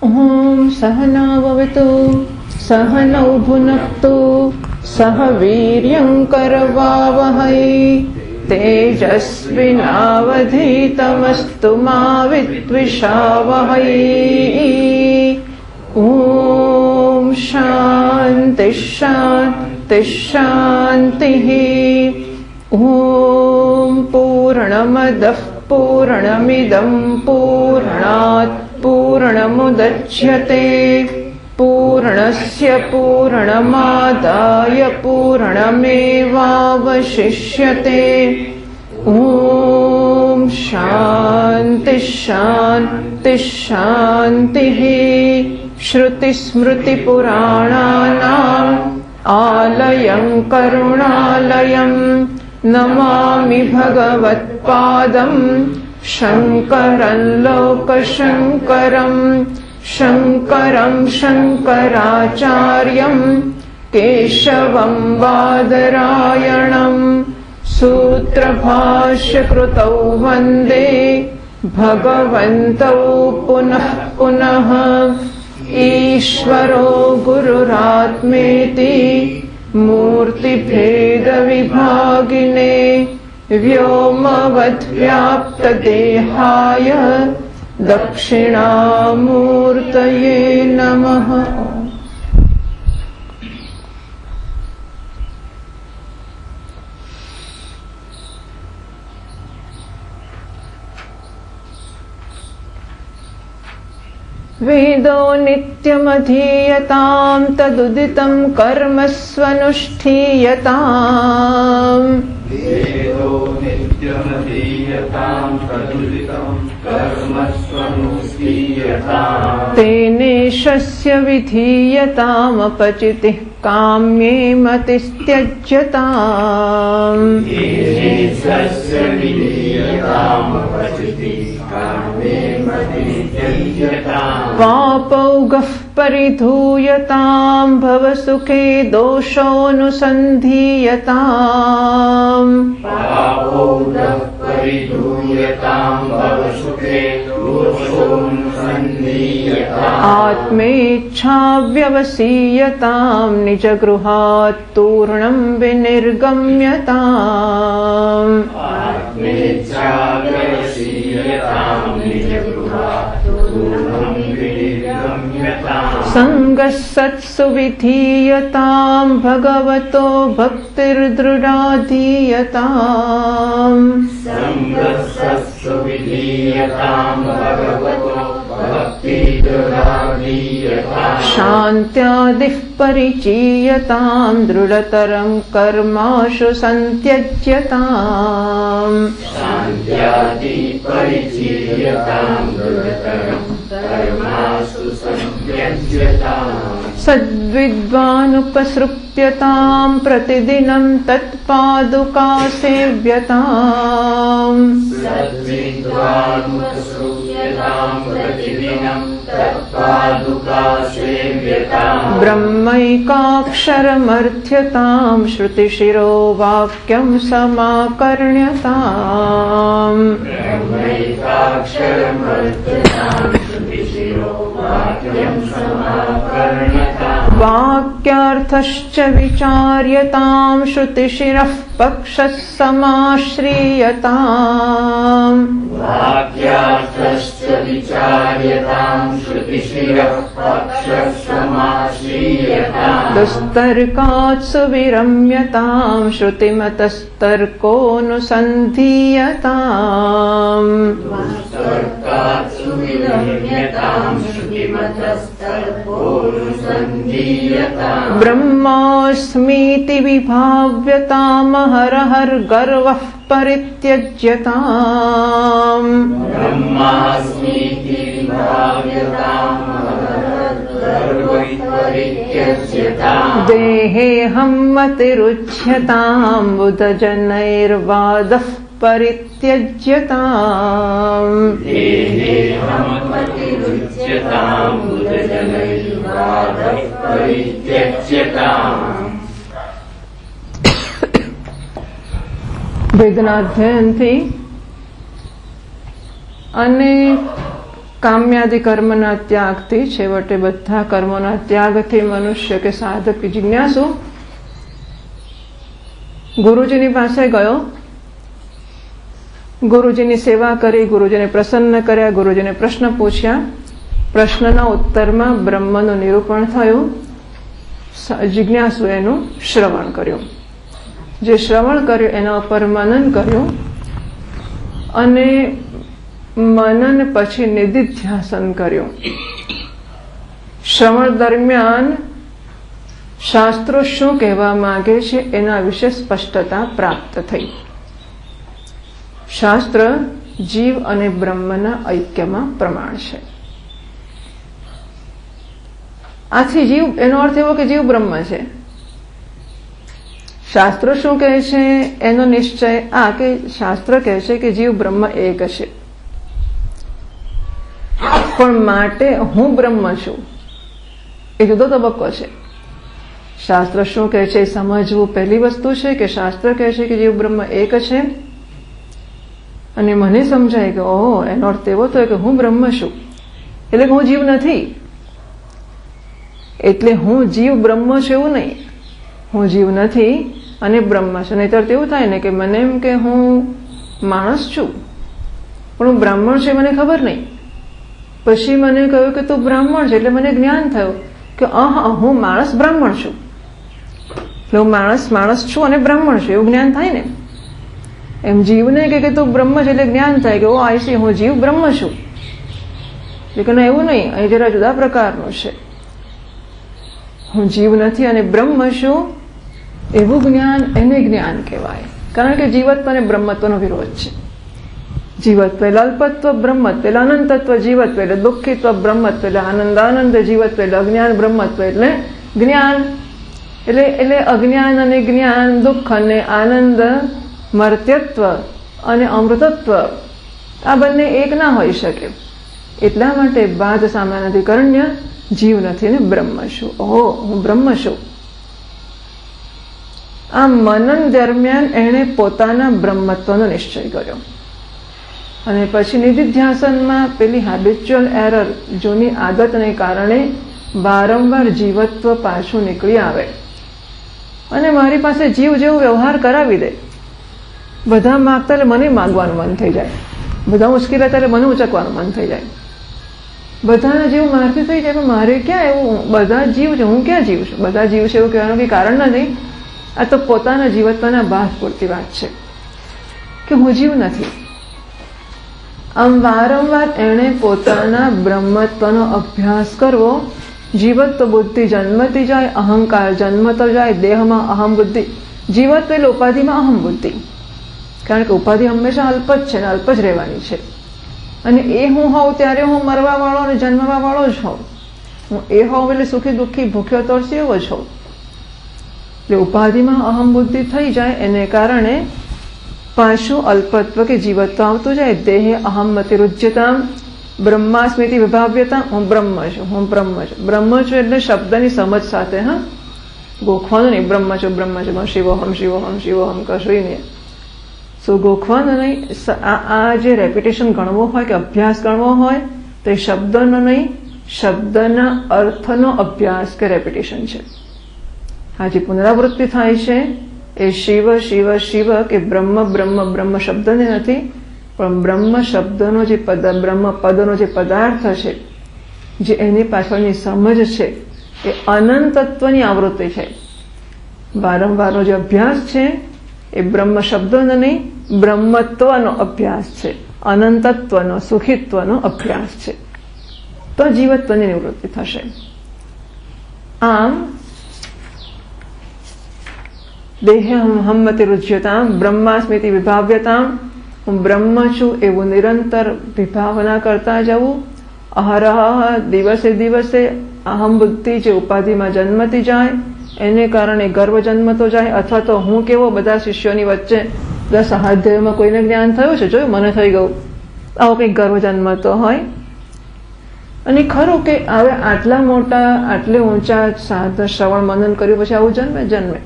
ॐ सहना भवतु सहनौ भुनक्तु सह वीर्यं करवावहै तेजस्विनावधीतमस्तु मा विद्विषावहै। ॐ शान्ति शान्ति शान्तिः। ॐ पूर्णमदः पूर्णमिदं पूर्णात् पूर्णमुदच्यते पूर्णस्य पूर्णमादाय पूर्णमेवावशिष्यते। ॐ शान्ति शान्ति शान्तिः। श्रुतिस्मृतिपुराणानाम् आलयं करुणालयं नमामि भगवत्पादं शङ्करं लोकशङ्करं शङ्करं शङ्कराचार्यं केशवं बादरायणं सूत्रभाष्यकृतौ वन्दे भगवन्तौ पुनः पुनः। ईश्वरो गुरुरात्मेति मूर्तिभेदविभागिने व्योमवद्व्याप्तदेहाय दक्षिणामूर्तये नमः। वेदो नित्यमधीयतां तदुदितं कर्म स्वनुष्ठीयताम्। वेदो नित्यमधीयतां तदुदितं कर्म स्वनुष्ठीयताम्। तेनेशस्य विधीयतामपचितिः काम्ये मतिस्त्यज्यताम्। तेनेशस्य विधीयतामपचितिः काम्ये मतिस्त्यज्यताम्। पापौघः परिधूयतां भवसुखे दोषोऽनुसन्धीयताम्। पापौघः परिधूयतां भवसुखे दोषोऽनुसन्धीयताम्। आत्मेच्छाव्यवसीयतां निजगृहात् तूर्णं विनिर्गम्यताम्। आत्मेच्छाव्यवसीयतां निजगृहात् तूर्णं विनिर्गम्यताम्। सङ्गः सत्सु विधीयतां भगवतो भक्तिर्दृढाधीयताम्। सङ्गः सत्सु विधीयतां भगवतो भक्तिर्दृढाधीयताम्। शान्त्यादिः परिचीयतां दृढतरं कर्माशु सन्त्यज्यताम्। शान्त्यादि परिचीयतां दृढतरं कर्मासु सन्त्यज्यताम्। सद्विद्वानुपसृप्यतां प्रतिदिनं तत्पादुकासेव्यताम्। सद्विद्वानुपसृप्यतां प्रतिदिनं तत्पादुकासेव्यताम्। ब्रह्मैकाक्षरमर्थ्यतां श्रुतिशिरो वाक्यं समाकर्ण्यताम्। ब्रह्मैकाक्षरमर्थ्यतां श्रुतिशिरो वाक्यं समाकर्ण्यताम्। वाक्यार्थश्च विचार्यतां श्रुतिशिरः पक्षः समाश्रीयताम्। वाक्यार्थश्च विचार्यतां श्रुतिशिरः पक्षः समाश्रीयताम्। दुस्तर्कात् सुविरम्यतां श्रुतिमतस्तर्कोऽनुसन्धीयताम्। दुस्तर्कात् सुविरम्यतां श्रुतिमतस्तर्कोऽनुसन्धीयताम्। ब्रह्मास्मीति विभाव्यतामहरहर्गर्वः परित्यज्यताम्। ब्रह्मास्मीति विभाव्यतां परित्यज्यताम्। देहेऽहं मतिरुच्यतां बुधजनैर्वादः परित्यज्यताम्। देहेऽहं मतिरुच्यतां बुधजनैर्वादः परित्यज्यताम्। વેદના અધ્યયનથી અને કામ્યાદિ કર્મના ત્યાગથી, છેવટે બધા કર્મોના ત્યાગથી મનુષ્ય કે સાધક કે જિજ્ઞાસુ ગુરુજીની પાસે ગયો, ગુરુજીની સેવા કરી, ગુરુજીને પ્રસન્ન કર્યા, ગુરુજીને પ્રશ્ન પૂછ્યા. પ્રશ્નના ઉત્તરમાં બ્રહ્મનું નિરૂપણ થયું. જિજ્ઞાસુ એનું શ્રવણ કર્યું. જે શ્રવણ કર્યું એના ઉપર મનન કર્યું અને મનન પછી નિધિધ્યાસન કર્યું. શ્રવણ દરમિયાન શાસ્ત્રો શું કહેવા માંગે છે એના વિશે સ્પષ્ટતા પ્રાપ્ત થઈ. શાસ્ત્ર જીવ અને બ્રહ્મના ઐક્યમાં પ્રમાણ છે. આથી જીવ, એનો અર્થ એવો કે જીવ બ્રહ્મ છે. શાસ્ત્ર શું કહે છે એનો નિશ્ચય આ કે શાસ્ત્ર કહે છે કે જીવ બ્રહ્મ એક છે, પણ માટે હું બ્રહ્મ છું એ જુદો તબક્કો છે. શાસ્ત્ર શું કહે છે એ સમજવું પહેલી વસ્તુ છે કે શાસ્ત્ર કહે છે કે જીવ બ્રહ્મ એક છે અને મને સમજાય કે ઓહો, એનો અર્થ એવો થયો કે હું બ્રહ્મ છું એટલે કે હું જીવ નથી, એટલે હું જીવ બ્રહ્મ છું એવું નહીં. હું જીવ નથી અને બ્રહ્મ છું. નહીંતર એવું થાય ને કે મને એમ કે હું માણસ છું પણ હું બ્રાહ્મણ છું મને ખબર નહીં. પછી મને કહ્યું કે તું બ્રાહ્મણ છે એટલે મને જ્ઞાન થયું કે હું માણસ બ્રાહ્મણ છું, એટલે હું માણસ છું અને બ્રાહ્મણ છું એવું જ્ઞાન થાય ને. એમ જીવને કે તું બ્રહ્મ છે એટલે જ્ઞાન થાય કે ઓ આઈ હું જીવ બ્રહ્મ છું. લેકિન એવું નહીં, અહીં જરા જુદા પ્રકારનું છે. હું જીવ નથી અને બ્રહ્મ છું એવું જ્ઞાન એને જ્ઞાન કહેવાય. કારણ કે જીવત્વ અને બ્રહ્મત્વનો વિરોધ છે. જીવત્વ એટલે અલ્પત્વ, બ્રહ્મત્વ એટલે અનંતત્વ, જીવત્વ એટલે દુઃખિત્વ, બ્રહ્મત્વ એટલે આનંદ, જીવત્વ એટલે અજ્ઞાન, બ્રહ્મત્વ એટલે જ્ઞાન. એટલે અજ્ઞાન અને જ્ઞાન, દુઃખ અને આનંદ, મર્ત્યત્વ અને અમૃતત્વ આ બંને એક ના હોઈ શકે. એટલા માટે બાદ સામાનાધિકરણ્ય જીવ નથી ને બ્રહ્મ છું. ઓહો, હું બ્રહ્મ છું. આ મનન દરમિયાન એણે પોતાના બ્રહ્મત્વનો નિશ્ચય કર્યો અને પછી નિધિધ્યાસનમાં પેલી હેબિચ્યુઅલ એરર, જૂની આદતને કારણે વારંવાર જીવત્વ પાછું નીકળી આવે અને મારી પાસે જીવ જેવો વ્યવહાર કરાવી દે. બધા માગતા એટલે મને માગવાનું મન થઈ જાય, બધા ઉશ્કેરાતા એટલે મને ઉચકવાનું મન થઈ જાય, બધાના જીવ મારથી થઈ જાય. પણ મારે ક્યાં એવું, બધા જીવ છે, હું ક્યાં જીવ છું? બધા જીવ છે એવું કહેવાનું કંઈ કારણ નથી. આ તો પોતાના જીવત્વના ભાસ પૂરતી વાત છે કે હું જીવ નથી. આમ વારંવાર એણે પોતાના બ્રહ્મત્વનો અભ્યાસ કરવો. જીવત્વ બુદ્ધિ જન્મતી જાય, અહંકાર જન્મતો જાય, દેહમાં અહમ બુદ્ધિ. જીવત્વ એટલે ઉપાધિમાં અહમ બુદ્ધિ, કારણ કે ઉપાધિ હંમેશા અલ્પ જ છે ને અલ્પ જ રહેવાની છે. અને એ હું હોઉં ત્યારે હું મરવા વાળો અને જન્મવા વાળો જ હોઉં. હું એ હોઉં એટલે સુખી દુઃખી ભૂખ્યો તરસ્યો એવો જ હોઉં. એટલે ઉપાધિમાં અહમ બુદ્ધિ થઈ જાય એને કારણે પાછું અલ્પત્વ કે જીવત્વ આવતું જાય. દેહે અહમ મતિરુજ્યતામ બ્રહ્માસ્મિતિ વિભાવ્યતા. હું બ્રહ્મ છું, હું બ્રહ્મ છું. બ્રહ્મ છું એટલે શબ્દની સમજ સાથે, ગોખવાનું નહીં. બ્રહ્મ છું, બ્રહ્મ છું, શિવોહમ શિવોહમ શિવોહમ કશું નહીં. ગોખવાનું નહીં. આ જે રેપિટેશન ગણવો હોય કે અભ્યાસ ગણવો હોય તો એ શબ્દનો નહીં, શબ્દના અર્થનો અભ્યાસ કે રેપિટેશન છે. આ જે પુનરાવૃત્તિ થાય છે એ શિવ શિવ શિવ કે બ્રહ્મ બ્રહ્મ બ્રહ્મ શબ્દને નથી, પણ બ્રહ્મ શબ્દનો જે બ્રહ્મ પદનો જે પદાર્થ છે, જે એની પાછળની સમજ છે એ અનંત તત્વની આવૃત્તિ છે. વારંવારનો જે અભ્યાસ છે એ બ્રહ્મ શબ્દનો નહીં, બ્રહ્મત્વનો અભ્યાસ છે, અનંતત્વનો સુખિત્વનો અભ્યાસ છે. તો જીવત્વની નિવૃત્તિ થશે. આમ દેહે હમ્મતિ રુજ્યતામ બ્રહ્માસ્મિતિ વિભાવ્યતામ. હું બ્રહ્મ છું એવું નિરંતર વિભાવના કરતા જવું. અહરહ દિવસે દિવસે અહમ બુદ્ધિ જે ઉપાધિમાં જન્મતી જાય એને કારણે ગર્વ જન્મતો જાય. અથવા તો હું કેવો બધા શિષ્યોની વચ્ચે 10 અધ્યાયોમાં કોઈને જ્ઞાન થયું છે, જોયું મને થઈ ગયું, આવો કંઈક ગર્વ જન્મતો હોય. અને ખરું કે હવે આટલા મોટા આટલે ઊંચા સાધન શ્રવણ મનન કર્યું પછી આવું જન્મે.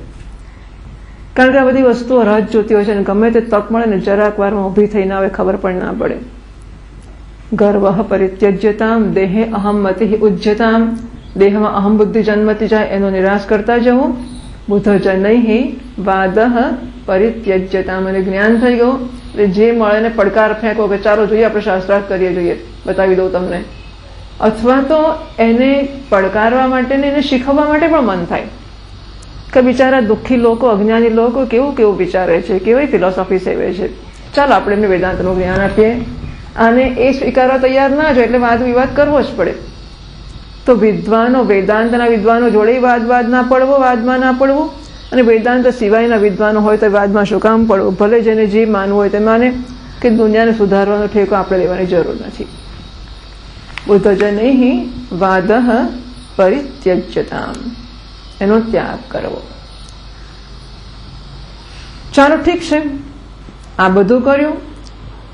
કારણ કે આ બધી વસ્તુઓ રાહ જોતી હોય છે અને ગમે તે તક મળે ને જરાક વારમાં ઊભી થઈને આવે ખબર પણ ના પડે. ગર્વ પરિત્યજ્યતામ, દેહે અહમ મતિ ઉજ્યતામ, દેહમાં અહમ બુદ્ધિ જન્મતી જાય એનો નિરાશ કરતા જવું. બુદ્ધ જનૈ વાદ પરિત્યજ્યતામ, અને જ્ઞાન થઈ ગયું એટલે જે મળે ને પડકાર ફેંકો કે ચાલો જોઈએ આપણે શાસ્ત્રાર્થ કરીએ, જોઈએ બતાવી દઉં તમને. અથવા તો એને પડકારવા માટે ને એને શીખવવા માટે પણ મન થાય કે બિચારા દુઃખી લોકો, અજ્ઞાની લોકો કેવું કેવું વિચારે છે, કેવી ફિલોસોફી સેવે છે, ચાલો આપણે એમને વેદાંતનું જ્ઞાન આપીએ. અને એ સ્વીકારવા તૈયાર ના હોય એટલે વાદ વિવાદ કરવો જ પડે. તો વિદ્વાનો, વેદાંતના વિદ્વાનો જોડે વાદમાં ના પડવું, અને વેદાંત સિવાયના વિદ્વાનો હોય તો વાદમાં શું કામ પડવું. ભલે જેને જે માનવું હોય તે માને કે દુનિયાને સુધારવાનો ઠેકો આપણે લેવાની જરૂર નથી. બુદ્ધજનૈ વાદ પરિત્યજ્યતામ, એનો ત્યાગ કરવો. ચાલો ઠીક છે, આ બધું કર્યું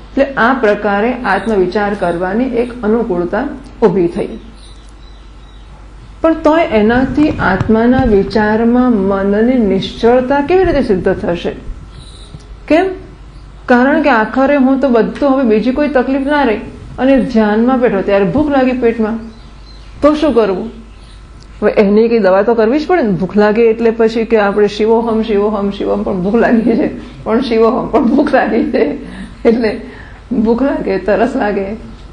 એટલે આ પ્રકારે આત્મવિચાર કરવાની એક અનુકૂળતા ઊભી થઈ. પણ તોય એનાથી આત્માના વિચારમાં મનની નિશ્ચળતા કેવી રીતે સિદ્ધ થશે? કેમ? કારણ કે આખરે હું તો બધું, હવે બીજી કોઈ તકલીફ ના રહી અને ધ્યાનમાં બેઠો ત્યારે ભૂખ લાગી પેટમાં, તો શું કરવું? હવે એની કઈ દવા તો કરવી જ પડે ને. ભૂખ લાગે એટલે પછી કે આપણે શિવોહમ શિવોહમ શિવમ પણ ભૂખ લાગી છે, પણ શિવોહમ પણ ભૂખ લાગી છે, એટલે ભૂખ લાગે, તરસ લાગે,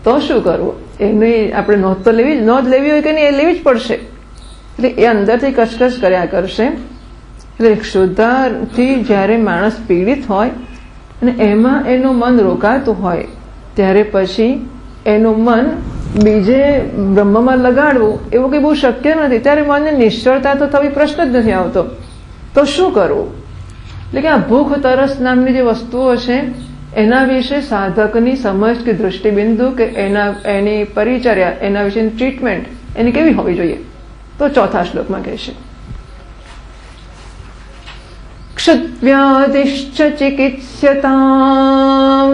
તો શું કરવું? એની આપણે નોંધ તો નોંધ લેવી હોય કે નહીં, એ લેવી જ પડશે. એટલે એ અંદરથી કચકચ કર્યા કરશે. એટલે ક્ષુધાથી જ્યારે માણસ પીડિત હોય અને એમાં એનું મન રોકાતું હોય ત્યારે પછી એનું મન બીજે બ્રહ્મમાં લગાડવું એવું કંઈ બહુ શક્ય નથી. ત્યારે મનને નિશ્ચળતા તો થવી પ્રશ્ન જ નથી આવતો. તો શું કરવું? એટલે કે આ ભૂખ તરસ નામની જે વસ્તુઓ છે એના વિશે સાધકની સમજ કે દૃષ્ટિબિંદુ કે એની પરિચર્યા, એના વિશેની ટ્રીટમેન્ટ એની કેવી હોવી જોઈએ? તો ચોથા શ્લોકમાં કહેશે, ક્ષુદ્વ્યાધિશ્ચ ચિકિત્સ્યતામ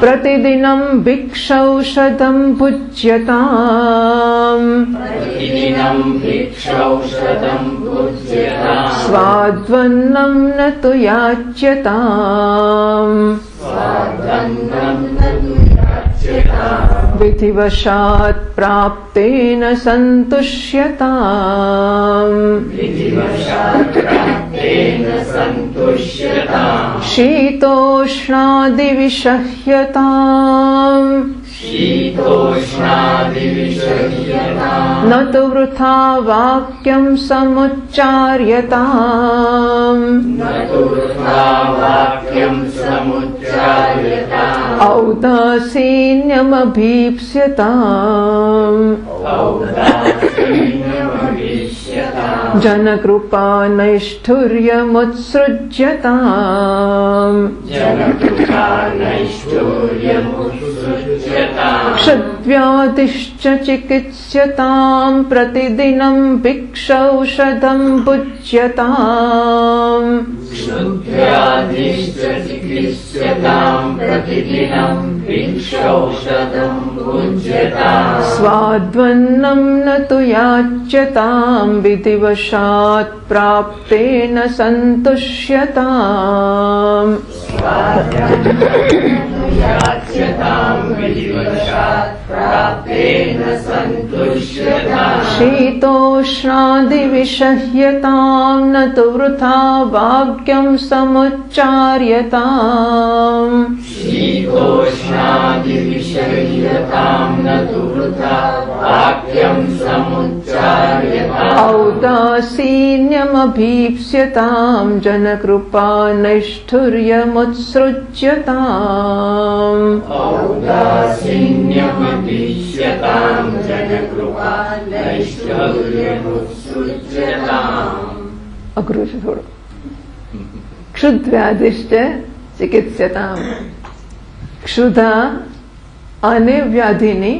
પ્રતિદિનમ ભિક્ષૌષધમ ભુજ્યતામ સ્વાદ્વન્નમ ન તુ યાચ્યતામ વિધિવશાત પ્રાપ્તેન સંતુષ્યતામ શીતોષ્ણાદિવિષહ્યતામ ન તુ વૃથા વાક્યમ સમુચ્ચાર્યતામ ઔદાસીન્યમભીપ્સ્યતામ જનકૃપા નૈષ્ઠુર્યમુત્સૃજ્યતામ ક્ષુદ્વ્યાધિશ્ચ ચિકિત્સ્યતામ પ્રતિદિનમ ભિક્ષૌષધમ ભુજ્યતામ સ્વાદ્વન્નમ ન તુ યાચ્યતામ વિધિવશાત પ્રાપ્તેન સંતુષ્યતામ શીતોષ્ણાદિવિષહ્યતામ ન તુ વૃથા વાક્યમ સમુચ્ચાર્યતામ ઔદાસીન્યમભીપ્સ્યતામ જનકૃપા નૈષ્ઠુર્યમુત્સૃજ્યતામ અઘરું છે થોડું. ક્ષુદ્વ્યાધિશ્ચ ચિકિત્સ્યતામ, ક્ષુધા અને વ્યાધિની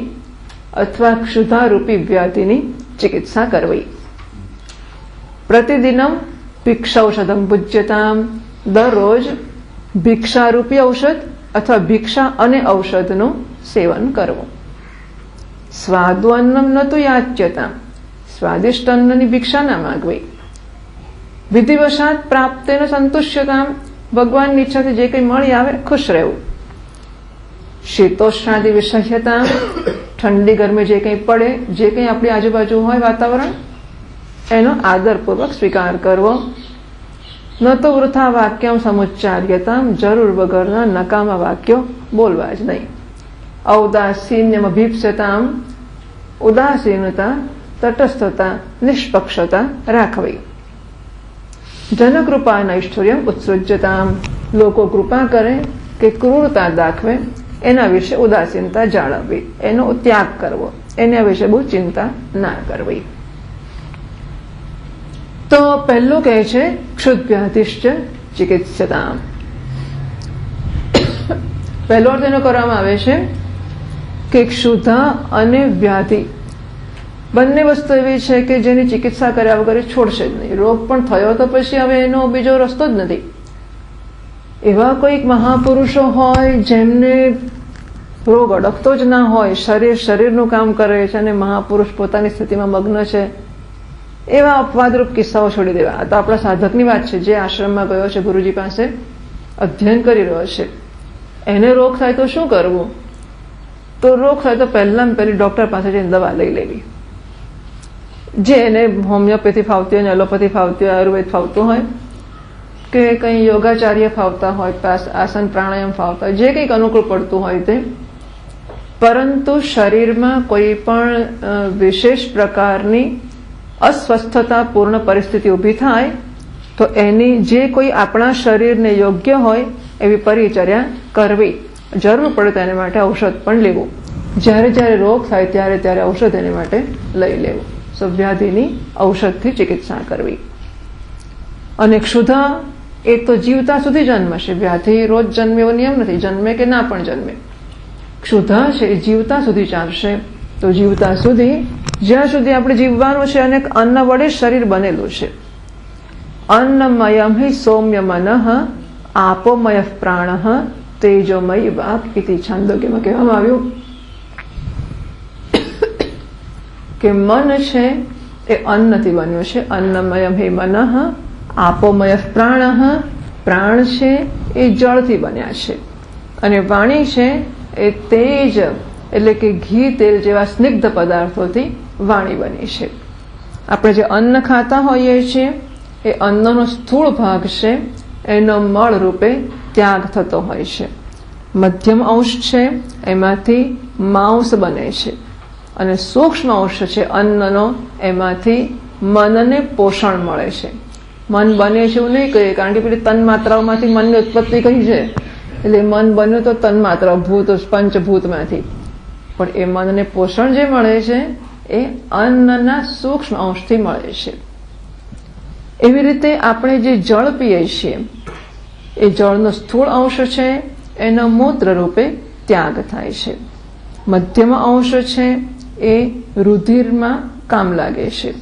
અથવા ક્ષુધારૂપી વ્યાધિની ચિકિત્સા કરવી. પ્રતિદિનમ ભિક્ષૌષધમ ભુજ્યતામ, દરરોજ ભિક્ષારૂપી ઔષધ અથવા ભિક્ષા અને ઔષધનું સેવન કરવું. સ્વાદુ અન્નમ ન તુ યાચ્યતામ, સ્વાદિષ્ટ અન્નની ભિક્ષા ના માગવી. વિધિવશાત પ્રાપ્તેન સંતુષ્યતામ, ભગવાનની ઈચ્છાથી જે કંઈ મળી આવે ખુશ રહેવું. શીતોષ્ણાદિ વિષયતા, ઠંડી ગરમી જે કંઈ પડે, જે કંઈ આપણી આજુબાજુ હોય વાતાવરણ, એનો આદરપૂર્વક સ્વીકાર કરવો. ન તો વૃથા વાક્યમ સમુચ્ચાર્યતામ, જરૂર વગરના નકામા વાક્યો બોલવા જ નહીં. ઔદાસીન્યમ અભિપ્સતામ, ઉદાસીનતા, તટસ્થતા, નિષ્પક્ષતા રાખવી. જનકૃપા નૈષ્ઠુર્યમ ઉત્સૃજ્યતામ, લોકો કૃપા કરે કે ક્રૂરતા દાખવે એના વિશે ઉદાસીનતા જાળવવી, એનો ત્યાગ કરવો, એના વિશે બહુ ચિંતા ના કરવી. તો પહેલું કહે છે ક્ષુદ્વ્યાધિશ્ચ ચિકિત્સતામ. પહેલો અર્થ એનો કરવામાં આવે છે કે ક્ષુધા અને વ્યાધિ બંને વસ્તુ એવી છે કે જેની ચિકિત્સા કર્યા વગર છોડશે જ નહીં. રોગ પણ થયો તો પછી હવે એનો બીજો રસ્તો જ નથી. એવા કોઈક મહાપુરુષો હોય જેમને રોગ અડકતો જ ના હોય, શરીરનું કામ કરે છે અને મહાપુરુષ પોતાની સ્થિતિમાં મગ્ન છે, એવા અપવાદરૂપ કિસ્સાઓ છોડી દેવા. આ તો આપણા સાધકની વાત છે, જે આશ્રમમાં ગયો છે, ગુરુજી પાસે અધ્યયન કરી રહ્યો છે. એને રોગ થાય તો શું કરવું? તો રોગ થાય તો પહેલામાં પહેલી ડોક્ટર પાસે જઈને દવા લઈ લેવી. જે એને હોમિયોપેથી ફાવતી હોય, એલોપેથી ફાવતી હોય, આયુર્વેદ ફાવતું હોય, કે કંઈ યોગાચાર્ય ફાવતા હોય, આસન પ્રાણાયામ ફાવતા હોય, જે કંઈક અનુકૂળ પડતું હોય તે. પરંતુ શરીરમાં કોઈ પણ વિશેષ પ્રકારની અસ્વસ્થતાપૂર્ણ પરિસ્થિતિ ઊભી થાય તો એની જે કોઈ આપણા શરીરને યોગ્ય હોય એવી પરિચર્યા કરવી. જરૂર પડે તો એને માટે ઔષધ પણ લેવું. જ્યારે જ્યારે રોગ થાય ત્યારે ત્યારે ઔષધ એને માટે લઈ લેવું. વ્યાધિની ઔષધથી ચિકિત્સા કરવી. અને ક્ષુધા એ તો જીવતા સુધી જન્મશે. વ્યાધિ રોજ જન્મે એવો નિયમ નથી, જન્મે કે ના પણ જન્મે. ક્ષુધા છે એ જીવતા સુધી ચાલશે. તો જીવતા સુધી, જ્યાં સુધી આપણે જીવવાનું છે, અને અન્ન વડે શરીર બનેલું છે. અન્નમયમ હિ સૌમ્ય મનઃ, આપોમય પ્રાણઃ, તેજોમય વાક ઇતિ છાંદોગ્યમાં કહેવામાં આવ્યું કે મન છે એ અન્નથી બન્યું છે. અન્નમયમ હિ મનઃ, આપોમય પ્રાણઃ, પ્રાણ છે એ જળથી બન્યા છે. અને વાણી છે એ તેજ એટલે કે ઘી તેલ જેવા સ્નિગ્ધ પદાર્થોથી વાણી બની છે. આપણે જે અન્ન ખાતા હોઈએ છીએ એ અન્નનો સ્થૂળ ભાગ છે, એનો મળ રૂપે ત્યાગ થતો હોય છે. મધ્યમ અંશ છે એમાંથી માંસ બને છે, અને સૂક્ષ્મ અંશ છે અન્નનો, એમાંથી મનને પોષણ મળે છે. મન બને છે એવું નહીં કહીએ, કારણ કે પેલી તન માત્રાઓમાંથી મનની ઉત્પત્તિ કરી છે, એટલે મન બન્યું તો તન માત્રા ભૂત પંચભૂતમાંથી. પણ એ મનને પોષણ જે મળે છે એ અન્નના સૂક્ષ્મ અંશથી મળે છે. એવી રીતે આપણે જે જળ પીએ છીએ એ જળનો સ્થૂળ અંશ છે, એનો મૂત્ર રૂપે ત્યાગ થાય છે. મધ્યમ અંશ છે એ રુધિરમાં કામ લાગે છે,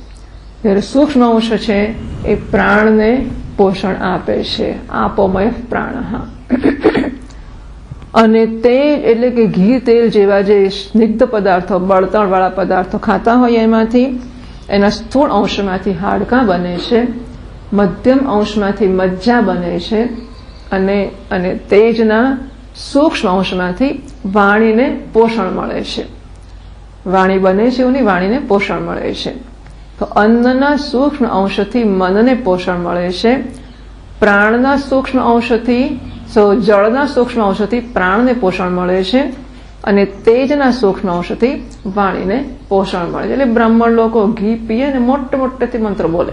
જ્યારે સૂક્ષ્મ અંશ છે એ પ્રાણને પોષણ આપે છે. આપોમય પ્રાણ. અને તેલ એટલે કે ઘી તેલ જેવા જે સ્નિગ્ધ પદાર્થો, બળતણ વાળા પદાર્થો ખાતા હોય એમાંથી, એના સ્થૂળ અંશમાંથી હાડકાં બને છે, મધ્યમ અંશમાંથી મજ્જા બને છે, અને તેજના સૂક્ષ્મ અંશમાંથી વાણીને પોષણ મળે છે. વાણી બને છે એની વાણીને પોષણ મળે છે. તો અન્નના સૂક્ષ્મ અંશથી મનને પોષણ મળે છે, પ્રાણના સૂક્ષ્મ અંશથી, જળના સૂક્ષ્મ અંશથી પ્રાણને પોષણ મળે છે, અને તેજના સૂક્ષ્મ અંશથી વાણીને પોષણ મળે છે. એટલે બ્રાહ્મણ લોકો ઘી પીએ ને મોટેથી મંત્ર બોલે.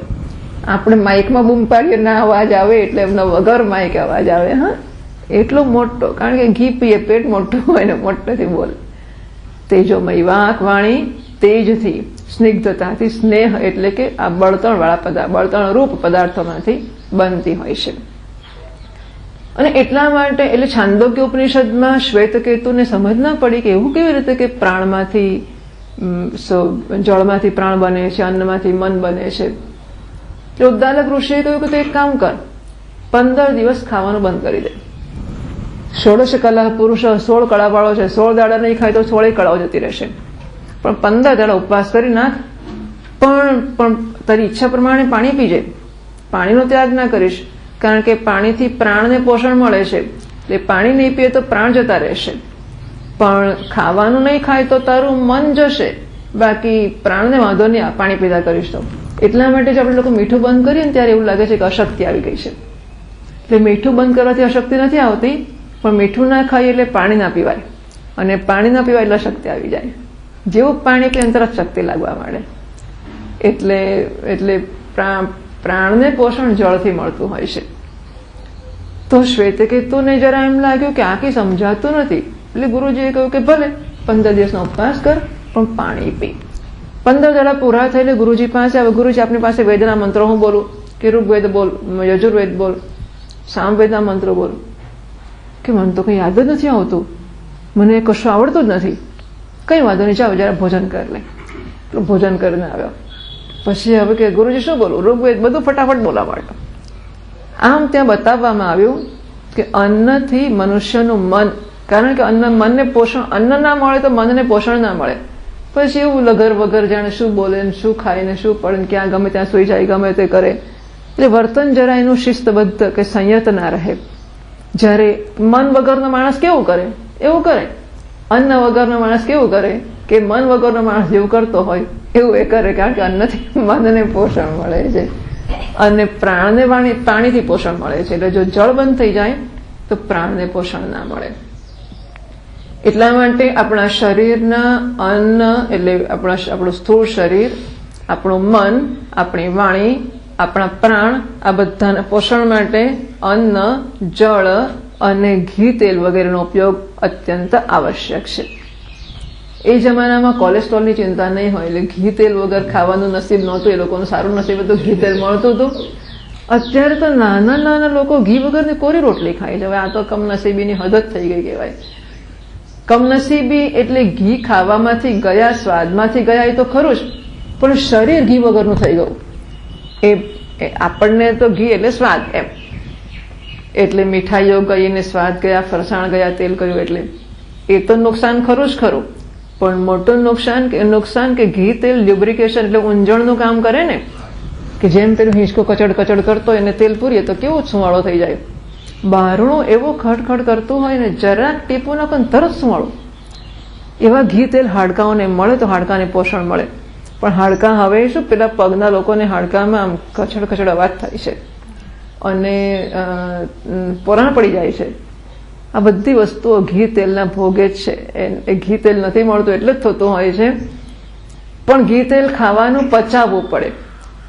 આપણે માઇકમાં બૂમ પાડીએ ના અવાજ આવે એટલે એમનો વગર માઇક અવાજ આવે. હા, એટલો મોટો, કારણ કે ઘી પીએ, પેટ મોટું હોય ને મોટેથી બોલે. તેજોમય વાક, વાણી તેજથી, સ્નિગ્ધતાથી, સ્નેહ એટલે કે આ બળતણ વાળા બળતણ રૂપ પદાર્થોમાંથી બનતી હોય છે. અને એટલા માટે એટલે છાંદોગ્ય ઉપનિષદમાં શ્વેતકેતુને સમજ ના પડી કે એવું કેવી રીતે કે પ્રાણમાંથી, જળમાંથી પ્રાણ બને છે, અન્નમાંથી મન બને છે. ઉદ્દાલક ઋષિએ કહ્યું કે તું એક કામ કર, 15 દિવસ ખાવાનું બંધ કરી દે. 16 કલા પુરુષ 16 કળા વાળો છે, 16 દાડા નહીં ખાય તો 16 કળાઓ જતી રહેશે. પણ 15 દાડા ઉપવાસ કરી નાખ, પણ તારી ઈચ્છા પ્રમાણે પાણી પીજે, પાણીનો ત્યાગ ના કરીશ. કારણ કે પાણીથી પ્રાણને પોષણ મળે છે. એટલે પાણી નહીં પીએ તો પ્રાણ જતા રહેશે, પણ ખાવાનું નહીં ખાય તો તારું મન જશે, બાકી પ્રાણને વાંધો નહીં, પાણી પીધા કરીશ તો. એટલા માટે જ આપણે લોકો મીઠું બંધ કરીએ ને ત્યારે એવું લાગે છે કે અશક્તિ આવી ગઈ છે. એટલે મીઠું બંધ કરવાથી અશક્તિ નથી આવતી, પણ મીઠું ના ખાઈએ એટલે પાણી ના પીવાય, અને પાણી ના પીવાય એટલે શક્તિ આવી જાય. જેવું પાણી પીએ તરત શક્તિ લાગવા માંડે. એટલે પ્રાણને પોષણ જળથી મળતું હોય છે. તો શ્વેતકેતુને જરા એમ લાગ્યું કે આ કંઈ સમજાતું નથી, એટલે ગુરુજીએ કહ્યું કે ભલે 15 દિવસનો ઉપવાસ કર, પણ પાણી પી. 15 દાડા પૂરા થઈને ગુરુજી પાસે આવે. ગુરુજી આપની પાસે વેદના મંત્રો હું બોલું કે ઋગ્વેદ બોલ, યજુર્વેદ બોલ, સામવેદના મંત્રો બોલ? કે મને તો કંઈ યાદ જ નથી આવતું, મને કશું આવડતું જ નથી. કંઈ વાંધો નહીં, જાઓ જરા ભોજન કરી લે. ભોજન કરીને આવ્યો. પછી હવે કે ગુરુજી શું બોલું? ઋગ્વેદ બધું ફટાફટ બોલવા માંડ્યો. આમ ત્યાં બતાવવામાં આવ્યું કે અન્નથી મનુષ્યનું મન, કારણ કે મનને પોષણ, અન્ન ના મળે તો મનને પોષણ ના મળે. પછી એવું લગર વગર જાણે શું બોલે ને શું ખાય ને શું પડે ને ક્યાં ગમે ત્યાં સુઈ જાય, ગમે તે કરે. એટલે વર્તન જરા એનું શિસ્તબદ્ધ કે સંયત ના રહે. જ્યારે મન વગરનો માણસ કેવું કરે એવું કરે, અન્ન વગરનો માણસ કેવું કરે કે મન વગરનો માણસ જેવું કરતો હોય એવું એ કરે, કારણ કે અન્નથી મનને પોષણ મળે છે અને પ્રાણને પાણીથી પોષણ મળે છે. એટલે જો જળ બંધ થઈ જાય તો પ્રાણને પોષણ ના મળે. એટલા માટે આપણા શરીરના અન્ન એટલે આપણું સ્થૂળ શરીર, આપણું મન, આપણી વાણી, આપણા પ્રાણ, આ બધાના પોષણ માટે અન્ન, જળ અને ઘી તેલ વગેરેનો ઉપયોગ અત્યંત આવશ્યક છે. એ જમાનામાં કોલેસ્ટ્રોલની ચિંતા નહીં હોય, એટલે ઘી તેલ વગર ખાવાનું નસીબ નહોતું. એ લોકોનું સારું નસીબ હતું, ઘી તેલ મળતું હતું. અત્યારે તો નાના નાના લોકો ઘી વગરની કોરી રોટલી ખાય છે. હવે આ તો કમનસીબીની હદ જ થઈ ગઈ કહેવાય. કમનસીબી એટલે ઘી ખાવામાંથી ગયા, સ્વાદમાંથી ગયા, એ તો ખરું જ, પણ શરીર ઘી વગરનું થઈ ગયું. એ આપણને તો ઘી એટલે સ્વાદ એમ, એટલે મીઠાઈઓ ગઈ ને સ્વાદ ગયા, ફરસાણ ગયા, તેલ ગયું, એટલે એ તો નુકસાન ખરું જ ખરું. પણ મોટું નુકસાન કે ઘી તેલ લ્યુબ્રિકેશન એટલે ઊંજણનું કામ કરે ને, કે જેમ પેલું હિંચકો કચડ કચડ કરતો હોય અને તેલ પૂરીએ તો કેવો સુવાળો થઈ જાય. બારણું એવો ખડખડ કરતું હોય ને, જરાક ટીપું નાખો ને તરત સુવાળો. એવા ઘી તેલ હાડકાઓને મળે તો હાડકાને પોષણ મળે. પણ હાડકાં હવે શું, પેલા પગના લોકોને હાડકામાં આમ કચડ કચડ અવાજ થાય છે અને પોરાણ પડી જાય છે. આ બધી વસ્તુઓ ઘી તેલના ભોગે જ છે. એ ઘી તેલ નથી મળતું એટલે જ થતું હોય છે. પણ ઘી તેલ ખાવાનું પચાવવું પડે.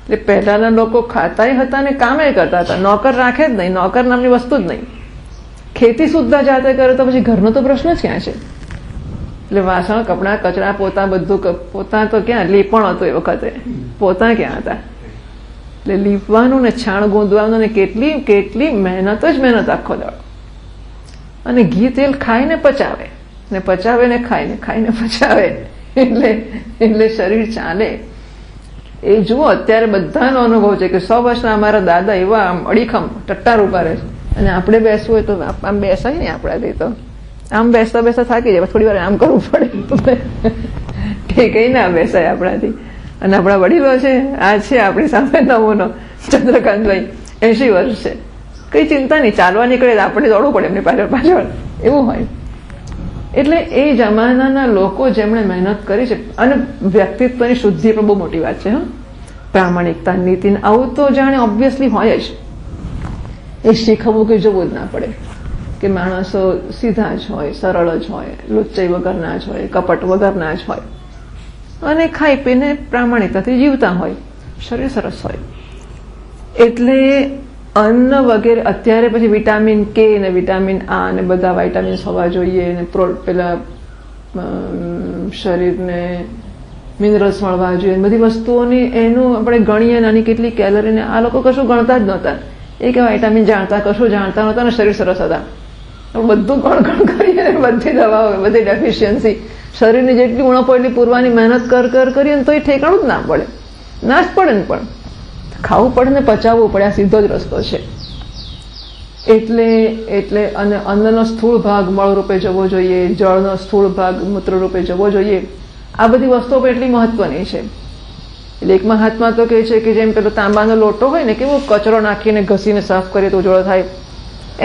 એટલે પહેલાના લોકો ખાતાય હતા ને કામે કરતા હતા. નોકર રાખે જ નહીં, નોકર નામની વસ્તુ જ નહીં. ખેતી સુદ્ધા જાતે કરે તો પછી ઘરનો તો પ્રશ્ન જ ક્યાં છે. એટલે વાસણ, કપડાં, કચરા, પોતા બધું, પોતા તો ક્યાં, લીપણ હતું એ વખતે, પોતા ક્યાં હતા. એટલે લીપવાનું ને છાણ ગોંદવાનું ને કેટલી મહેનત જ મહેનત આખો દાડો. અને ઘી તેલ ખાઈને પચાવે ને પચાવે ને ખાઈને પચાવે, એટલે શરીર ચાલે. એ જુઓ અત્યારે બધાનો અનુભવ છે કે 100 વર્ષના અમારા દાદા એવા આમ અડીખમ ટટ્ટાર ઉભા રહે છે, અને આપણે બેસવું હોય તો આમ બેસાય ને, આપણાથી તો આમ બેસતા બેસતા થાકી જાય, થોડી વાર આમ કરવું પડે, કઈ ના બેસાય આપણાથી. અને આપણા વડીલો છે, આ છે આપણી સામે નમૂનો ચંદ્રકાંતભાઈ, 80 વર્ષ છે, કઈ ચિંતા નહીં, ચાલવા નીકળે આપણે દોડવું પડે એમની પાછળ એવું હોય. એટલે એ જમાનાના લોકો જેમણે મહેનત કરી છે, અને વ્યક્તિત્વની શુદ્ધિ પણ બહુ મોટી વાત છે. પ્રામાણિકતા, નીતિ, આવું તો જાણે ઓબ્વિયસલી હોય જ. એ શીખવવું કે જોવું જ ના પડે કે માણસો સીધા જ હોય, સરળ જ હોય, લુચ્ચાઈ વગરના જ હોય, કપટ વગરના જ હોય, અને ખાઈ પીને પ્રામાણિકતાથી જીવતા હોય, શરીર સરસ હોય. એટલે અન્ન વગેરે અત્યારે પછી વિટામિન કે ને વિટામિન આ ને બધા વિટામિન્સ હોવા જોઈએ ને પેલા શરીરને મિનરલ્સ મળવા જોઈએ, બધી વસ્તુઓની એનું આપણે ગણીએ નાની કેટલી કેલરીને, આ લોકો કશું ગણતા જ નહોતા. એ કે વિટામિન જાણતા, કશું જાણતા નહોતા ને શરીર સરસ હતા. બધું ગણ કરીએ, બધી દવાઓ, બધી ડેફિશિયન્સી, શરીરની જેટલી ઉણપો એટલી પૂરવાની મહેનત કરીએ ને તો એ ઠેકાણું જ ના પડે, ના જ પડે ને. પણ ખાવું પડે ને પચાવવું પડે, આ સીધો જ રસ્તો છે. એટલે અને અન્નનો સ્થૂળ ભાગ મળ રૂપે જવો જોઈએ, જળનો સ્થૂળ ભાગ મૂત્ર રૂપે જવો જોઈએ. આ બધી વસ્તુઓ પણ એટલી મહત્વની છે. એટલે એક મહાત્મા તો કહે છે કે જેમ પેલો તાંબાનો લોટો હોય ને કેવો કચરો નાખીને ઘસીને સાફ કરીએ તો ઉજળો થાય,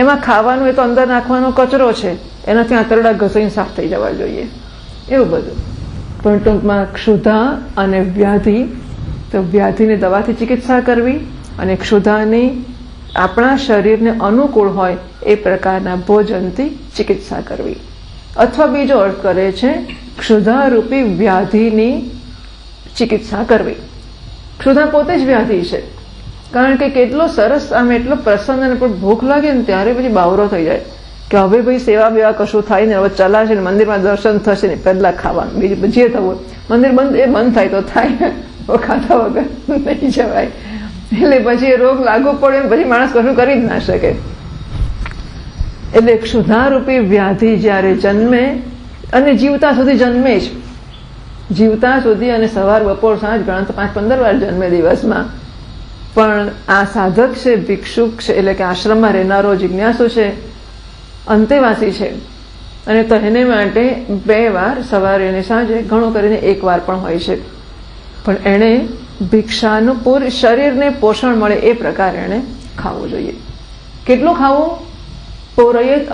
એમાં ખાવાનું એ તો અંદર નાખવાનો કચરો છે, એનાથી આંતરડા ઘસીને સાફ થઈ જવા જોઈએ, એવું બધું. પણ ટૂંકમાં ક્ષુધા અને વ્યાધિ, તો વ્યાધિની દવાથી ચિકિત્સા કરવી અને ક્ષુધાની આપણા શરીરને અનુકૂળ હોય એ પ્રકારના ભોજનથી ચિકિત્સા કરવી. અથવા બીજો અર્થ કરે છે ક્ષુધારૂપી વ્યાધિની ચિકિત્સા કરવી. ક્ષુધા પોતે જ વ્યાધિ છે, કારણ કે કેટલો સરસ આમ એટલો પ્રસન્ન અને પણ ભૂખ લાગે ને ત્યારે પછી બાવરો થઈ જાય કે હવે ભાઈ સેવા બેવા કશું થાય ને, હવે ચલાશે ને, મંદિરમાં દર્શન થશે ને, પહેલા ખાવાનું, બીજું જે થવું મંદિર બંધ, એ બંધ થાય તો થાય, ખાતા વગર નહીં જવાય. એટલે પછી એ રોગ લાગુ પડે ને પછી માણસ કશું કરી જ ના શકે. એટલે ક્ષુધારૂપી વ્યાધિ જ્યારે જન્મે, અને જીવતા સુધી જન્મે જ, જીવતા સુધી, અને સવાર બપોર સાંજ ગણા તો 5-15 વાર જન્મે દિવસમાં. પણ આ સાધક છે, ભિક્ષુક છે, એટલે કે આશ્રમમાં રહેનારો જિજ્ઞાસુ છે, અંતેવાસી છે, અને તો એને માટે 2 વાર સવારે અને સાંજે, ઘણું કરીને 1 વાર પણ હોય છે, પણ એણે ભિક્ષાનું શરીરને પોષણ મળે એ પ્રકારે એણે ખાવું જોઈએ. કેટલું ખાવું? પોરયેત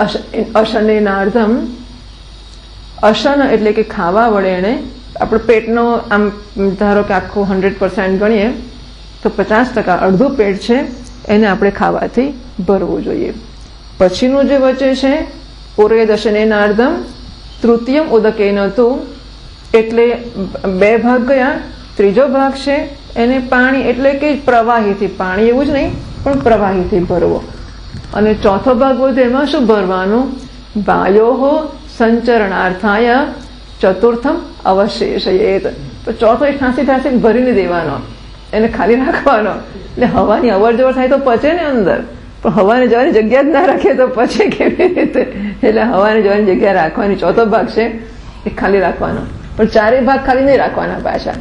અશનેનાર્ધમ. અશન એટલે કે ખાવા વડે એણે આપણે પેટનો, આમ ધારો કે આખું 100% ગણીએ તો 50%, અડધું પેટ છે એને આપણે ખાવાથી ભરવું જોઈએ. પછીનું જે વચ્ચે છે પોરયેત અશનેનાર્ધમ તૃતીયમ ઉદકેન તું, એટલે 2 ભાગ ગયા, ત્રીજો ભાગ છે એને પાણી, એટલે કે પ્રવાહીથી, પાણી એવું જ નહીં પણ પ્રવાહીથી ભરવો. અને ચોથો ભાગ વધુ, એમાં શું ભરવાનું? વાયોહો સંચરણાર્થાય ચતુર્થમ અવશેષયેત. તો ચોથો એ ઠાંસી ભરીને દેવાનો, એને ખાલી રાખવાનો. એટલે હવાની અવર જવર થાય તો પચે ને અંદર, પણ હવાને જવાની જગ્યા જ ના રાખે તો પચે કેવી રીતે? એટલે હવાને જવાની જગ્યા રાખવાની. ચોથો ભાગ છે એ ખાલી રાખવાનો, પણ 4 ભાગ ખાલી નહીં રાખવાના પાછા.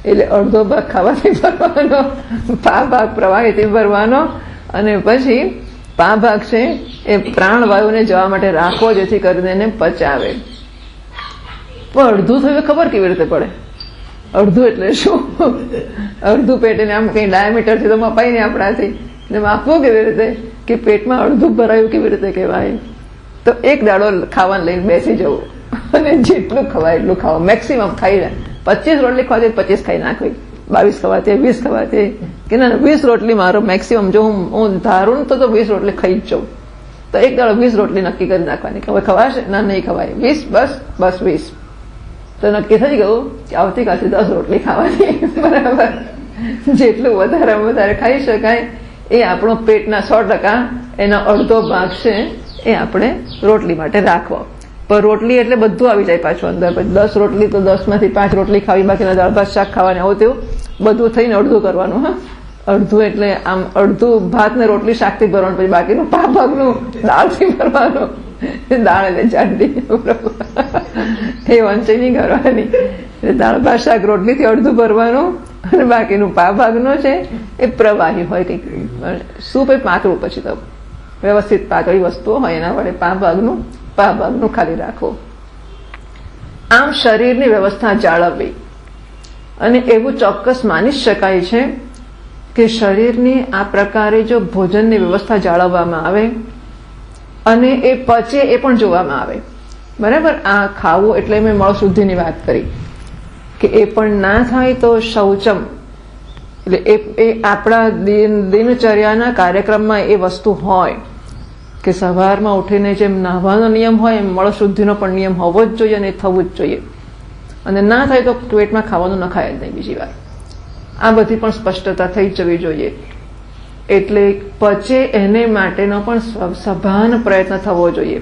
એટલે અડધો ભાગ ખાવાથી ભરવાનો, 5 ભાગ પ્રવાહીથી ભરવાનો, અને પછી 5 ભાગ છે એ પ્રાણવાયુને જવા માટે રાખવો, જેથી કરીને એને પચાવે. પણ અડધું થયું ખબર કેવી રીતે પડે? અડધું એટલે શું? અડધું પેટ એને આમ કંઈ ડાયામીટરથી તો મપાય નહીં આપણાથી, એટલે માપવું કેવી રીતે કે પેટમાં અડધું ભરાયું કેવી રીતે કહેવાય? તો 1 દાડો ખાવાનું લઈને બેસી જવું, અને જેટલું ખવાય એટલું ખાવા, મેક્સિમમ ખાઈ જાય. 25 રોટલી ખાવાતી 25 ખાઈ નાખવી, 22 ખવાતી 20 ખવાતી, કે ના 20 રોટલી મારો મેક્સિમમ. જો હું ધારું તો 20 રોટલી ખાઈ જ જાઉં, તો 1 દાડો 20 રોટલી નક્કી કરી નાખવાની કે હવે ખવાશે, ના નહીં ખવાય, 20 બસ 20. તો નક્કી થઈ ગયું કે આવતીકાલથી 10 રોટલી ખાવાની, બરાબર. જેટલું વધારે ખાઈ શકાય એ આપણો પેટના 100%, એના અડધો ભાગ છે એ આપણે રોટલી માટે રાખવો. પણ રોટલી એટલે બધું આવી જાય પાછું અંદર. 10 રોટલી તો 10માંથી 5 રોટલી ખાવી, બાકીના દાળ ભાત શાક ખાવાને, આવું તેવું બધું થઈને અડધું કરવાનું. હા, અડધું એટલે આમ અડધું ભાત ને રોટલી શાકથી ભરવાનું, પછી બાકીનું 5 ભાગનું દાળથી ભરવાનું. દાળ એટલે જાડી, એ વંચાઈ નહીં કરવાની. દાળ ભાત શાક રોટલીથી અડધું ભરવાનું, અને બાકીનું 5 ભાગનું છે એ પ્રવાહી હોય, કંઈક સૂપ એ પાતળું, પછી તો વ્યવસ્થિત પાતળી વસ્તુઓ હોય એના વડે 5 ભાગનું ખાલી રાખવું. આમ શરીરની વ્યવસ્થા જાળવવી. અને એવું ચોક્કસ માની શકાય છે કે શરીરની આ પ્રકારે જો ભોજનની વ્યવસ્થા જાળવવામાં આવે અને એ પચે એ પણ જોવામાં આવે, બરાબર. આ ખાવું એટલે મેં મળશુદ્ધિની વાત કરી કે એ પણ ના થાય તો શૌચમ, એટલે એ આપણા દિનચર્યાના કાર્યક્રમમાં એ વસ્તુ હોય કે સવારમાં ઉઠીને જેમ નાહવાનો નિયમ હોય એમ મળશુદ્ધિનો પણ નિયમ હોવો જ જોઈએ, અને થવું જ જોઈએ. અને ના થાય તો પેટમાં ખાવાનું ન ખાય જ નહીં બીજી વાર. આ બધી પણ સ્પષ્ટતા થઈ જવી જોઈએ. એટલે પચે એને માટેનો પણ સભાન પ્રયત્ન થવો જોઈએ.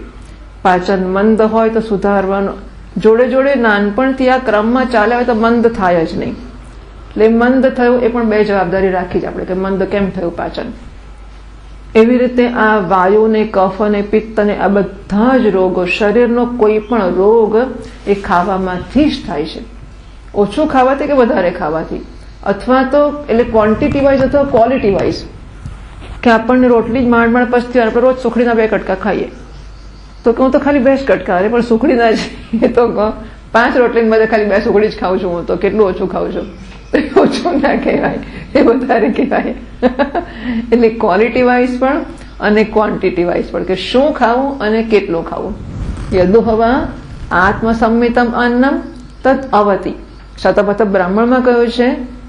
પાચન મંદ હોય તો સુધારવાનો, જોડે નાનપણથી આ ક્રમમાં ચાલે હોય તો મંદ થાય જ નહીં. એટલે મંદ થયું એ પણ 2 જવાબદારી રાખી જ આપણે, કે મંદ કેમ થયું પાચન. એવી રીતે આ વાયુ ને કફ અને પિત્ત અને આ બધા જ રોગો, શરીરનો કોઈ પણ રોગ એ ખાવામાંથી જ થાય છે. ઓછું ખાવાથી કે વધારે ખાવાથી, અથવા તો એટલે ક્વોન્ટિટી વાઇઝ અથવા ક્વોલિટી વાઇઝ, કે આપણને રોટલી જ માંડ પચતી હોય, આપણે રોજ સુખડીના 2 કટકા ખાઈએ, તો હું તો ખાલી 2 જ કટકા, અરે પણ સુખડીના જ તો 5 રોટલીને બધે ખાલી 2 સુખડી જ ખાઉં છું હું, તો કેટલું ઓછું ખાઉં છું. ઓછું ના કહેવાય, એ વધારે કહેવાય. એટલે ક્વોલિટી વાઇઝ પણ અને ક્વોન્ટિટી વાઇઝ પણ, કે શું ખાવું અને કેટલું ખાવું. યદુહવા આત્મસંમિતમ અન્નમ તદ અવતિ. શતપથ બ્રાહ્મણમાં કહ્યું છે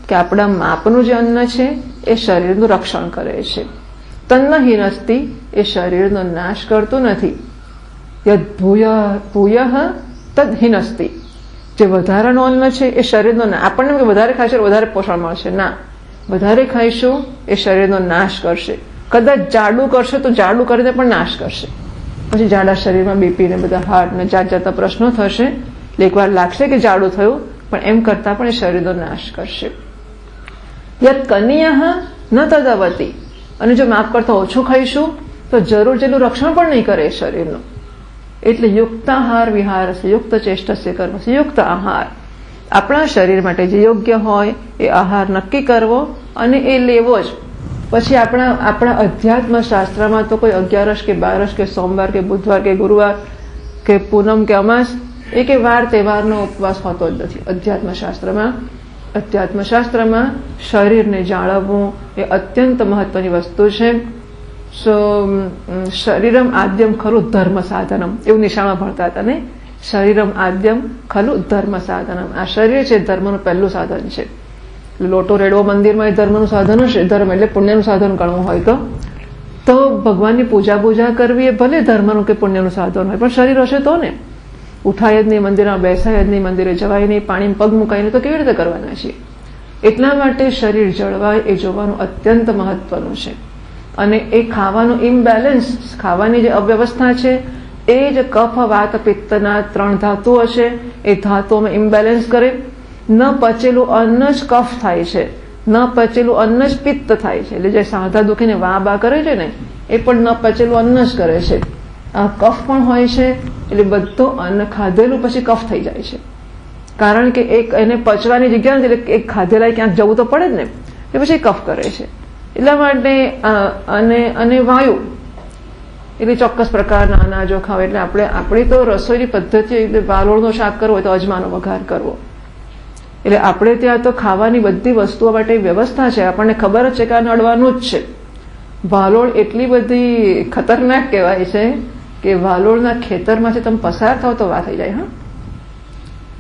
કે આપણા માપનું જે અન્ન છે એ શરીરનું રક્ષણ કરે છે. તન્ન હિનસ્તિ, એ શરીરનો નાશ કરતું નથી. યદ ભૂય તદ હિનસ્તિ, જે વધારાનું અન્ન છે એ શરીરનો, આપણને કે વધારે ખાઈશું વધારે પોષણ મળશે, ના, વધારે ખાઈશું એ શરીરનો નાશ કરશે. કદાચ જાડું કરશે તો જાડું કરીને પણ નાશ કરશે. પછી જાડા શરીરમાં બીપી ને બધા હાર્ટ ને જાત જાતના પ્રશ્નો થશે. એકવાર લાગશે કે જાડું થયું, પણ એમ કરતા પણ એ શરીરનો નાશ કરશે. યત કનિયા ન તદવતી, અને જો માપ કરતા ઓછું ખાઈશું તો જરૂર જેટલું રક્ષણ પણ નહીં કરે શરીરનું. એટલે યુક્ત આહાર વિહાર, યુક્ત ચેષ્ટસ્ય કર્મ, યુક્ત આહાર, આપણા શરીર માટે જે યોગ્ય હોય એ આહાર નક્કી કરવો અને એ લેવો જ. પછી આપણા અધ્યાત્મ શાસ્ત્રમાં તો કોઈ 11 કે 12 કે સોમવાર કે બુધવાર કે ગુરુવાર કે પૂનમ કે અમાસ એ કે વાર તહેવારનો ઉપવાસ હોતો જ નથી અધ્યાત્મ શાસ્ત્રમાં શરીરને જાળવવું એ અત્યંત મહત્વની વસ્તુ છે. શરીરમ આદ્યમ ખલું ધર્મ સાધનમ, એવું નિશાળમાં ભણતા હતા ને, શરીરમ આદ્યમ ખલું ધર્મ સાધનમ. આ શરીર છે ધર્મનું પહેલું સાધન છે. લોટો રેડવો મંદિરમાં એ ધર્મનું સાધન હશે, ધર્મ એટલે પુણ્યનું સાધન ગણવું હોય તો ભગવાનની પૂજા કરવી એ ભલે ધર્મનું કે પુણ્યનું સાધન હોય, પણ શરીર હશે તો ને. ઉઠાય જ નહીં મંદિરમાં, બેસાય જ નહીં મંદિરે, જવાય નહીં, પાણીમાં પગ મુકાઈને તો કેવી રીતે કરવાના છીએ. એટલા માટે શરીર જળવાય એ જોવાનું અત્યંત મહત્વનું છે. અને એ ખાવાનું ઇમ્બેલેન્સ, ખાવાની જે અવ્યવસ્થા છે એ જ કફ વાત પિત્તના 3 ધાતુઓ છે, એ ધાતુઓમાં ઇમ્બેલેન્સ કરે. ન પચેલું અન્ન જ કફ થાય છે, ન પચેલું અન્ન જ પિત્ત થાય છે. એટલે જે સાંધા દુખીને વા બા કરે છે ને, એ પણ ન પચેલું અન્ન જ કરે છે. આ કફ પણ હોય છે. એટલે બધું અન્ન ખાધેલું પછી કફ થઈ જાય છે, કારણ કે એને પચવાની જગ્યા નથી, એટલે એક ખાધેલા ક્યાંક જવું તો પડે જ ને, એટલે પછી કફ કરે છે. એટલા માટે અને વાયુ, એટલે ચોક્કસ પ્રકારના અનાજો ખાવ. એટલે આપણી તો રસોઈની પદ્ધતિ, એટલે વાલોળનું શાક કરવું હોય તો અજમાનો વઘાર કરવો. એટલે આપણે ત્યાં તો ખાવાની બધી વસ્તુઓ માટે વ્યવસ્થા છે. આપણને ખબર જ છે કે આ નડવાનું જ છે. વાલોળ એટલી બધી ખતરનાક કહેવાય છે કે વાલોળના ખેતરમાંથી તમે પસાર થાવ તો વા થઈ જાય. હા,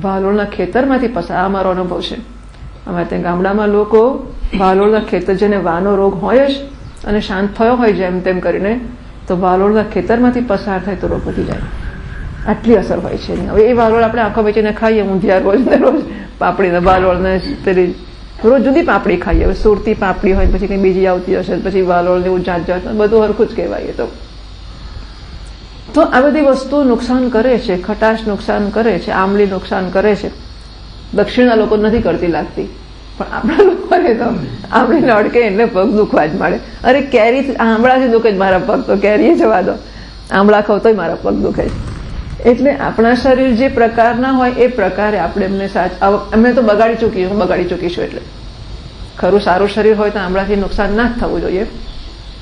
વાલોળના ખેતરમાંથી પસાર, આ મારો અનુભવ છે. અમારે ત્યાં ગામડામાં લોકો વાલોળના ખેતર, જેને વાનો રોગ હોય જ અને શાંત થયો હોય જેમ તેમ કરીને, તો વાલોળના ખેતરમાંથી પસાર થાય તો રોગ વધી જાય. આટલી અસર હોય છે. હવે એ વાલોળ આપણે આંખો વેચીને ખાઈએ, ઊંધિયા રોજ ને રોજ પાપડીને વાલોળને પેલી રોજ જુદી પાપડી ખાઈએ. હવે સુરતી પાપડી હોય, પછી કંઈ બીજી આવતી હશે, પછી વાલોળને એવું જાત બધું હરખું જ કહેવાય. તો આ બધી વસ્તુ નુકસાન કરે છે. ખટાશ નુકસાન કરે છે, આમલી નુકસાન કરે છે. દક્ષિણના લોકો નથી કરતી લાગતી, પણ આપણા લોકોને તો આમલીને અડકે એટલે પગ દુખવા જ મળે. અરે કેરી આંબળાથી દુખે જ મારા પગ, તો કેરી જવા દો, આંબળા ખાવ તોય મારા પગ દુખે છે. એટલે આપણા શરીર જે પ્રકારના હોય એ પ્રકારે આપણે એમને તો બગાડી ચૂકીશું. એટલે ખરું સારું શરીર હોય તો આંબળાથી નુકસાન ના જ થવું જોઈએ.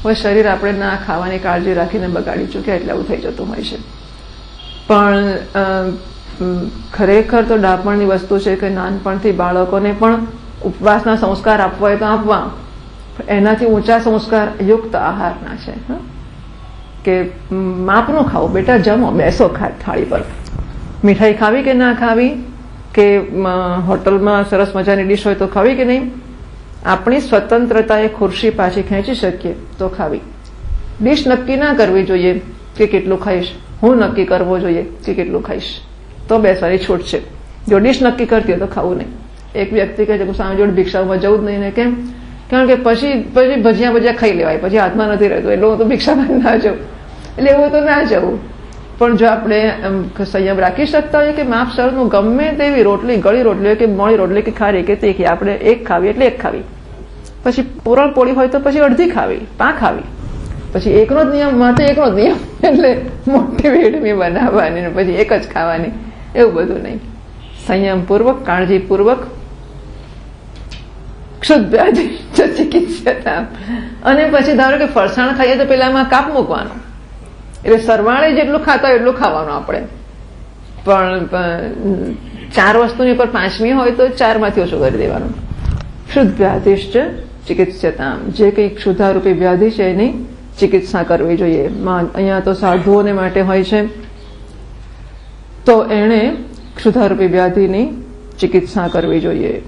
હવે શરીર આપણે ના ખાવાની કાળજી રાખીને બગાડી ચૂક્યા એટલે આવું થઈ જતું હોય છે. પણ ખરેખર તો ડાપણની વસ્તુ છે કે નાનપણથી બાળકોને પણ ઉપવાસના સંસ્કાર આપવા હોય તો આપવા, એનાથી ઊંચા સંસ્કાર યુક્ત આહારના છે. કે માપનું ખાવું, બેટા જમો, બેસો થાળી પર. મીઠાઈ ખાવી કે ના ખાવી, કે હોટલમાં સરસ મજાની ડીશ હોય તો ખાવી કે નહીં, આપણી સ્વતંત્રતાએ ખુરશી પાછી ખેંચી શકીએ તો ખાવી. ડીશ નક્કી ના કરવી જોઈએ કે કેટલું ખાઈશ, હું નક્કી કરવો જોઈએ કે કેટલું ખાઈશ, તો બેસવાની છૂટ છે. જો ડીશ નક્કી કરતી હોય તો ખાવું નહીં. એક વ્યક્તિ કહે છે કે સામે જોડે ભિક્ષામાં જવું જ નહીં ને. કેમ? કારણ કે પછી ભજીયા ખાઈ લેવાય, પછી હાથમાં નથી રહેતું, એટલે હું તો ભિક્ષામાં ના જવું. એટલે એવું તો ના જવું. પણ જો આપણે સંયમ રાખી શકતા હોઈએ કે માપસરનું ગમે તેવી રોટલી, ગળી રોટલી હોય કે મોળી રોટલી કે ખારી કે તીખી, આપણે એક ખાવી એટલે એક ખાવી. પછી પૂરણપોળી હોય તો પછી અડધી ખાવી, પા ખાવી. પછી એકનો જ નિયમ, માથે એકનો જ નિયમ, એટલે મોટી વેડમી બનાવવાની ને પછી એક જ ખાવાની, એવું બધું નહીં. સંયમપૂર્વક, કાળજીપૂર્વક, ચિકિત્સા. અને પછી ધારો કે ફરસાણ ખાઈએ તો પેલામાં કાપ મૂકવાનો, એટલે સરવાળે જેટલું ખાતા હોય એટલું ખાવાનું આપણે. પણ 4 વસ્તુની પર 5મી હોય તો 4માંથી ઓછું કરી દેવાનું. ક્ષુધ વ્યાધિશ્ચ ચિકિત્સ્યતામ, જે કંઈ ક્ષુધારૂપી વ્યાધિ છે એની ચિકિત્સા કરવી જોઈએ. અહીંયા તો સાધુઓને માટે હોય છે, તો એણે ક્ષુધારૂપી વ્યાધિની ચિકિત્સા કરવી જોઈએ.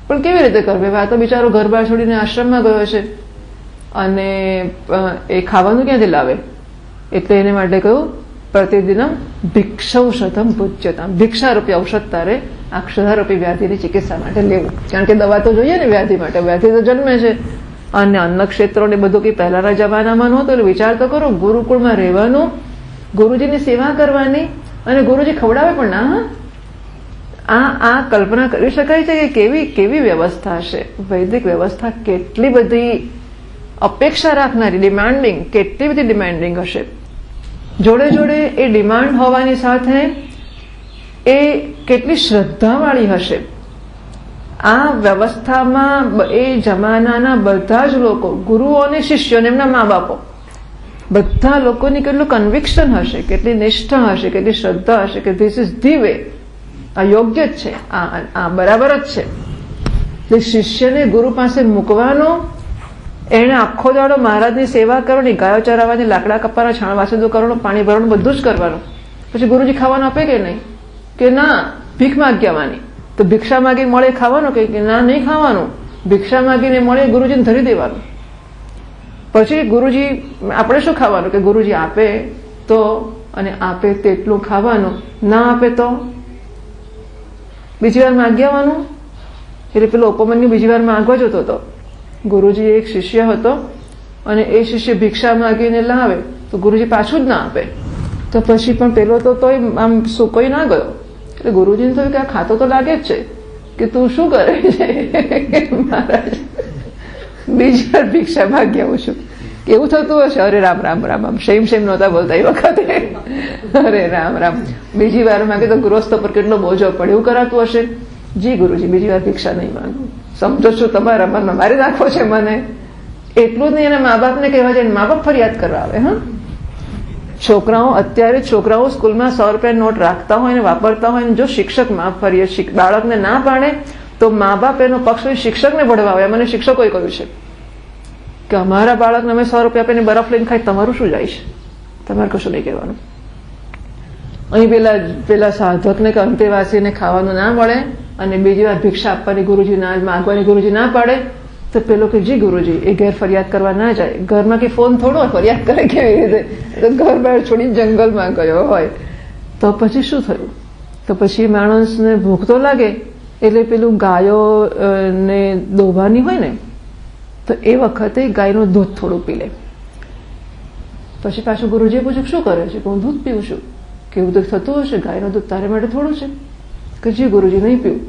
પણ કેવી રીતે કરવી? આ તો બિચારો ઘર બહાર છોડીને આશ્રમમાં ગયો છે અને એ ખાવાનું ક્યાંથી લાવે? એટલે એને માટે કહ્યું પ્રતિદિનમ ભિક્ષૌષધમ ભુજ્યતામ, ભિક્ષારૂપી ઔષધ તારે આ ક્ષુધારૂપી વ્યાધિની ચિકિત્સા માટે લેવું. કારણ કે દવા તો જોઈએ ને વ્યાધિ માટે, વ્યાધિ તો જન્મે છે. અને અન્ન ક્ષેત્રો ને બધું કંઈ પહેલાના જમાનામાં નહોતું. એટલે વિચાર તો કરો, ગુરુકુળમાં રહેવાનું, ગુરુજીની સેવા કરવાની, અને ગુરુજી ખવડાવે પણ ના. આ કલ્પના કરી શકાય છે કે કેવી વ્યવસ્થા હશે. વૈદિક વ્યવસ્થા કેટલી બધી અપેક્ષા રાખનારી, ડિમાન્ડિંગ, કેટલી બધી ડિમાન્ડિંગ હશે. જોડે જોડે એ ડિમાન્ડ હોવાની સાથે એ કેટલી શ્રદ્ધાવાળી હશે. આ વ્યવસ્થામાં એ જમાનાના બધા જ લોકો, ગુરુઓ અને શિષ્યો અને એમના મા બાપો, બધા લોકોની કેટલું કન્વિક્શન હશે, કેટલી નિષ્ઠા હશે, કેટલી શ્રદ્ધા હશે કે ધીસ ઇઝ ધી વે, આ યોગ્ય જ છે, આ બરાબર જ છે. એટલે શિષ્યને ગુરુ પાસે મૂકવાનો, એને આખો દાડો મહારાજની સેવા કરવાની, ગાયો ચરાવવાની, લાકડા કપવાના, છાણ વાસણો કરવાનું, પાણી ભરવાનું, બધું જ કરવાનું. પછી ગુરુજી ખાવાનું આપે કે નહીં? કે ના, ભીખ માગ્યાવાની. તો ભિક્ષા માગી મળે ખાવાનું કે ના, નહીં ખાવાનું. ભિક્ષા માગીને મળે ગુરુજીને ધરી દેવાનું. પછી ગુરુજી, આપણે શું ખાવાનું? કે ગુરુજી આપે તો, અને આપે તેટલું ખાવાનું, ના આપે તો બીજી વાર માગ્યાવાનું. એટલે પેલો ઉપમન્યુ બીજી વાર માગવા જતો હતો. ગુરુજી એક શિષ્ય હતો અને એ શિષ્ય ભિક્ષા માગીને લાવે તો ગુરુજી પાછું જ ના આપે. તો પછી પણ પેલો તો તોય આમ સુકોઈ ના ગયો. એટલે ગુરુજીને થયું કે આ ખાતો તો લાગે જ છે, કે તું શું કરે છે? મહારાજ બીજી વાર ભિક્ષા માગી આવું છું. એવું થતું હશે. અરે રામ રામ રામ, આમ શેમ નહોતા બોલતા એ વખતે. અરે રામ રામ, બીજી વાર માગે તો ગૃહસ્થ પર કેટલો બોજો પડે, એવું કરાતું હશે. જી ગુરુજી, બીજી વાર ભિક્ષા નહીં માંગુ, સમજો છો તમારા મનમાં મારી નાખો છે મને. એટલું જ નહીં, એના મા બાપને કહેવા જાય, મા બાપ ફરિયાદ કરવા આવે. હા, છોકરાઓ, અત્યારે છોકરાઓ સ્કૂલમાં 100 રૂપિયા નોટ રાખતા હોય ને વાપરતા હોય ને જો શિક્ષક બાળકને ના પાડે તો મા બાપ એનો પક્ષ શિક્ષકને ભળવા આવે. મને શિક્ષકોએ કહ્યું છે કે અમારા બાળકને અમે 100 રૂપિયા આપીને બરફ લઈને ખાય, તમારું શું જાય છે? તમારે કશું નહીં કહેવાનું. અહીં પેલા સાધકને કે અંતેવાસીને ખાવાનું ના મળે અને બીજી વાર ભિક્ષા આપવાની ગુરુજી ના માંગવાની ગુરુજી ના પાડે તો પેલો કે જી ગુરુજી, એ ઘેર ફરિયાદ કરવા ના જાય. ઘરમાં કે ફોન થોડો ફરિયાદ કરે કેવી રીતે? તો ઘર બહાર છોડીને જંગલમાં ગયો હોય તો પછી શું થયું? તો પછી માણસને ભૂખ તો લાગે, એટલે પેલું ગાયો ને દોવાની હોય ને, તો એ વખતે ગાયનું દૂધ થોડું પી લે. પછી પાછું ગુરુજીએ પૂછ્યું શું કરે છે? હું દૂધ પીવું છું. કેવું તો થતું હશે, ગાયનું દૂધ તારે માટે થોડું છે? કે જી ગુરુજી, નહીં પીવું.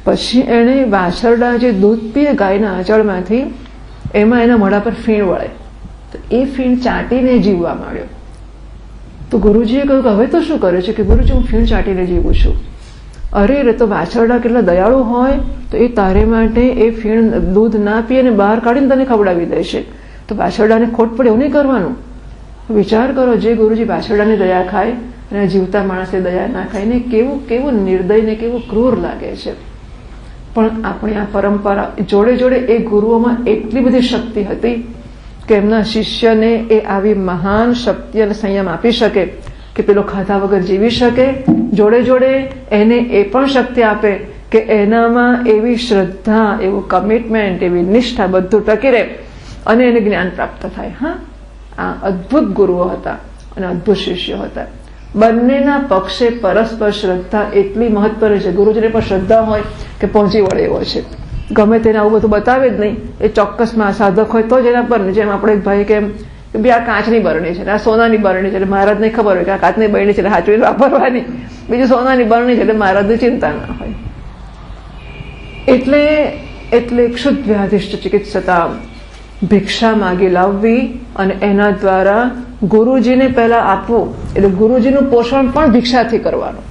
પછી એણે વાછરડા જે દૂધ પીએ ગાયના આંચળમાંથી, એમાં એના મોઢા પર ફીણ વળે, તો એ ફીણ ચાટીને જીવવા માંડ્યો. તો ગુરુજીએ કહ્યું કે હવે તો શું કરે છે? કે ગુરુજી, હું ફીણ ચાટીને જીવું છું. અરે તો વાછરડા કેટલા દયાળુ હોય, તો એ તારે માટે એ ફીણ દૂધ ના પીએ ને બહાર કાઢીને તને ખવડાવી દેશે. તો વાછરડાને ખોટ પડે એવું નહીં કરવાનું. વિચાર કરો, જે ગુરુજી વાછરડાની દયા ખાય અને જીવતા માણસે દયા ના ખાય ને કેવું નિર્દય ને કેવું ક્રૂર લાગે છે. પણ આપણી આ પરંપરા જોડે જોડે એ ગુરુઓમાં એટલી બધી શક્તિ હતી કે એમના શિષ્યને એ આવી મહાન શક્તિ અને સંયમ આપી શકે કે પેલો ખાધા વગર જીવી શકે. જોડે જોડે એને એ પણ શક્તિ આપે કે એનામાં એવી શ્રદ્ધા, એવું કમિટમેન્ટ, એવી નિષ્ઠા બધું ટકી રહે અને એને જ્ઞાન પ્રાપ્ત થાય. હા, આ અદ્ભુત ગુરુઓ હતા અને અદ્ભુત શિષ્યો હતા. બંનેના પક્ષે પરસ્પર શ્રદ્ધા એટલી મહત્વની છે. ગુરુજીને પણ શ્રદ્ધા હોય કે પહોંચી વળે એવો છે, ગમે તેને આવું બધું બતાવે જ નહીં. એ ચોક્કસમાં સાધક હોય તો જ એના પર, જેમ આપણે એક ભાઈ કેમ કે બે આ કાચની બરણી છે, આ સોનાની બરણી છે, એટલે મહારાજને ખબર હોય કે આ કાચની બરણી છે એટલે હાચવીને વાપરવાની, બીજું સોનાની બરણી છે એટલે મહારાજની ચિંતા ના હોય. એટલે ક્ષુદ્ધ વ્યાધિષ્ઠ ચિકિત્સતા, ભિક્ષા માગી લાવવી અને એના દ્વારા ગુરુજીને પહેલા આપવું. એટલે ગુરુજીનું પોષણ પણ ભિક્ષાથી કરવાનું.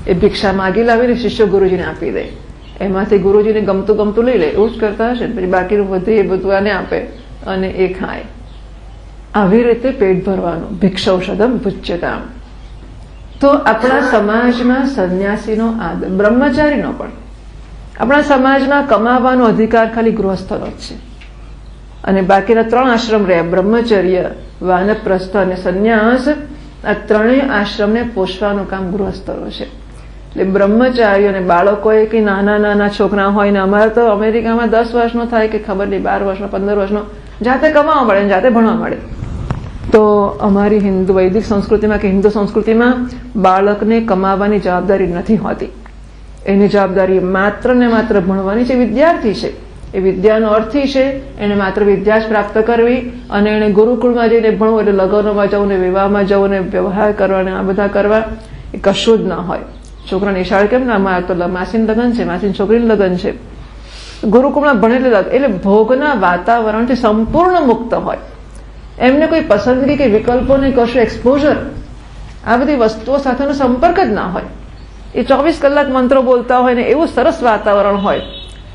એ ભિક્ષા માગી લાવીને શિષ્યો ગુરુજીને આપી દે, એમાંથી ગુરુજીને ગમતું લઈ લે, એવું જ કરતા હશે. પછી બાકીનું બધું એ બધું આને આપે અને એ ખાય. આવી રીતે પેટ ભરવાનું. ભિક્ષૌષધમ ભુજ્યતામ. તો આપણા સમાજમાં સંન્યાસીનો આદર, બ્રહ્મચારીનો પણ, આપણા સમાજમાં કમાવાનો અધિકાર ખાલી ગૃહસ્થનો જ છે. અને બાકીના 3 આશ્રમ રહ્યા, બ્રહ્મચર્ય, વાનપ્રસ્થ અને સંન્યાસ. આ 3 આશ્રમને પોષવાનું કામ ગૃહસ્થનો છે. એટલે બ્રહ્મચારીઓ અને બાળકોએ કે નાના છોકરા હોય ને, અમારે તો અમેરિકામાં 10 વર્ષનો થાય કે ખબર નહીં, 12 વર્ષનો, 15 વર્ષનો જાતે કમાવા મળે, જાતે ભણવા મળે. તો અમારી હિન્દુ વૈદિક સંસ્કૃતિમાં કે હિન્દુ સંસ્કૃતિમાં બાળકને કમાવાની જવાબદારી નથી હોતી. એની જવાબદારી માત્ર ને માત્ર ભણવાની છે. વિદ્યાર્થી છે, એ વિદ્યાનો અર્થી છે, એને માત્ર વિદ્યા જ પ્રાપ્ત કરવી, અને એને ગુરુકુળમાં જઈને ભણવું એટલે લગ્નમાં જવું ને વિવાહમાં જવું ને વ્યવહાર કરવા ને આ બધા કરવા એ કશું જ ના હોય. છોકરા નિશાળ કેમ ના, અમારે તો માસીન લગ્ન છે, માસીન છોકરીનું લગ્ન છે. ગુરુકુળમાં ભણેલું એટલે ભોગના વાતાવરણથી સંપૂર્ણ મુક્ત હોય. એમને કોઈ પસંદગી કે વિકલ્પો નહીં, કશું એક્સપોઝર, આ બધી વસ્તુઓ સાથેનો સંપર્ક જ ના હોય. એ 24 કલાક મંત્રો બોલતા હોય ને એવું સરસ વાતાવરણ હોય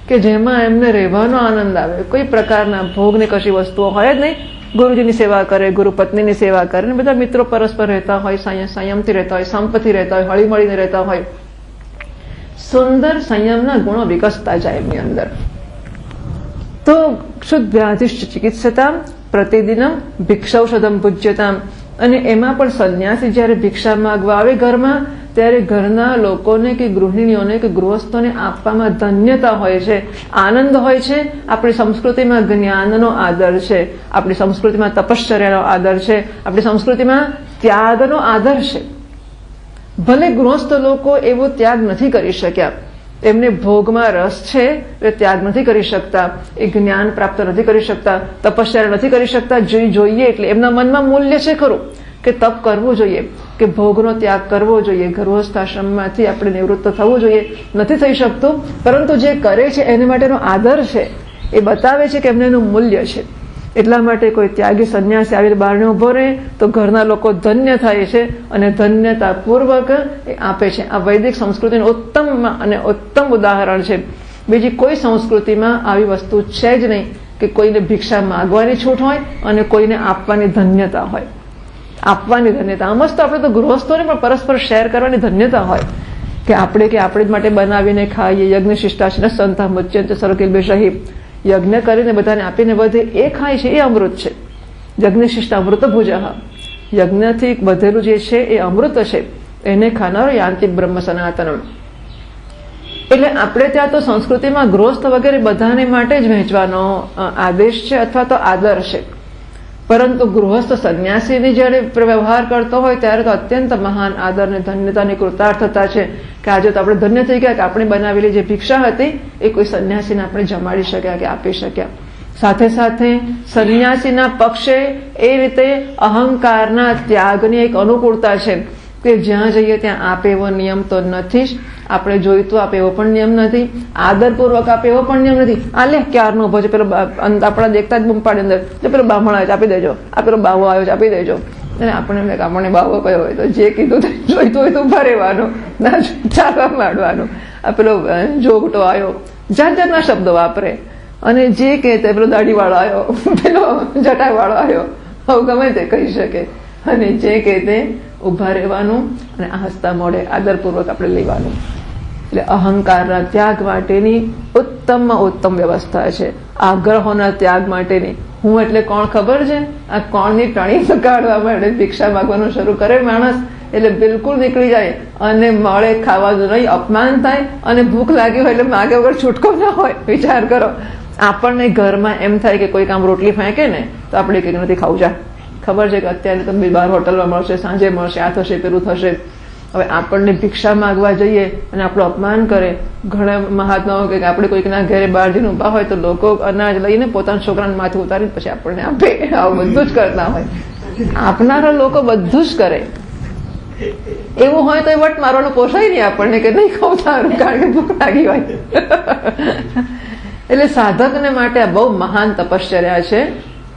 કે જેમાં એમને રહેવાનો આનંદ આવે. કોઈ પ્રકારના ભોગની કશી વસ્તુઓ હોય જ નહીં. ગુરુજીની સેવા કરે, ગુરુ પત્નીની સેવા કરે, ને બધા મિત્રો પરસ્પર રહેતા હોય, સંયમથી રહેતા હોય, સંપથી રહેતા હોય, હળી મળીને રહેતા હોય. સુંદર સંયમના ગુણો વિકસતા જાય એમની અંદર. તો શુદ્ધ વ્યાધિષ્ઠ ચિકિત્સતા પ્રતિદિનમ ભિક્ષૌષધમ પૂજ્યતામ. અને એમાં પણ સંન્યાસી જ્યારે ભિક્ષા માંગવા આવે ઘરમાં, ત્યારે ઘરના લોકોને કે ગૃહિણીઓને કે ગૃહસ્થોને આપવામાં ધન્યતા હોય છે, આનંદ હોય છે. આપણી સંસ્કૃતિમાં જ્ઞાનનો આદર છે, આપણી સંસ્કૃતિમાં તપશ્ચર્યાનો આદર છે, આપણી સંસ્કૃતિમાં ત્યાગનો આદર છે. ભલે ગૃહસ્થ લોકો એવો ત્યાગ નથી કરી શક્યા, એમને ભોગમાં રસ છે એ ત્યાગ નથી કરી શકતા, એ જ્ઞાન પ્રાપ્ત નથી કરી શકતા, તપશ્ચર્યા નથી કરી શકતા. જોઈએ એટલે એમના મનમાં મૂલ્ય છે ખરું કે તપ કરવું જોઈએ, કે ભોગનો ત્યાગ કરવો જોઈએ, ગૃહસ્થાશ્રમમાંથી આપણે નિવૃત્ત થવું જોઈએ. નથી થઈ શકતું, પરંતુ જે કરે છે એને માટેનો આદર છે, એ બતાવે છે કે એમને એનું મૂલ્ય છે. એટલા માટે કોઈ ત્યાગી સંન્યાસી આવીને બહારને ઉભો રહે તો ઘરના લોકો ધન્ય થાય છે અને ધન્યતાપૂર્વક એ આપે છે. આ વૈદિક સંસ્કૃતિનું ઉત્તમ અને ઉત્તમ ઉદાહરણ છે. બીજી કોઈ સંસ્કૃતિમાં આવી વસ્તુ છે જ નહીં કે કોઈને ભિક્ષા માગવાની છૂટ હોય અને કોઈને આપવાની ધન્યતા હોય. આપવાની ધન્યતા આમ જ તો આપણે તો ગૃહસ્થોને પણ પરસ્પર શેર કરવાની ધન્યતા હોય કે આપણે જ માટે બનાવીને ખાઈએ. યજ્ઞ શિષ્ટાશીન સંતા મુચ્યંત સર્વકિલ બેશહી. યજ્ઞ કરીને બધાને આપીને વધે એ ખાય છે, એ અમૃત છે. યજ્ઞ શિષ્ટ અમૃત ભુજ. યજ્ઞથી વધેલું જે છે એ અમૃત છે, એને ખાનારો યાંતિ બ્રહ્મ સનાતનમ. એટલે આપણે ત્યાં તો સંસ્કૃતિમાં ગૃહસ્થ વગેરે બધાને માટે જ વહેંચવાનો આદેશ છે અથવા તો આદર છે. પરંતુ ગૃહસ્થ સંન્યાસીની જ્યારે વ્યવહાર કરતો હોય ત્યારે તો અત્યંત મહાન આદર અને ધન્યતાની કૃતાર્થતા છે કે આજે તો આપણે ધન્ય થઈ ગયા કે આપણે બનાવેલી જે ભિક્ષા હતી એ કોઈ સંન્યાસીને આપણે જમાડી શક્યા કે આપી શક્યા. સાથે સાથે સંન્યાસીના પક્ષે એ રીતે અહંકારના ત્યાગની એક અનુકૂળતા છે કે જ્યાં જઈએ ત્યાં આપે એવો નિયમ તો નથી જ. આપણે જોઈતું આપે એવો પણ નિયમ નથી, આદરપૂર્વક આપે એવો પણ નિયમ નથી. આ લે ક્યારનો ઉભો છે, પેલો આપણા દેખતા જ બૂમ પાડી અંદર પેલો બ્રાહ્મણ આવ્યો છે આપી દેજો, આ પેલો બાવો આવ્યો છે આપી દેજો. અને આપણને બાવો કયો હોય તો જે કીધું જોઈતું હોય તો ઉભા રહેવાનું, ના ચાલવા માંડવાનું. આ પેલો જોગટો આવ્યો, જાત જાતના શબ્દો વાપરે. અને જે કહે તે પેલો દાઢીવાળો આવ્યો, પેલો જટાવાળો આવ્યો, આવું ગમે તે કહી શકે. અને જે કહે તે ઉભા રહેવાનું અને આ હસતા મોઢે આદરપૂર્વક આપણે લેવાનું. એટલે અહંકારના ત્યાગ માટેની ઉત્તમમાં ઉત્તમ વ્યવસ્થા છે. આગ્રહોના ત્યાગ માટેની. હું એટલે કોણ ખબર છે? આ કોણની ટણી કાઢવા માટે ભિક્ષા માગવાનું શરૂ કરે માણસ એટલે બિલકુલ નીકળી જાય અને મળે ખાવાનું નહીં, અપમાન થાય અને ભૂખ લાગી હોય એટલે માગે વગર છૂટકો ના હોય. વિચાર કરો, આપણને ઘરમાં એમ થાય કે કોઈક આમ રોટલી ફેંકે ને તો આપણે કંઈક નથી ખાવું. જા ખબર છે કે અત્યારે તો બહાર હોટલમાં મળશે, સાંજે મળશે, આ થશે પેલું થશે. હવે આપણને ભિક્ષા માગવા જઈએ અને આપણું અપમાન કરે. ઘણા મહાત્માઓ કે આપણે કોઈકના ઘરે બહાર જઈને ઊભા હોય તો લોકો અનાજ લઈને પોતાના છોકરાને માથે ઉતારીને પછી આપણને આપે. આવું બધું જ કરતા હોય. આપનારા લોકો બધું જ કરે. એવું હોય તો એ વટ મારવાનું પોસાય નહીં આપણને કે નહીં ખાવું સારું, કારણ કે ભૂખ લાગી હોય. એટલે સાધકને માટે આ બહુ મહાન તપશ્ચર્યા છે.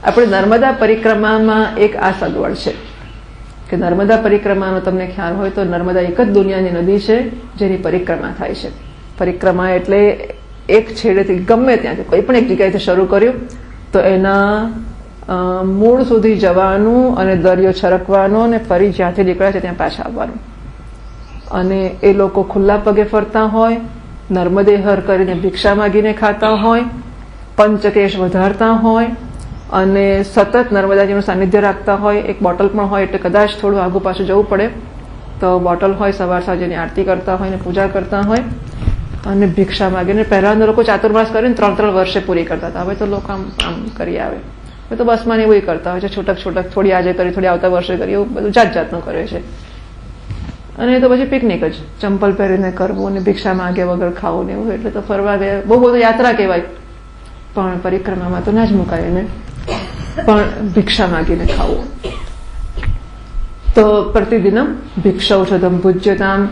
આપણે નર્મદા પરિક્રમામાં એક આ સગવડ છે કે નર્મદા પરિક્રમાનો તમને ખ્યાલ હોય તો નર્મદા એક જ દુનિયાની નદી છે જેની પરિક્રમા થાય છે. પરિક્રમા એટલે એક છેડેથી ગમે ત્યાંથી કોઈ પણ એક જગ્યાએથી શરૂ કર્યું તો એના મૂળ સુધી જવાનું અને દરિયો છરકવાનો અને ફરી જ્યાંથી નીકળ્યા છે ત્યાં પાછા આવવાનું. અને એ લોકો ખુલ્લા પગે ફરતા હોય, નર્મદે હર કરીને ભિક્ષા માગીને ખાતા હોય, પંચકેશ વધારતા હોય અને સતત નર્મદાજીનું સાનિધ્ય રાખતા હોય. એક બોટલ પણ હોય એટલે કદાચ થોડું આગુ પાછું જવું પડે તો બોટલ હોય, સવાર સાંજેની આરતી કરતા હોય ને પૂજા કરતા હોય અને ભિક્ષા માગીને. પહેલાના લોકો ચાતુર્માસ કરીને 3-3 વર્ષે પૂરી કરતા હતા. હવે તો લોકો આમ કરી આવે. હવે તો બસમાં ને એવું કરતા હોય છે, છૂટક થોડી આજે કરી, થોડી આવતા વર્ષે કરી, એવું બધું જાત જાતનું કરે છે. અને તો પછી પિકનિક જ, ચંપલ પહેરીને કરવું અને ભિક્ષા માગે વગર ખાવું ને એવું. એટલે તો ફરવા ગયા, બહુ બધું યાત્રા કહેવાય, પણ પરિક્રમામાં તો ના જ મુકાય ને, પણ ભિક્ષા માગીને ખાવું. તો પ્રતિદિનમ ભિક્ષૌષધમ ભુજ્યતામ.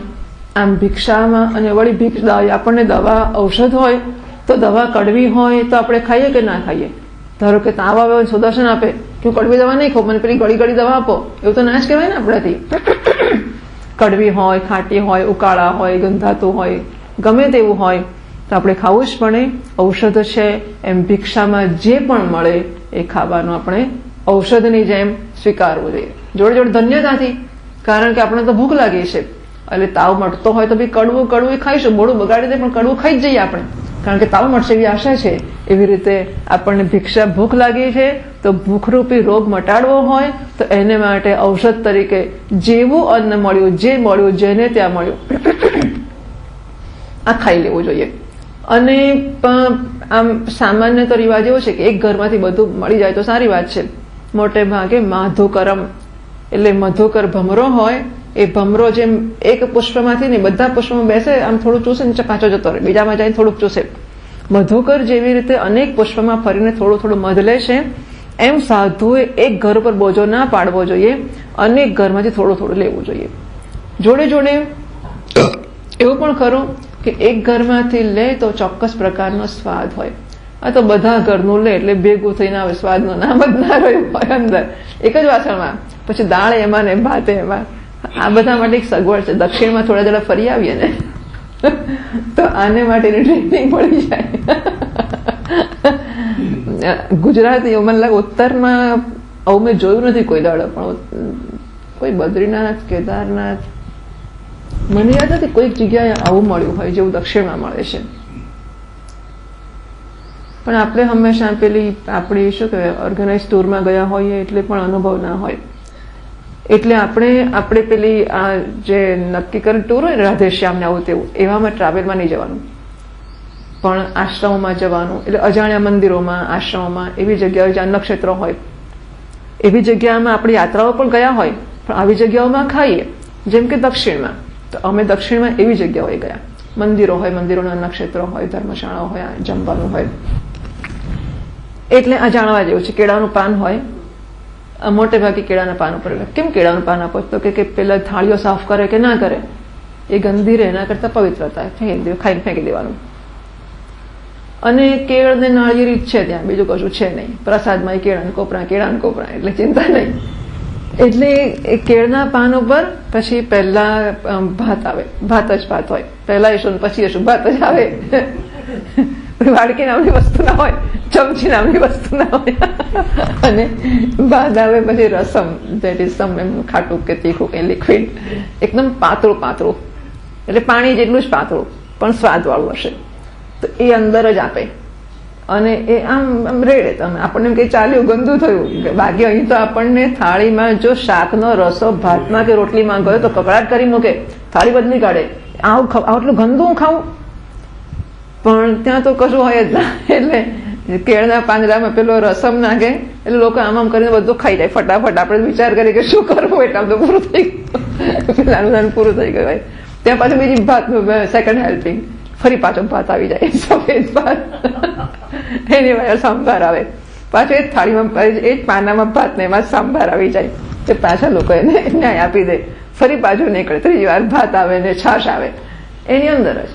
આમ ભિક્ષામાં અને વળી આપણને દવા ઔષધ હોય તો દવા કડવી હોય તો આપણે ખાઈએ કે ના ખાઈએ? ધારો કે તાવ આવે સુદર્શન આપે કે હું કડવી દવા નહીં ખાઉં, મને પેલી ગળી દવા આપો, એવું તો ના જ કહેવાય ને આપણાથી. કડવી હોય, ખાટી હોય, ઉકાળા હોય, ગંધાતું હોય, ગમે તેવું હોય તો આપણે ખાવું જ પડે. ઔષધ છે એમ ભિક્ષામાં જે પણ મળે એ ખાવાનું આપણે ઔષધની જેમ સ્વીકારવું જોઈએ, જોડે જોડે ધન્યતાથી. કારણ કે આપણે તો ભૂખ લાગી છે, એટલે તાવ મળતો હોય તો બી કડવું એ ખાઈશું, મોડું બગાડી દે પણ કડવું ખાઈ જ જઈએ આપણે, કારણ કે તાવ મળશે એવી આશા છે. એવી રીતે આપણને ભિક્ષા, ભૂખ લાગી છે તો ભૂખરૂપી રોગ મટાડવો હોય તો એને માટે ઔષધ તરીકે જેવું અન્ન મળ્યું, જે મળ્યું, જેને ત્યાં મળ્યું, આ ખાઈ લેવું જોઈએ. અને આમ સામાન્ય તો રિવાજ એવો છે કે એક ઘરમાંથી બધું મળી જાય તો સારી વાત છે. મોટે ભાગે માધુકરમ એટલે મધુકર ભમરો હોય, એ ભમરો જેમ એક પુષ્પમાંથી ને બધા પુષ્પમાં બેસે, આમ થોડું ચૂસે નીચે પાછો જતો રહે, બીજામાં જઈને થોડુંક ચૂસે. મધુકર જેવી રીતે અનેક પુષ્પમાં ફરીને થોડું મધ લે છે, એમ સાધુએ એક ઘર પર બોજો ના પાડવો જોઈએ, અનેક ઘરમાંથી થોડું લેવું જોઈએ. જોડે જોડે એવું પણ ખરું કે એક ઘરમાંથી લે તો ચોક્કસ પ્રકારનો સ્વાદ હોય. આ તો બધા ઘરનું લે એટલે ભેગું થઈને આવે, સ્વાદનું નામ જ ના રહ્યું હોય અંદર એક જ વાસણમાં, પછી દાળ એમાં ને ભાત એમાં. આ બધા માટે એક સગવડ છે. દક્ષિણમાં થોડા જરા ફરી આવીએ ને તો આને માટેની ટ્રેનિંગ મળી જાય. ગુજરાતી મને લાગે ઉત્તરમાં આવું મેં જોયું નથી કોઈ દાડો, પણ કોઈ બદ્રીનાથ, કેદારનાથ, મને યાદ નથી કોઈક જગ્યાએ આવું મળ્યું હોય જેવું દક્ષિણમાં મળે છે. પણ આપણે હંમેશા પેલી આપણી શું કહેવાય ઓર્ગેનાઇઝ ટૂરમાં ગયા હોઈએ એટલે પણ અનુભવ ના હોય. એટલે આપણે પેલી આ જે નક્કી કરીને ટૂર હોય ને રાધેશ્યામને આવું તેવું, એવામાં ટ્રાવેલમાં નહીં જવાનું, પણ આશ્રમોમાં જવાનું. એટલે અજાણ્યા મંદિરોમાં, આશ્રમોમાં, એવી જગ્યાઓ જ્યાં નક્ષત્રો હોય એવી જગ્યામાં આપણી યાત્રાઓ પણ ગયા હોય, પણ આવી જગ્યાઓમાં ખાઈએ. જેમ કે દક્ષિણમાં, તો અમે દક્ષિણમાં એવી જગ્યાઓએ ગયા, મંદિરો હોય, મંદિરોના નક્ષત્રો હોય, ધર્મશાળાઓ હોય, જમવાનું હોય. એટલે આ જાણવા જેવું છે. કેળાનું પાન હોય, મોટે ભાગે કેળાના પાન ઉપર. કેમ કેળાનું પાન આપો? તો કે પેલા થાળીઓ સાફ કરે કે ના કરે, એ ગંદી રહે, એના કરતા પવિત્રતા ખાઈને ફેંકી દેવાનું. અને કેળ ને નાળિયેરી છે ત્યાં, બીજું કશું છે નહીં. પ્રસાદમાં કેળાના કોપરા, એટલે ચિંતા નહીં. એટલે એ કેળના પાન ઉપર પછી પહેલા ભાત આવે, ભાત જ ભાત હોય, પહેલા એશું પછી એશું ભાત જ આવે. વાડકી નામની વસ્તુ ના હોય, ચમચી નામની વસ્તુ ના હોય. અને ભાત આવે, પછી રસમ, ધેટ ઇઝ સમ એમ ખાટું કે તીખું કે લિક્વિડ, એકદમ પાતળું, એટલે પાણી જેટલું જ પાતળું પણ સ્વાદ વાળું હશે, તો એ અંદર જ આપે. અને એ આમ રેડે. તમે આપણને કઈ ચાલ્યું, ગંદુ થયું, બાકી અહીં તો આપણને થાળીમાં જો શાકનો રસો ભાતમાં કે રોટલીમાં ગયો તો કકડાટ કરી મૂકે, થાળી બદલી કાઢે, આટલું ગંદુ હું ખાવું. પણ ત્યાં તો કશું હોય જ ના. એટલે કેળના પાંદડામાં પેલો રસમ નાખે એટલે લોકો આમ કરીને બધું ખાઈ જાય ફટાફટ. આપણે વિચાર કરીએ કે શું કરવું, એટલે તો પૂરું થઈ ગયું, પેલાનું પૂરું થઈ ગયું હોય. ત્યાં પાછું બીજી ભાત, સેકન્ડ હેલ્પિંગ, ફરી પાછો ભાત આવી જાય, સફેદ ભાત. એની વગર સંભાર આવે, પાછું એ જ થાળીમાં, એ જ પાનામાં ભાત ને એમાં સંભાર આવી જાય. તે પાછા લોકો એને ન્યાય આપી દે, ફરી પાછું નીકળે, ત્રીજી વાર ભાત આવે ને છાશ આવે એની અંદર જ.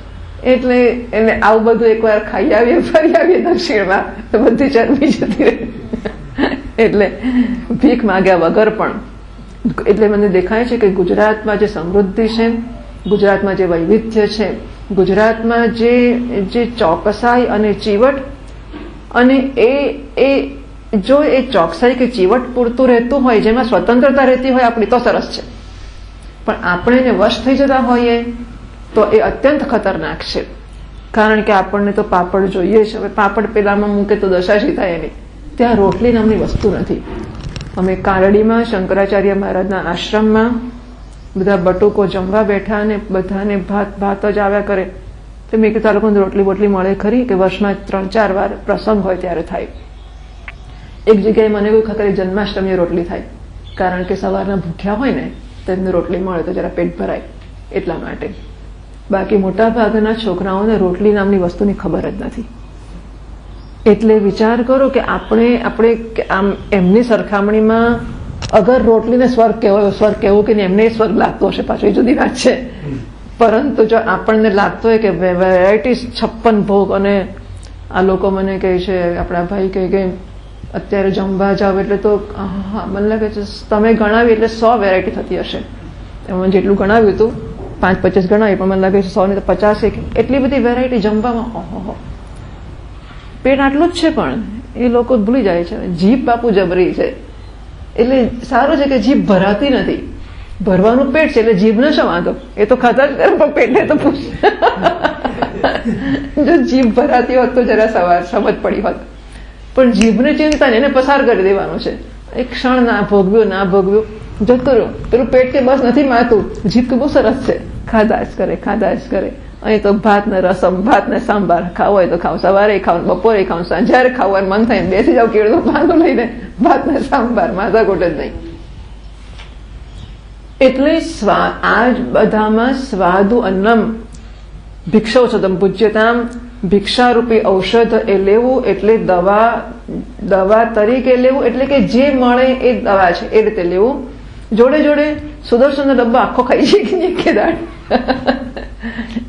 એટલે એને આવું બધું એકવાર ખાઈ આવીએ, ફરી આવીએ દક્ષિણમાં તો બધી ચરબી જતી રહે. એટલે ભીખ માગ્યા વગર પણ. એટલે મને દેખાય છે કે ગુજરાતમાં જે સમૃદ્ધિ છે, ગુજરાતમાં જે વૈવિધ્ય છે, ગુજરાતમાં જે ચોકસાઈ અને ચીવટ, અને જો એ ચોકસાઈ કે ચીવટ પૂરતું રહેતું હોય, જેમાં સ્વતંત્રતા રહેતી હોય આપણી, તો સરસ છે. પણ આપણે એને વશ થઈ જતા હોઈએ તો એ અત્યંત ખતરનાક છે. કારણ કે આપણને તો પાપડ જોઈએ છે. હવે પાપડ પેલામાં મૂકે તો દશાશી થાય એની. ત્યાં રોટલી નામની વસ્તુ નથી. અમે કારડીમાં શંકરાચાર્ય મહારાજના આશ્રમમાં બધા બટુકો જમવા બેઠા અને બધાને ભાત જ આવ્યા કરે. તો મેં કીધું આ લોકોને રોટલી બોટલી મળે ખરી? કે વર્ષમાં 3-4 વાર પ્રસંગ હોય ત્યારે થાય. એક જગ્યાએ મને કોઈ ખબર જન્માષ્ટમીએ રોટલી થાય, કારણ કે સવારના ભૂખ્યા હોય ને તો એમને રોટલી મળે તો જરા પેટ ભરાય એટલા માટે. બાકી મોટા ભાગના છોકરાઓને રોટલી નામની વસ્તુની ખબર જ નથી. એટલે વિચાર કરો કે આપણે આમ એમની સરખામણીમાં અગર રોટલીને સ્વર્ગ કહેવો કે એમને સ્વર્ગ લાગતો હશે, પાછો એ જુદી વાત છે. પરંતુ જો આપણને લાગતો હોય કે વેરાયટીઝ 56 ભોગ, અને આ લોકો મને કહે છે, આપણા ભાઈ કહે કે અત્યારે જમવા જાવ એટલે તો હા મને લાગે છે તમે ગણાવી એટલે 100 વેરાયટી થતી હશે. એમાં જેટલું ગણાવ્યું હતું 5-25 ગણાવી, પણ મને લાગે છે 100 ને તો 50 એટલી બધી વેરાયટી જમવામાં. ઓહો, પેટ આટલું જ છે પણ એ લોકો ભૂલી જાય છે. જીભ બાપુ જબરી છે. એટલે સારું છે કે જીભ ભરાતી નથી. ભરવાનું પેટ છે એટલે જીભ ન શું વાંધો, એ તો ખાતા જ કરે, પણ પેટને તો પૂછ. જો જીભ ભરાતી હોત તો જરા સમજ પડી હોત. પણ જીભને ચિંતા ને એને પસાર કરી દેવાનું છે. એક ક્ષણ ના ભોગવ્યું જતું રહ્યું. પેલું પેટ કે બસ નથી માતું, જીભ તો બહુ સરસ છે, ખાધા જ કરે. અહીં તો ભાત ને રસમ, ભાત ને સાંભાર, ખાવો હોય તો ખાવ, સવારે ખાવ, બપોરે ખાવ, સાંજે ખાવાનું મન થાય બેસી જાવ કેળનું પાનું લઈને, ભાત ને સાંભાર, માથાકૂટ જ નહીં. એટલે આ બધામાં સ્વાદુ અન્નમ ભિક્ષૌષધમ પૂજ્યતામ. ભિક્ષારૂપી ઔષધ એ લેવું એટલે દવા તરીકે લેવું, એટલે કે જે મળે એ દવા છે એ રીતે લેવું. જોડે જોડે સુદર્શનનો ડબ્બો આખો ખાઈ છે કે નહીં કે દાડ.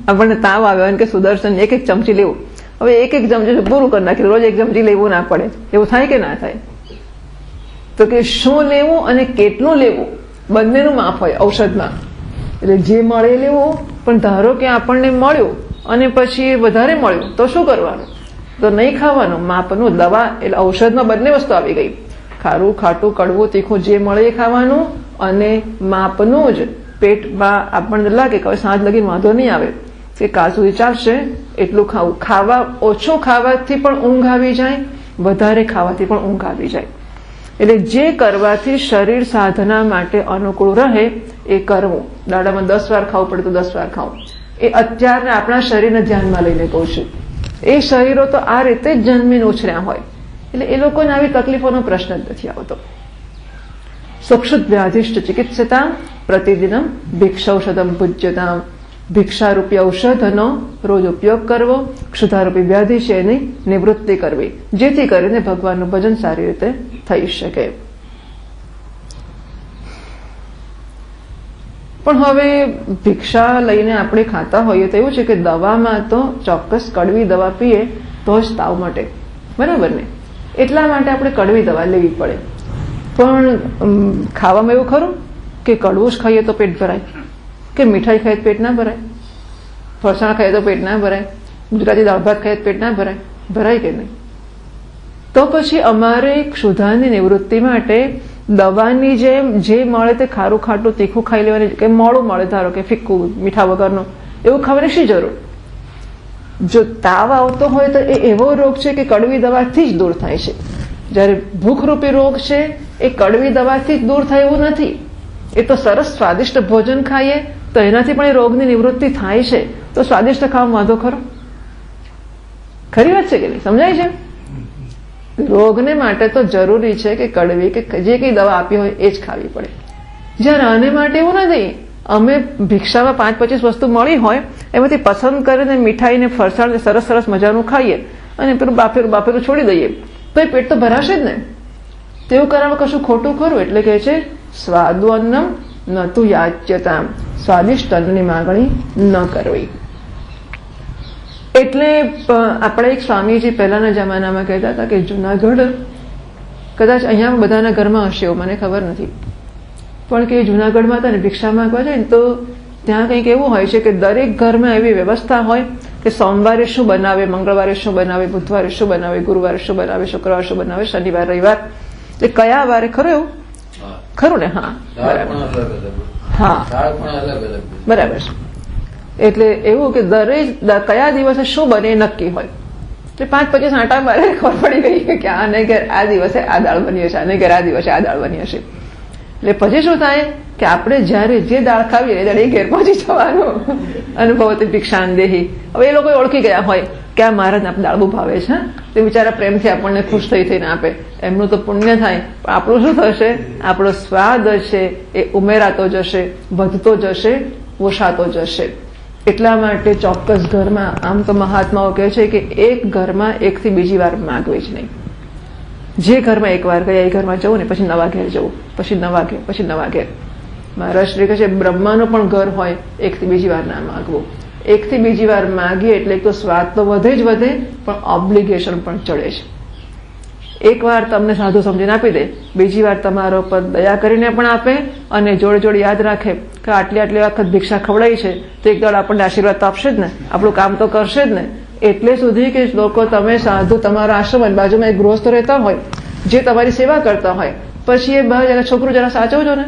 આપણને તાવ આવ્યો કે સુદર્શન એક ચમચી લેવું. હવે એક ચમચી પૂરું કરી નાખી, રોજ 1 ચમચી લેવું ના પડે, એવું થાય કે ના થાય? તો કે શું લેવું અને કેટલું લેવું બંનેનું માપ હોય ઔષધમાં. એટલે જે મળે લેવું. પણ ધારો કે આપણને મળ્યું અને પછી વધારે મળ્યું તો શું કરવાનું? તો નહીં ખાવાનું. માપનું દવા એટલે ઔષધમાં બંને વસ્તુ આવી ગઈ. ખારું, ખાટું, કડવું, તીખું જે મળે એ ખાવાનું, અને માપનું જ પેટમાં આપણને લાગે કે હવે સાંજ લગીને વાંધો નહીં આવે કે કાલ સુધી ચાલશે એટલું ખાવું. ઓછું ખાવાથી પણ ઊંઘ આવી જાય, વધારે ખાવાથી પણ ઊંઘ આવી જાય. એટલે જે કરવાથી શરીર સાધના માટે અનુકૂળ રહે એ કરવું. દાડામાં 10 વાર ખાવું પડે તો 10 વાર ખાવું. એ અત્યારના આપણા શરીરને ધ્યાનમાં લઈને કહું છું. એ શરીરો તો આ રીતે જ જન્મીને ઉછર્યા હોય, એટલે એ લોકોને આવી તકલીફોનો પ્રશ્ન જ નથી આવતો. સુક્ષુત વ્યાધિષ્ટ ચિકિત્સતામ પ્રતિદિનમ ભિક્ષૌષધમ પૂજ્યતામ. ભિક્ષારૂપી ઔષધનો રોજ ઉપયોગ કરવો, ક્ષુધારૂપી વ્યાધિ છે એની નિવૃત્તિ કરવી, જેથી કરીને ભગવાનનું ભજન સારી રીતે થઈ શકે. પણ હવે ભિક્ષા લઈને આપણે ખાતા હોઈએ તો એવું છે કે દવામાં તો ચોક્કસ કડવી દવા પીએ તો જ તાવ મટે, બરાબર ને? એટલા માટે આપણે કડવી દવા લેવી પડે. પણ ખાવામાં એવું ખરું કે કડવું જ ખાઈએ તો પેટ ભરાય, કે મીઠાઈ ખાઈએ તો પેટ ના ભરાય, ફરસાણ ખાઈએ તો પેટ ના ભરાય, ગુજરાતી દાળ ભાત ખાઈએ તો પેટ ના ભરાય કે નહીં? તો પછી અમારે ક્ષુધાની નિવૃત્તિ માટે દવાની જેમ જે મળે તે ખારું, ખાટું, તીખું ખાઈ લેવાની, કે મોડું મળે ધારો કે ફિક્કું મીઠા વગરનું, એવું ખાવાની શી જરૂર? જો તાવ આવતો હોય તો એ એવો રોગ છે કે કડવી દવાથી જ દૂર થાય છે. જ્યારે ભૂખરૂપી રોગ છે એ કડવી દવાથી જ દૂર થાય એવું નથી. એ તો સરસ સ્વાદિષ્ટ ભોજન ખાઈએ તો એનાથી પણ એ રોગની નિવૃત્તિ થાય છે. તો સ્વાદિષ્ટ ખાવામાં વાંધો ખરો? ખરી વાત છે કે નહીં? સમજાય છે? રોગને માટે તો જરૂરી છે કે કડવી કે જે કઈ દવા આપી હોય એ જ ખાવી પડે. જ્યારે આને માટે એવું નથી. અમે ભિક્ષામાં 5-25 વસ્તુ મળી હોય એમાંથી પસંદ કરીને મીઠાઈ ને ફરસાણ ને સરસ મજાનું ખાઈએ અને પેલું બાફેલું છોડી દઈએ તો એ પેટ તો ભરાશે જ ને. તેવું કરાવવા કશું ખોટું ખરું? એટલે કહે છે સ્વાદુ અન્નમ ન તુ યાચ્યતામ. સ્વાદિષ્ટ અન્નની માંગણી ન કરવી. એટલે આપણે એક સ્વામીજી પહેલાના જમાનામાં કહેતા હતા કે જુનાગઢ, કદાચ અહીંયા બધાના ઘરમાં હશે એવું મને ખબર નથી, પણ કે જુનાગઢમાં હતા ને ભિક્ષા માંગવા જાય ને તો ત્યાં કંઈક એવું હોય છે કે દરેક ઘરમાં એવી વ્યવસ્થા હોય કે સોમવારે શું બનાવે, મંગળવારે શું બનાવે, બુધવારે શું બનાવે, ગુરુવારે શું બનાવે, શુક્રવારે શું બનાવે, શનિવાર, રવિવાર, એટલે કયા વારે ખરું એવું ખરું ને? હા, બરાબર. હા દાળ પણ અલગ અલગ. બરાબર છે. એટલે એવું કે કયા દિવસે શું બને એ નક્કી હોય. એટલે 5-25 આંટા મારે ખબર પડી ગઈ કે આને ઘેર આ દિવસે આ દાળ બની હશે, આને ઘેર આ દિવસે આ દાળ બની હશે. એટલે પછી શું થાય કે આપણે જયારે જે દાળ ખાવીએ ત્યારે એ ઘેર પહોંચી જવાનું. અનુભવતી ભિક્ષાંદેહી. હવે એ લોકો ઓળખી ગયા હોય કે આ મહારાજને આપણે દાળ બહુ ભાવે છે, તે બિચારા પ્રેમથી આપણને ખુશ થઈને આપે, એમનું તો પુણ્ય થાય. પણ આપણું શું થશે? આપણો સ્વાદ હશે એ ઉમેરાતો જશે, વધતો જશે, ઓછાતો જશે. એટલા માટે ચોક્કસ ઘરમાં આમ તો મહાત્માઓ કહે છે કે એક ઘરમાં એકથી બીજી વાર માગવી જ નહીં. જે ઘરમાં એક વાર ગયા એ ઘરમાં જવું ને પછી નવા ઘેર જવું, પછી નવા ઘેર, પછી નવા ઘેર. મહારાજ શ્રી કહે છે બ્રહ્માનું પણ ઘર હોય, એકથી બીજી વાર ના માગવું. એકથી બીજી વાર માગીએ એટલે એક તો સ્વાદ તો વધે જ વધે, પણ ઓબ્લિગેશન પણ ચડે છે. એક વાર તમને સાધુ સમજીને આપી દે, બીજી વાર તમારા ઉપર દયા કરીને પણ આપે, અને જોડે જોડે યાદ રાખે કે આટલી આટલી વખત ભિક્ષા ખવડાવી છે તો એક દાડ આપણને આશીર્વાદ તો આપશે જ ને, આપણું કામ તો કરશે જ ને. એટલે સુધી કે લોકો તમે સાધુ તમારા આશ્રમ બાજુમાં એક ગૃહસ્થ રહેતા હોય જે તમારી સેવા કરતા હોય, પછી એ બહાર છોકરું જરા સાચવજો ને,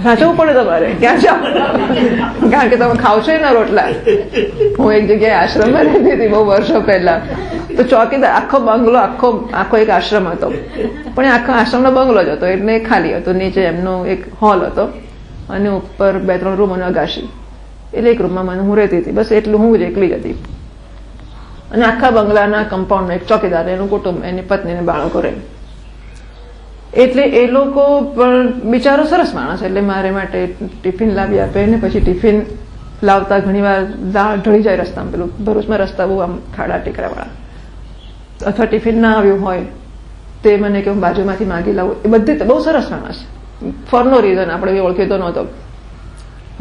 સાચવવું પડે તમારે. ક્યાં જાઓ? કારણ કે તમે ખાવ છો એના રોટલા. હું એક જગ્યાએ આશ્રમમાં રહેતી હતી બહુ વર્ષો પહેલા, તો ચોકીદાર આખો બંગલો આખો એક આશ્રમ હતો, પણ એ આખો આશ્રમનો બંગલો જ હતો, એટલે ખાલી હતો. નીચે એમનો એક હોલ હતો અને ઉપર 2-3 રૂમ અને અગાશી. એટલે એક રૂમમાં હું રહેતી હતી, બસ એટલું હું જ એકલી જ હતી. અને આખા બંગલાના કમ્પાઉન્ડમાં એક ચોકીદાર, એનું કુટુંબ, એની પત્ની ને બાળકો રહે. એટલે એ લોકો પણ બિચારો સરસ માણસ, એટલે મારે માટે ટિફિન લાવી આપે ને પછી ટિફિન લાવતા ઘણી વાર દાળ ઢળી જાય રસ્તામાં. પેલું ભરૂચમાં રસ્તા બહુ આમ ખાડા ટેકરાવાળા, અથવા ટિફિન ના આવ્યું હોય તે મને કે હું બાજુમાંથી માગી લાવું. એ બધી બહુ સરસ માણસ, ફોર નો રીઝન આપણે ઓળખી તો નહોતો.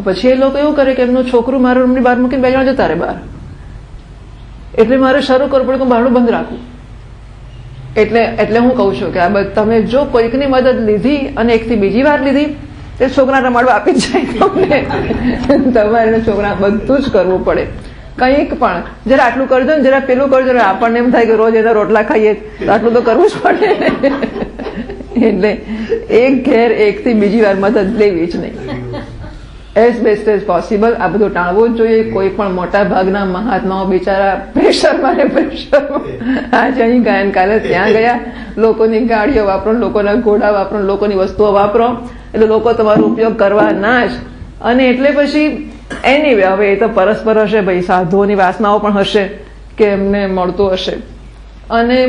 પછી એ લોકો એવું કરે કે એમનું છોકરું મારા રૂમની બહાર મૂકીને 2 જણા જતા રહે બહાર. એટલે મારે શરૂ કરવું પડે કે હું બહારનું બંધ રાખું. એટલે હું કહું છું કે આ તમે જો કોઈકની મદદ લીધી અને એકથી બીજી વાર લીધી, તે છોકરા રમાડવા આપી જ જાય તમને. તમારે છોકરા બધું જ કરવું પડે, કંઈક પણ. જરા આટલું કરજો ને, જરા પેલું કરજો. આપણને એમ થાય કે રોજ એના રોટલા ખાઈએ તો આટલું તો કરવું જ પડે. એટલે એક ઘેર એકથી બીજી વાર મદદ લેવી જ નહીં. એઝ બેસ્ટ એઝ પોસિબલ આ બધું ટાળવું જ જોઈએ. કોઈ પણ મોટા ભાગના મહાત્માઓ બિચારા પ્રેશરમાં ને પ્રેશરમાં, આજે અહીં ગયા ને કાલે ત્યાં ગયા, લોકોની ગાડીઓ વાપરો, લોકોના ઘોડા વાપરો, લોકોની વસ્તુઓ વાપરો, એટલે લોકો તમારો ઉપયોગ કરવા ના જ. અને એટલે પછી એનીવે હવે એ તો પરસ્પર હશે ભાઈ, સાધુઓની વાસનાઓ પણ હશે કે એમને મળતું હશે અને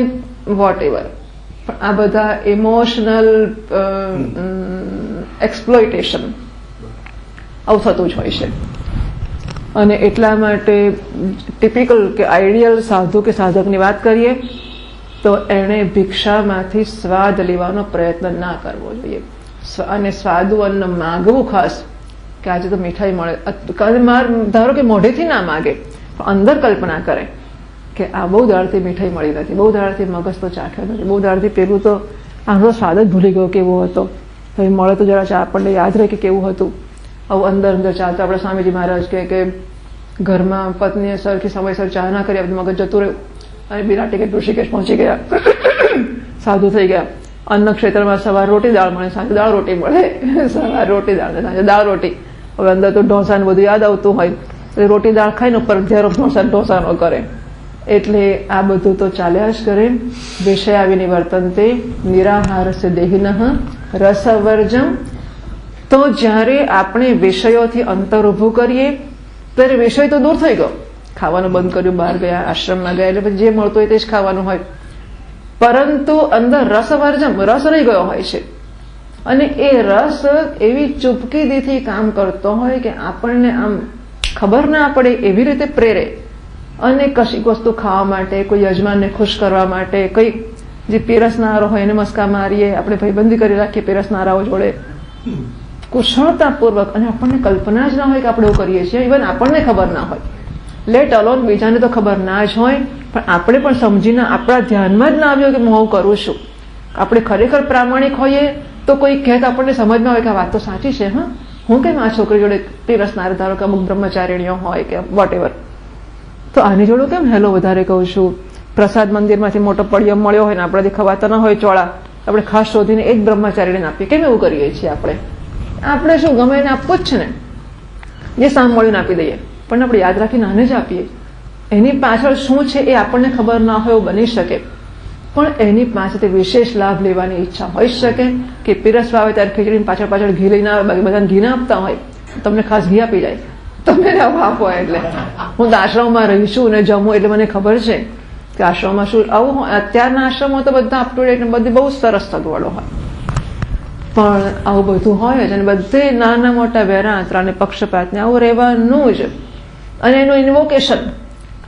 વોટ એવર. પણ આ બધા ઇમોશનલ એક્સપ્લોઇટેશન આવું થતું જ હોય છે. અને એટલા માટે ટિપિકલ કે આઈડિયલ સાધુ કે સાધકની વાત કરીએ તો એણે ભિક્ષામાંથી સ્વાદ લેવાનો પ્રયત્ન ના કરવો જોઈએ. અને સ્વાદુ અન્ન માગવું ખાસ, કે આજે તો મીઠાઈ મળે, ધારો કે મોઢેથી ના માગે, પણ અંદર કલ્પના કરે કે આ બહુ દાળથી મીઠાઈ મળી નથી, બહુ દાળથી મગજ તો ચાખ્યો નથી, બહુ દાળથી પેલું તો આનો સ્વાદ જ ભૂલી ગયો કેવો હતો, હવે મળે તો જરા આપણને યાદ રહે કે કેવું હતું. આવું અંદર ચાલતા આપણે સ્વામીજી મહારાજ કે ઘરમાં પત્નીએ સરખી સમયસર ચા ના કરી આપી, મગજ જતું રહ્યું અને બિના ટિકિટ ઋષિકેશ પહોંચી ગયા, સાધુ થઈ ગયા. અન્ન ક્ષેત્રમાં સવાર રોટી દાળ મળે, સાંજે દાળ રોટી મળે, સવાર રોટી દાળ ને સાંજે દાળ રોટી. હવે અંદર તો ઢોસા ને બધું યાદ આવતું હોય, એટલે રોટી દાળ ખાઈને ઉપર ઘેરો ઢોસા નો કરે. એટલે આ બધું તો ચાલ્યા જ કરે. વિષયા વિનિવર્તન્તે નિરાહારસ્ય દેહિનઃ રસવર્જમ. તો જ્યારે આપણે વિષયોથી અંતર ઉભું કરીએ ત્યારે વિષય તો દૂર થઈ ગયો, ખાવાનું બંધ કર્યું, બહાર ગયા, આશ્રમમાં ગયા, એટલે પછી જે મળતું હોય તે જ ખાવાનું હોય. પરંતુ અંદર રસવર્જમ, રસ રહી ગયો હોય છે. અને એ રસ એવી ચૂપકીદીથી કામ કરતો હોય કે આપણને આમ ખબર ના પડે એવી રીતે પ્રેરે. અને કશીક વસ્તુ ખાવા માટે, કોઈ યજમાનને ખુશ કરવા માટે, કઈ જે પીરસનારો હોય એને મસ્કા મારીએ, આપણે ભાઈબંધી કરી રાખીએ પીરસનારાઓ જોડે કુશળતાપૂર્વક. અને આપણને કલ્પના જ ના હોય કે આપણે એવું કરીએ છીએ, ઇવન આપણને ખબર ના હોય, લેટ અલોન બીજાને તો ખબર ના જ હોય, પણ આપણે પણ સમજીને આપણા ધ્યાનમાં જ ના આવ્યો કે હું આવું કરું છું. આપણે ખરેખર પ્રામાણિક હોઈએ તો કોઈ કહેત આપણને સમજમાં આવે કે આ વાત તો સાચી છે. હા, હું કેમ આ છોકરી જોડે પીરસનાર, ધારો કે અમુક બ્રહ્મચારિણીઓ હોય કે વોટ એવર, તો આની જોડે કેમ હેલો વધારે કહું છું. પ્રસાદ મંદિરમાંથી મોટો પડિયો મળ્યો હોય ને આપણાથી ખવાતા ના હોય ચોળા, આપણે ખાસ શોધીને એક બ્રહ્મચારીને આપીએ. કેમ એવું કરીએ છીએ આપણે? આપણે શું ગમે એને આપવું જ છે ને, જે સાંભળીને આપી દઈએ, પણ આપણે યાદ રાખીને આને જ આપીએ. એની પાછળ શું છે એ આપણને ખબર ના હોય એવું બની શકે, પણ એની પાસેથી વિશેષ લાભ લેવાની ઈચ્છા હોઈ શકે કે પીરસવા આવે ત્યારે ખીચડીની પાછળ પાછળ ઘી લઈને આવે, બાકી બધાને ઘી ના આપતા હોય, તમને ખાસ ઘી આપી જાય, તમે આપો. એટલે હું તો આશ્રમમાં રહી છું ને જમું એટલે મને ખબર છે કે આશ્રમમાં શું આવું. અત્યારના આશ્રમો તો બધા અપ ટુ ડેટ ને બધી બહુ સરસ સગવડો હોય, પણ આવું બધું હોય જ. અને બધે નાના મોટા વેરા આંતરા ને પક્ષપાતને આવું રહેવાનું જ. અને એનું ઇન્વોકેશન,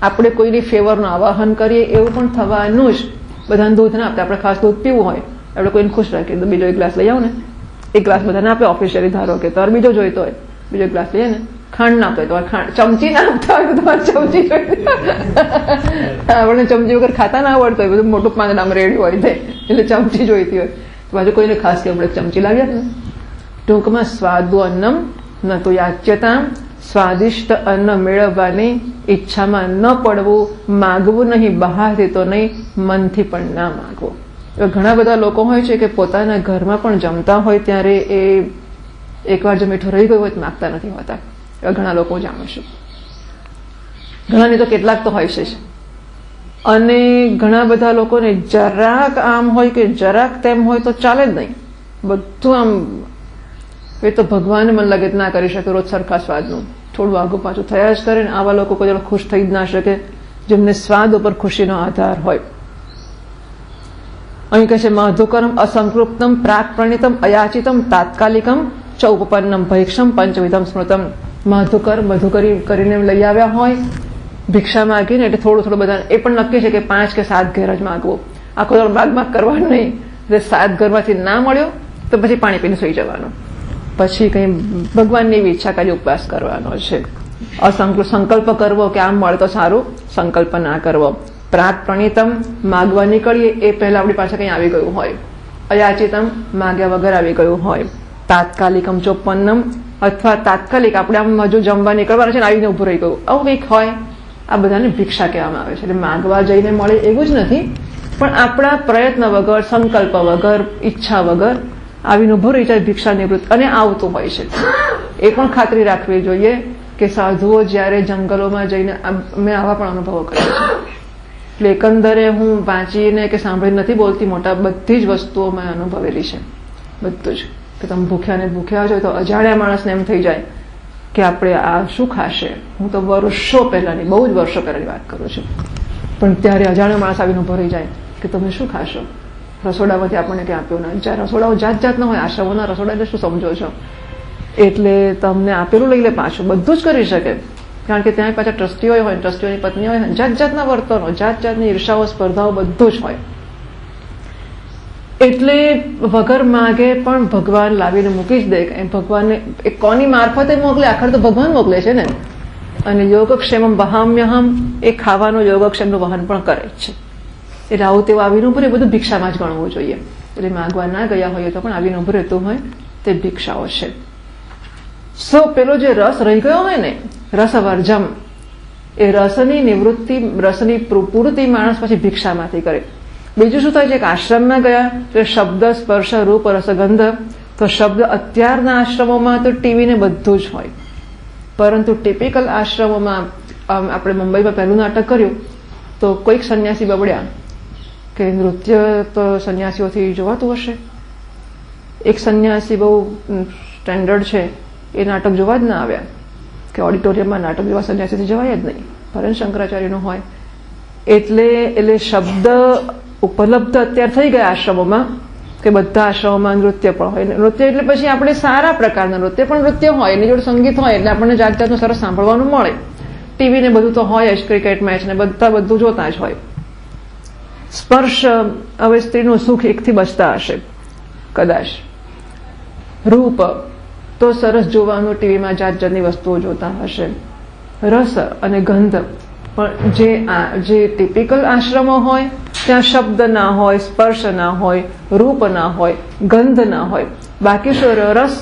આપણે કોઈની ફેવરનું આવાહન કરીએ એવું પણ થવાનું જ. બધાને દૂધ ના આપતા, આપણે ખાસ દૂધ પીવું હોય, આપણે કોઈને ખુશ રાખીએ તો બીજો એક ગ્લાસ લઈ આવો ને, એક ગ્લાસ બધાને આપે ઓફિશિયલી, ધારો કે તમારે બીજો જોઈતો હોય બીજો ગ્લાસ લઈએ ને. ખાંડ ના આપતા હોય તમારે ખાંડ, ચમચી ના આપતા હોય તો તમારે ચમચી જોઈતી. આપણને ચમચી વગર ખાતા ના આવડતું હોય, બધું મોટું પાંદડામ રેડી હોય તે, એટલે ચમચી જોઈતી હોય. બાજુ કોઈને ખાસ કે આપણે ચમચી લાવ્યા ને. ટૂંકમાં સ્વાદુ અન્નમ ન તો યાચ્યતા, સ્વાદિષ્ટ અન્ન મેળવવાની ઈચ્છામાં ન પડવું, માગવું નહીં, બહારથી તો નહીં, મનથી પણ ના માગવું. ઘણા બધા લોકો હોય છે કે પોતાના ઘરમાં પણ જમતા હોય ત્યારે એ એકવાર જો મીઠું રહી ગયું હોય તો માગતા નથી હોતા. એવા ઘણા લોકો જાણું છું, ઘણાની તો કેટલાક તો હોય છે. અને ઘણા બધા લોકોને જરાક આમ હોય કે જરાક તેમ હોય તો ચાલે જ નહીં, બધું આમ. એ તો ભગવાન મને લાગે ના કરી શકે રોજ સરખા સ્વાદનું, થોડું આગું પાછું થયા જ કરે ને. આવા લોકો કોઈ ખુશ થઈ જ ના શકે જેમને સ્વાદ ઉપર ખુશીનો આધાર હોય. અહીં કહે છે મધુકરમ અસંકૃપ્તમ પ્રાક પ્રણીતમ અયાચિતમ તાત્કાલિકમ ચ ઉપપન્નમ ભૈક્ષમ પંચવિધમ સ્મૃતમ. મધુકરી કરીને લઈ આવ્યા હોય, ભિક્ષા માગીને, એટલે થોડું થોડું બધા. એ પણ નક્કી છે કે 5 કે 7 ઘેર જ માગવું, આખો માગ કરવાનું નહીં. એટલે 7 ઘરમાંથી ના મળ્યો તો પછી પાણી પીને સુઈ જવાનું, પછી કઈ ભગવાનની એવી ઈચ્છા કરી ઉપવાસ કરવાનો છે. સંકલ્પ કરવો કે આમ મળે તો સારું, સંકલ્પ ના કરવો. પ્રાક પ્રણીતમ માગવા નીકળીએ એ પહેલા આપણી પાસે કંઈ આવી ગયું હોય, અયાચિતમ માગ્યા વગર આવી ગયું હોય, તાત્કાલિકમ ચોપન્નમ અથવા તાત્કાલિક આપણે આમ હજુ જમવા નીકળવાના છે ને આવીને ઉભું રહી ગયું, આવું કંઈક હોય. આ બધાને ભિક્ષા કહેવામાં આવે છે. એટલે માગવા જઈને મળે એવું જ નથી, પણ આપણા પ્રયત્ન વગર, સંકલ્પ વગર, ઈચ્છા વગર આવીને ઉભું રહી જાય ભિક્ષા નિવૃત્ત, અને આવતું હોય છે. એ પણ ખાતરી રાખવી જોઈએ કે સાધુઓ જ્યારે જંગલોમાં જઈને, મેં આવા પણ અનુભવો કર્યા છે. એટલે એકંદરે હું વાંચીને કે સાંભળીને નથી બોલતી, મોટા બધી જ વસ્તુઓ મેં અનુભવેલી છે, બધું જ. કે તમે ભૂખ્યા ને ભૂખ્યા છો તો અજાણ્યા માણસને એમ થઈ જાય કે આપણે આ શું ખાશે. હું તો વર્ષો પહેલાની, બહુ જ વર્ષો પહેલાની વાત કરું છું, પણ ત્યારે અજાણ્યો માણસ આવીને ઉભો રહી જાય કે તમે શું ખાશો. રસોડામાંથી આપણને ક્યાં આપ્યું ના, જ્યાં રસોડાઓ જાત જાતના હોય, આશ્રમોના રસોડા એટલે શું સમજો છો, એટલે તમને આપેલું લઈ લે પાછું, બધું જ કરી શકે. કારણ કે ત્યાં પાછા ટ્રસ્ટીઓ હોય, ટ્રસ્ટીઓની પત્ની હોય, જાત જાતના વર્તનો, જાત જાતની ઈર્ષાઓ, સ્પર્ધાઓ, બધું જ હોય. એટલે વગર માગે પણ ભગવાન લાવીને મૂકી જ દે. ભગવાનને કોની મારફતે મોકલે, આખર તો ભગવાન મોકલે છે ને. અને યોગક્ષેમમ વહામ્યહમ, એ ખાવાનું યોગક્ષેમનું વહન પણ કરે જ છે. એટલે આવું તેવું આવીને ઉભું રહે, બધું ભિક્ષામાં જ ગણવું જોઈએ. એટલે માગવા ના ગયા હોય તો પણ આવીને ઉભું રહેતું હોય તે ભિક્ષાઓ છે. પેલો જે રસ રહી ગયો હોય ને, રસવર્જમ, એ રસની નિવૃત્તિ, રસની પૂર્તિ માણસ પછી ભિક્ષામાંથી કરે. બીજું શું થાય છે કે આશ્રમમાં ગયા તો શબ્દ, સ્પર્શ, રૂપ, રસગંધ. તો શબ્દ અત્યારના આશ્રમોમાં તો ટીવી ને બધું જ હોય, પરંતુ ટિપિકલ આશ્રમોમાં, આપણે મુંબઈમાં પહેલું નાટક કર્યું તો કોઈક સંન્યાસી બબડ્યા કે નૃત્ય તો સંન્યાસીઓથી જોવાતું હશે. એક સંન્યાસી બહુ સ્ટેન્ડર્ડ છે, એ નાટક જોવા જ ના આવ્યા, કે ઓડિટોરિયમમાં નાટક જોવા સંન્યાસીથી જવાય જ નહીં, ભરણ શંકરાચાર્યનું હોય. એટલે શબ્દ ઉપલબ્ધ અત્યારે થઈ ગયા આશ્રમોમાં, કે બધા આશ્રમોમાં નૃત્ય પણ હોય. નૃત્ય એટલે પછી આપણે સારા પ્રકારના નૃત્ય, પણ નૃત્ય હોય, એની જોડે સંગીત હોય, એટલે આપણને જાત જાતનું સરસ સાંભળવાનું મળે. ટીવી ને બધું તો હોય જ, ક્રિકેટ મેચ ને બધું જોતા જ હોય. સ્પર્શ, હવે સ્ત્રીનું સુખ એકથી બચતા હશે કદાચ. રૂપ તો સરસ જોવાનું, ટીવીમાં જાત જાતની વસ્તુઓ જોતા હશે. રસ અને ગંધ, પણ જે ટિપિકલ આશ્રમો હોય ત્યાં શબ્દ ના હોય, સ્પર્શ ના હોય, રૂપ ના હોય, ગંધ ના હોય. બાકી શું? રસ.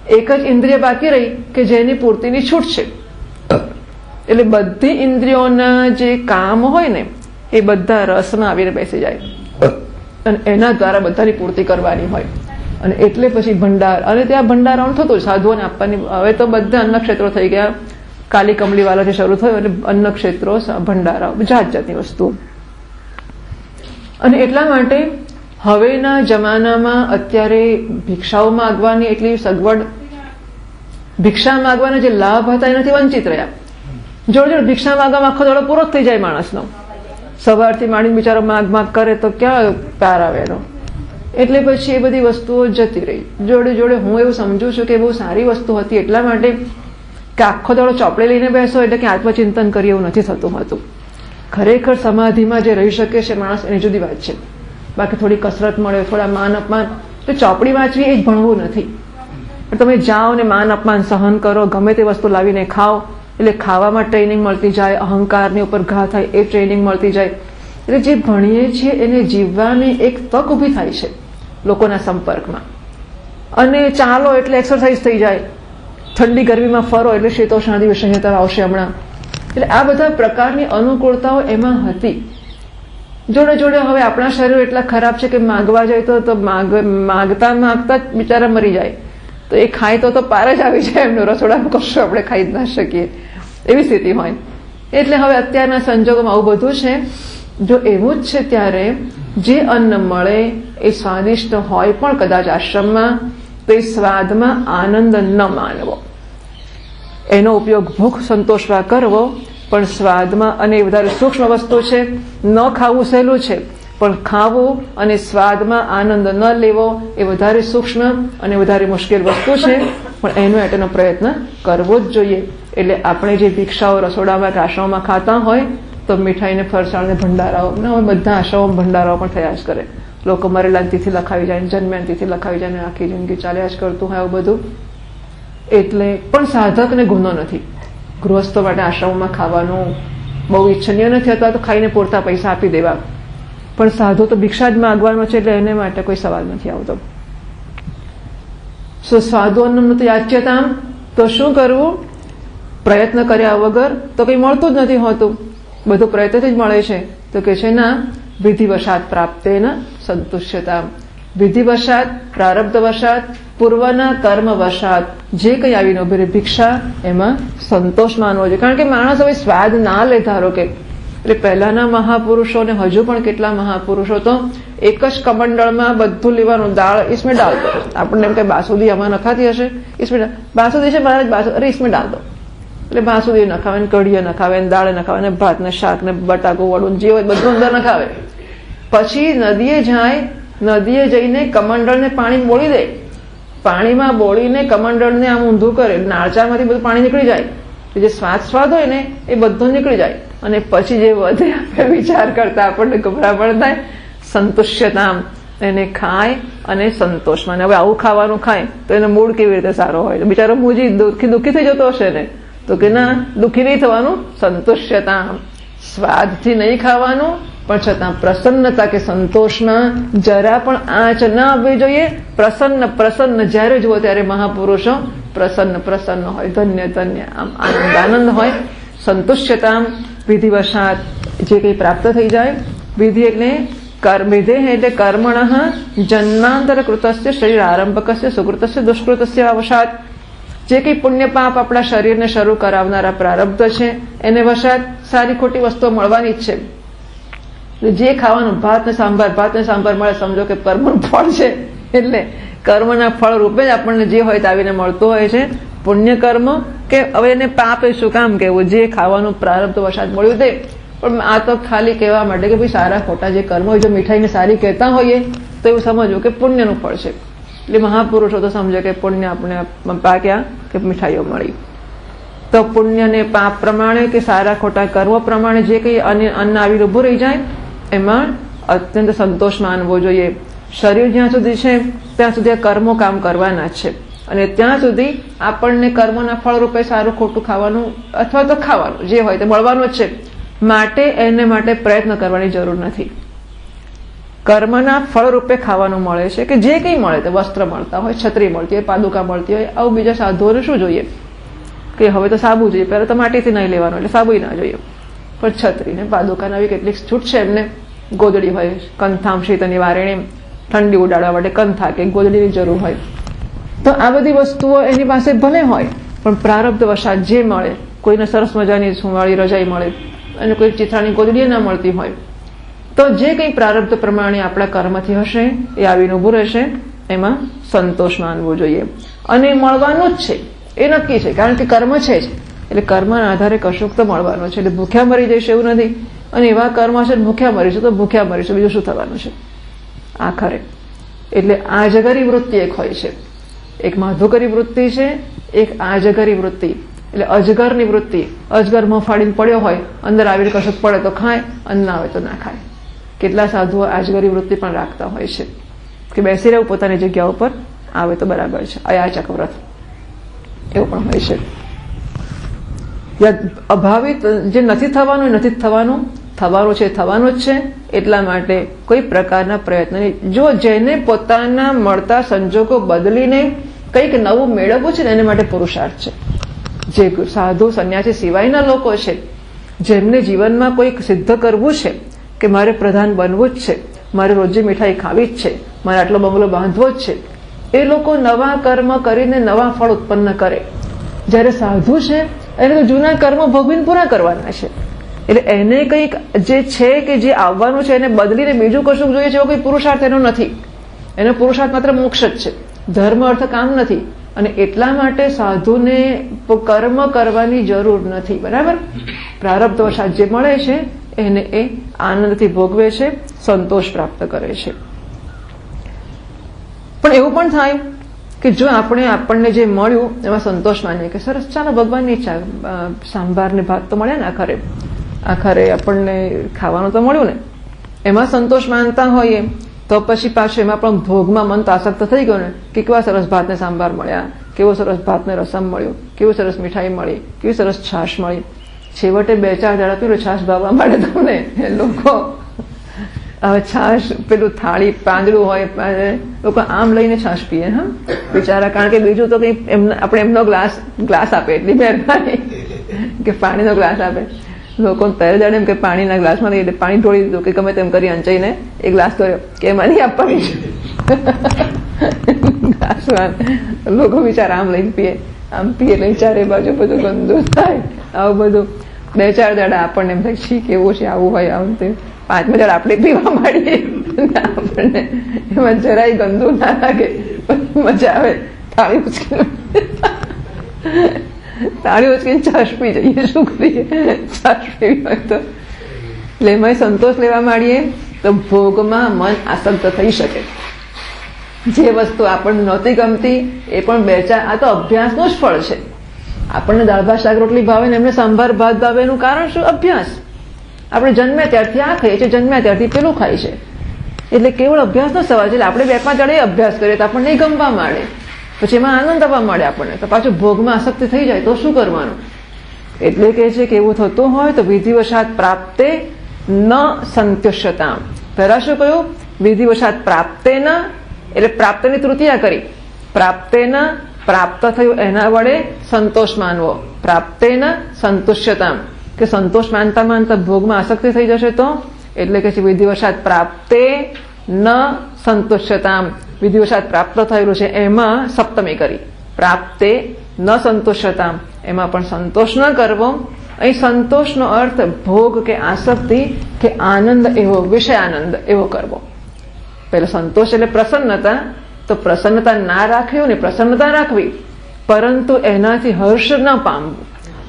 એક જ ઇન્દ્રિય બાકી રહી કે જેની પૂર્તિની છૂટ છે. એટલે બધી ઇન્દ્રિયોના જે કામ હોય ને એ બધા રસમાં આવીને બેસી જાય, અને એના દ્વારા બધાની પૂર્તિ કરવાની હોય. અને એટલે પછી ભંડાર, અને ત્યાં ભંડારાનું થતું સાધુઓને આપવાની. હવે તો બધા અન્ન ક્ષેત્રો થઈ ગયા, કાલી કમલીવાલા જે શરૂ થયો એટલે અન્ન ક્ષેત્રો, ભંડારા, જાત જાતની વસ્તુઓ. અને એટલા માટે હવેના જમાનામાં અત્યારે ભિક્ષાઓ માગવાની એટલી સગવડ, ભિક્ષા માગવાના જે લાભ હતા એનાથી વંચિત રહ્યા. જોડે જોડે ભિક્ષા માગવામાં આખો દાડો પૂરો જ થઈ જાય માણસનો. સવારથી માંડીને બિચારો માગ કરે તો ક્યાં પાર આવે એનો. એટલે પછી એ બધી વસ્તુઓ જતી રહી. જોડે જોડે હું એવું સમજુ છું કે બહુ સારી વસ્તુ હતી, એટલા માટે કે આખો દાડો ચોપડે લઈને બેસો એટલે કે આત્મચિંતન કરીએ એવું નથી થતું હતું. ખરેખર સમાધિમાં જે રહી શકે છે માણસ એની જુદી વાત છે. બાકી થોડી કસરત મળે, થોડા માન અપમાન, તો ચોપડી વાંચવી એ જ ભણવું નથી. પણ તમે જાઓ ને માન અપમાન સહન કરો, ગમે તે વસ્તુ લાવીને ખાઓ, એટલે ખાવામાં ટ્રેનિંગ મળતી જાય, અહંકારની ઉપર ઘા થાય એ ટ્રેનિંગ મળતી જાય. એટલે જે ભણીએ છીએ એને જીવવાની એક તક ઊભી થાય છે લોકોના સંપર્કમાં. અને ચાલો એટલે એક્સરસાઇઝ થઈ જાય, ઠંડી ગરમીમાં ફરો એટલે શીતોષ્ણાદિ સંહિતા આવશે હમણાં. એટલે આ બધા પ્રકારની અનુકૂળતાઓ એમાં હતી. જોડે જોડે હવે આપણા શરીર એટલા ખરાબ છે કે માગવા જાય તો માગતા માગતા જ બિચારા મરી જાય. તો એ ખાય તો પાર જ આવી જાય એમનો, રસોડામાં કશું આપણે ખાઈ જ ના શકીએ એવી સ્થિતિ હોય. એટલે હવે અત્યારના સંજોગોમાં આવું બધું છે. જો એવું જ છે ત્યારે જે અન્ન મળે એ સ્વાદિષ્ટ હોય પણ કદાચ આશ્રમમાં, તો એ સ્વાદમાં આનંદ ન માનવો, એનો ઉપયોગ ભૂખ સંતોષવા કરવો, પણ સ્વાદમાં, અને એ વધારે સૂક્ષ્મ વસ્તુ છે. ન ખાવું સહેલું છે, પણ ખાવું અને સ્વાદમાં આનંદ ન લેવો એ વધારે સૂક્ષ્મ અને વધારે મુશ્કેલ વસ્તુ છે. પણ એનો એનો પ્રયત્ન કરવો જ જોઈએ. એટલે આપણે જે ભિક્ષાઓ રસોડામાં કે આશ્રમમાં ખાતા હોય તો મીઠાઈને ફરસાણને ભંડારાઓ, હવે બધા આશ્રમો ભંડારાઓ પણ થયા જ કરે. લોકો મરેલા તિથિ લખાવી જાય, જન્મ્યા તિથિ લખાવી જાય, આખી જિંદગી ચાલ્યા જ કરતું હોય આવું બધું. એટલે પણ સાધકને ગુનો નથી. ગૃહસ્થો માટે આશ્રમોમાં ખાવાનું બહુ ઈચ્છનીય નથી, અથવા તો ખાઈને પૂરતા પૈસા આપી દેવા. પણ સાધુ તો ભિક્ષા જ માગવાનો છે, એટલે એને માટે કોઈ સવાલ નથી આવતો. સ્વાદોન્નમ તો યાચ્યતામ, તો શું કરવું? પ્રયત્ન કર્યા વગર તો કંઈ મળતું જ નથી હોતું, બધું પ્રયત્નથી જ મળે છે. તો કે છે ના વિધિવશાત પ્રાપ્તેન સંતુષ્યતા. વિધિવશાત, પ્રારબ્ધવશાત, પૂર્વના કર્મવશાત જે કંઈ આવીને ઉભી રહી ભિક્ષા, એમાં સંતોષ માનવો જોઈએ. કારણ કે માણસ હવે સ્વાદ ના લે, ધારો કે એટલે પહેલાના મહાપુરુષો ને હજુ પણ કેટલા મહાપુરુષો તો એક જ કમંડળમાં બધું લેવાનું, દાળ इसमें डाल दो. આપણને એમ કે બાસુદી આમાં નખાતી હશે, इसमें બાસુદી છે મહારાજ, બાસુ, અરે इसमें डाल दो. એટલે બાસુદી નખાવે, કઢીએ નખાવે, દાળ નખાવે, ને ભાત ને શાક ને બટાકો વડું જે હોય બધું અંદર નખાવે. પછી નદીએ જાય, નદીએ જઈને કમંડળને પાણી બોળી દે, પાણીમાં બોળીને કમંડળને આમ ઊંધું કરે, નાળચામાંથી બધું પાણી નીકળી જાય. જે સ્વાદ હોય ને એ બધું નીકળી જાય. અને પછી જે વધે આપણે વિચાર કરતા આપણને ગભરામણ થાય. સંતુષ્યતામ, એને ખાય અને સંતોષ માને. હવે આવું ખાવાનું ખાય તો એનો મૂડ કેવી રીતે સારો હોય? બિચારો મુજી દુઃખી થઈ જતો હશે ને, તો કે ના, દુઃખી નહીં થવાનું. સંતુષ્યતામ, સ્વાદથી નહીં ખાવાનું, પણ છતાં પ્રસન્નતા કે સંતોષમાં જરા પણ આંચ ના આવવી જોઈએ. પ્રસન્ન જ્યારે જુઓ ત્યારે મહાપુરુષો પ્રસન્ન હોય, ધન્ય આમ આનંદ હોય. સંતુષ્યતામ વિધિવશાત, જે કંઈ પ્રાપ્ત થઈ જાય. વિધિ એટલે વિધે એટલે કર્મણ જન્માંતર કૃતસ્ય શરીર આરંભકસ્ય સુકૃતસ્ય દુષ્કૃતસ્ય અવશાત. જે કંઈ પુણ્ય પાપ આપણા શરીરને શરૂ કરાવનારા પ્રારબ્ધ છે એને વશાત સારી ખોટી વસ્તુઓ મળવાની જ છે. જે ખાવાનું ભાત ને સાંભાર મળે, સમજો કે કર્મનું ફળ છે. એટલે કર્મના ફળ રૂપે જ આપણને જે હોય તે આવીને મળતું હોય છે. પુણ્ય કર્મ કે હવે એને પાપ એ શું કામ કહેવું? જે ખાવાનું પ્રારબ્ધ વશાત મળ્યું તે. પણ આ તો ખાલી કહેવા માટે કે ભાઈ સારા ખોટા જે કર્મ હોય, જો મીઠાઈને સારી કહેતા હોઈએ તો એવું સમજવું કે પુણ્યનું ફળ છે. એટલે મહાપુરુષો તો સમજે કે પુણ્ય આપણે પાક્યા કે મીઠાઈઓ મળી. તો પુણ્ય ને પાપ પ્રમાણે કે સારા ખોટા કર્મ પ્રમાણે જે કંઈ અન્ન આવીને ઊભું રહી જાય એમાં અત્યંત સંતોષ માનવો જોઈએ. શરીર જ્યાં સુધી છે ત્યાં સુધી આ કર્મો કામ કરવાના છે, અને ત્યાં સુધી આપણને કર્મોના ફળ રૂપે સારું ખોટું ખાવાનું અથવા તો ખાવાનું જે હોય તે મળવાનું જ છે. માટે એને માટે પ્રયત્ન કરવાની જરૂર નથી. કર્મના ફળ રૂપે ખાવાનું મળે છે, કે જે કંઈ મળે તે વસ્ત્ર મળતા હોય, છત્રી મળતી હોય, પાદુકા મળતી હોય. આવું બીજા સાધુઓને શું જોઈએ કે હવે તો સાબુ જોઈએ, પહેલા તો માટીથી નહીં લેવાનું એટલે સાબુ ના જોઈએ, પણ છત્રી ને પાદુકા આવી કેટલીક છૂટ છે એમને. ગોદડી હોય, કંથામ શીત નિવારણી, ઠંડી ઉડાડવા માટે કંથા કે ગોદડીની જરૂર હોય, તો આ બધી વસ્તુઓ એની પાસે ભલે હોય, પણ પ્રારબ્ધ વશાત જે મળે, કોઈને સરસ મજાની સુંવાળી રજાઈ મળે અને કોઈ ચિત્રાની ગોદડી ના મળતી હોય, તો જે કંઈ પ્રારબ્ધ પ્રમાણે આપણા કર્મથી હશે એ આવીને ઊભું રહેશે, એમાં સંતોષ માનવો જોઈએ. અને મળવાનું જ છે એ નક્કી છે, કારણ કે કર્મ છે જ, એટલે કર્મના આધારે કશુંક તો મળવાનું છે. એટલે ભૂખ્યા મરી જઈશ એવું નથી, અને એવા કર્મ છે ભૂખ્યા મરીશું તો ભૂખ્યા મરીશું, બીજું શું થવાનું છે આખરે. એટલે આજગરી વૃત્તિ એક હોય છે, એક માધુકરી વૃત્તિ છે, એક આજગરી વૃત્તિ એટલે અજગરની વૃત્તિ. અજગર મોં ફાડીને પડ્યો હોય, અંદર આવીને કશુંક પડે તો ખાય, અને ના આવે તો ના ખાય. કેટલા સાધુઓ આજગરી વૃત્તિ પણ રાખતા હોય છે કે બેસી રહેવું પોતાની જગ્યા ઉપર, આવે તો બરાબર છે, અયાચક વ્રત એવું પણ હોય છે. અભાવિત જે નથી થવાનું નથી થવાનું, થવાનું છે થવાનું જ છે, એટલા માટે કોઈ પ્રકારના પ્રયત્ન નહીં. જો જેને પોતાના મળતા સંજોગો બદલીને કંઈક નવું મેળવવું છે ને એને માટે પુરુષાર્થ છે. જે સાધુ સંન્યાસી સિવાયના લોકો છે, જેમને જીવનમાં કોઈક સિદ્ધ કરવું છે કે મારે પ્રધાન બનવું જ છે, મારે રોજે મીઠાઈ ખાવી જ છે, મારે આટલો બંગલો બાંધવો જ છે, એ લોકો નવા કર્મ કરીને નવા ફળ ઉત્પન્ન કરે. જ્યારે સાધુ છે એને તો જૂના કર્મ ભોગવીને પૂરા કરવાના છે. એટલે એને કંઈક જે છે કે જે આવવાનું છે એને બદલીને બીજું કશું જોઈએ છે, એવો કોઈ પુરુષાર્થ એનો નથી. એનો પુરુષાર્થ માત્ર મોક્ષ જ છે, ધર્મ અર્થ કામ નથી. અને એટલા માટે સાધુને કર્મ કરવાની જરૂર નથી. બરાબર, પ્રારબ્ધ વશાત જે મળે છે એને એ આનંદથી ભોગવે છે, સંતોષ પ્રાપ્ત કરે છે. પણ એવું પણ થાય કે જો આપણને જે મળ્યું એમાં સંતોષ માનીએ કે સરસ, ચાલો ભગવાનની ઈચ્છા, સાંભાર ને ભાત તો મળ્યા ને આખરે આપણને ખાવાનું તો મળ્યું ને, એમાં સંતોષ માનતા હોઈએ, તો પછી પાછું એમાં પણ ભોગમાં મન તો આસક્ત થઈ ગયો ને કે કેવા સરસ ભાત ને સાંભાર મળ્યા, કેવો સરસ ભાત ને રસમ મળ્યું, કેવું સરસ મીઠાઈ મળી, કેવી સરસ છાશ મળી. છેવટે 2-4 દાડા પીલું છાશ ભાવવા માંડે તમને લોકો. હવે છાશ પેલું થાળી પાંદડું હોય, લોકો આમ લઈને છાશ પીએ. હા બિચારા, કારણ કે બીજું તો કઈ આપણે એમનો ગ્લાસ આપે એટલી મહેરબાની કે પાણીનો ગ્લાસ આપે. લોકો પહેરે દાડે એમ કે પાણીના ગ્લાસમાં નહીં, એટલે પાણી ઢોળી દીધું કે ગમે તેમ કરી અંચાઈને એ ગ્લાસ કર્યો કે એમાં નહીં આપવાની ગ્લાસમાં. લોકો બિચારા આમ લઈને પીએ, આમ પીએ એટલે ચારે બાજુ બધું ગંદુ થાય. આવું બધું 2-4 દાડા આપણને એમ થાય છી કેવું છે, આવું હોય આવું તે. 5મા દાડા આપણે પીવા માંડીએ, આપણને એમાં જરાય ગંદુ ના લાગે, મજા આવે. તાળી ઉચકીને છાશ પી જઈએ, શું કરીએ, છાશ પીવી હોય તો. એટલે એમાં સંતોષ લેવા માંડીએ તો ભોગમાં મન આસક્ત થઈ શકે. જે વસ્તુ આપણને નહોતી ગમતી એ પણ 2-4, આ તો અભ્યાસનું જ ફળ છે. આપણને દાળ ભાત શાક રોટલી ભાવે ને એમને સાંભાર ભાત ભાવે, એનું કારણ શું? અભ્યાસ. આપણે જન્મ્યા ત્યારથી આ ખાઈએ છીએ, જન્મ્યા ત્યારથી પેલું ખાય છે, એટલે કેવળ અભ્યાસનો સવાલ છે. એટલે આપણે 2-5 દાડે અભ્યાસ કરીએ તો આપણને નહીં ગમવા માંડે, પછી એમાં આનંદ આવવા માંડે આપણને, તો પાછું ભોગમાં આસક્તિ થઈ જાય તો શું કરવાનું? એટલે કે છે કે એવું થતું હોય તો વિધિવશાત પ્રાપ્તે ન સંતુષ્યતામ. પહેલા શું કહ્યું? વિધિવશાત પ્રાપ્તે ન, એટલે પ્રાપ્તની તૃતીયા કરી. પ્રાપ્તે ન, પ્રાપ્ત થયું એના વડે સંતોષ માનવો. પ્રાપ્તે ન સંતુષ્યતામ, કે સંતોષ માનતા માનતા ભોગમાં આસક્તિ થઈ જશે તો, એટલે કે વિધિવશાત પ્રાપ્તે ન સંતુષ્યતામ. વિધિવશાત પ્રાપ્ત થયેલું છે એમાં સપ્તમી કરી. પ્રાપ્તે ન સંતુષ્યતામ, એમાં પણ સંતોષ ન કરવો. અહીં સંતોષનો અર્થ ભોગ કે આસક્તિ કે આનંદ એવો, વિષય આનંદ એવો કરવો. પેલો સંતોષ એટલે પ્રસન્નતા, તો પ્રસન્નતા ના રાખવી ને પ્રસન્નતા રાખવી, પરંતુ એનાથી હર્ષ ન પામવું.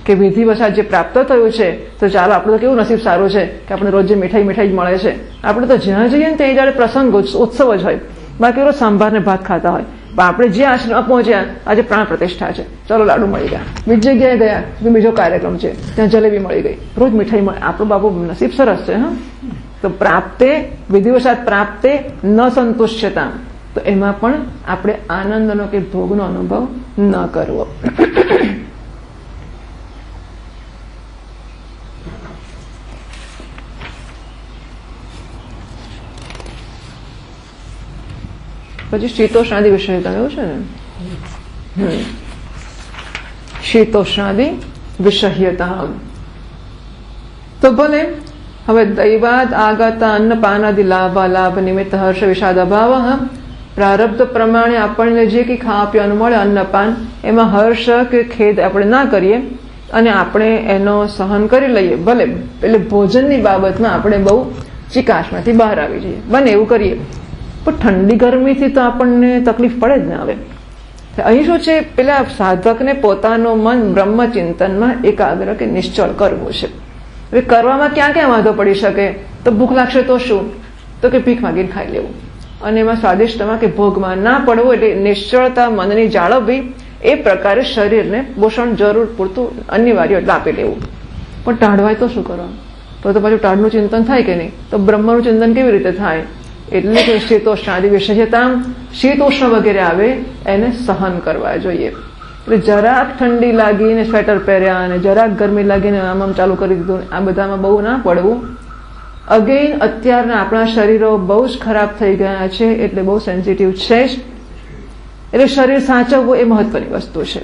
કે વિધિવશાત જે પ્રાપ્ત થયું છે તો ચાલો, આપણે તો કેવું નસીબ સારું છે કે આપણે રોજ જે મીઠાઈ જ મળે છે. આપણે તો જ્યાં જઈએ ને ત્યાં જયારે પ્રસંગ ઉત્સવ જ હોય, બાકી રોજ સાંભાર ને ભાત ખાતા હોય. પણ આપણે જે આશ્રમમાં પહોંચ્યા, આજે પ્રાણ પ્રતિષ્ઠા છે, ચાલો લાડુ મળી ગયા. બીજી જગ્યાએ ગયા તો બીજો કાર્યક્રમ છે, ત્યાં જલેબી મળી ગઈ, રોજ મીઠાઈ મળે. આપણું બાપુ નસીબ સરસ છે. હા, તો પ્રાપ્તે, વિધિવશાત પ્રાપ્તે ન સંતુષ્યતા, તો એમાં પણ આપણે આનંદનો કે ભોગનો અનુભવ ન કરવો. પછી શીતોષ્ણાદિ વિષયતા એવું છે ને, શીતોષ્ણાદિ વિષયતા. તો ભલે હવે દૈવાદ આગત અન્નપાનાદિ લાભ નિમિત્ત હર્ષ વિષાદ અભાવ પ્રારબ્ધ પ્રમાણે આપણને જે કંઈ ખાવા પીવાનું મળે અન્નપાન એમાં હર્ષ કે ખેદ આપણે ના કરીએ અને આપણે એનો સહન કરી લઈએ ભલે એટલે ભોજનની બાબતમાં આપણે બહુ ચિકાશમાંથી બહાર આવી જઈએ બને એવું કરીએ પણ ઠંડી ગરમીથી તો આપણને તકલીફ પડે જ ને હવે અહીં શું છે પેલા સાધકને પોતાનું મન બ્રહ્મચિંતનમાં એકાગ્ર કે નિશ્ચળ કરવું છે હવે કરવામાં ક્યાં ક્યાં વાંધો પડી શકે તો ભૂખ લાગશે તો શું તો કે ભીખ માગીને ખાઈ લેવું અને એમાં સ્વાદિષ્ટમાં કે ભોગમાં ના પડવું એટલે નિશ્ચળતા મનની જાળવવી એ પ્રકારે શરીરને પોષણ જરૂર પૂરતું અનિવાર્ય એટલે આપી લેવું પણ ટાળવાય તો શું કરવાનું તો પાછું ટાળનું ચિંતન થાય કે નહીં તો બ્રહ્મનું ચિંતન કેવી રીતે થાય એટલે કે શીતોષ્ણાદિ વિશેષતા શીતોષ્ણ વગેરે આવે એને સહન કરવા જોઈએ એટલે જરાક ઠંડી લાગીને સ્વેટર પહેર્યા અને જરાક ગરમી લાગીને આમ ચાલુ કરી દીધું આ બધામાં બહુ ના પડવું અગેન અત્યારના આપણા શરીરો બહુ જ ખરાબ થઈ ગયા છે એટલે બહુ સેન્સિટિવ છે જ એટલે શરીર સાચવવું એ મહત્વની વસ્તુ છે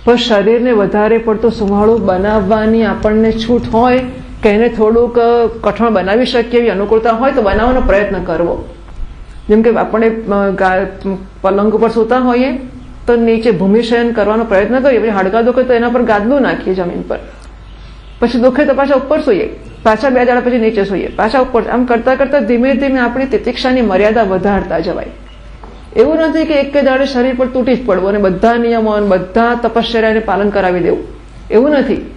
પણ શરીરને વધારે પડતું સુવાળું બનાવવાની આપણને છૂટ હોય કે એને થોડુંક કઠણ બનાવી શકીએ એવી અનુકૂળતા હોય તો બનાવવાનો પ્રયત્ન કરવો જેમ કે આપણે પલંગ ઉપર સૂતા હોઈએ તો નીચે ભૂમિશયન કરવાનો પ્રયત્ન કરીએ પછી હાડકા દુખે તો એના પર ગાદલું નાખીએ જમીન પર પછી દુખે તો પાછા ઉપર સૂઈએ પાછા 2 દાડા પછી નીચે સૂઈએ પાછા ઉપર આમ કરતા કરતા ધીમે ધીમે આપણી તિતિક્ષાની મર્યાદા વધારતા જવાય એવું નથી કે એક દાડે શરીર પર તૂટી જ પડવું અને બધા નિયમો અને બધા તપશ્ચર્યાને પાલન કરાવી દેવું એવું નથી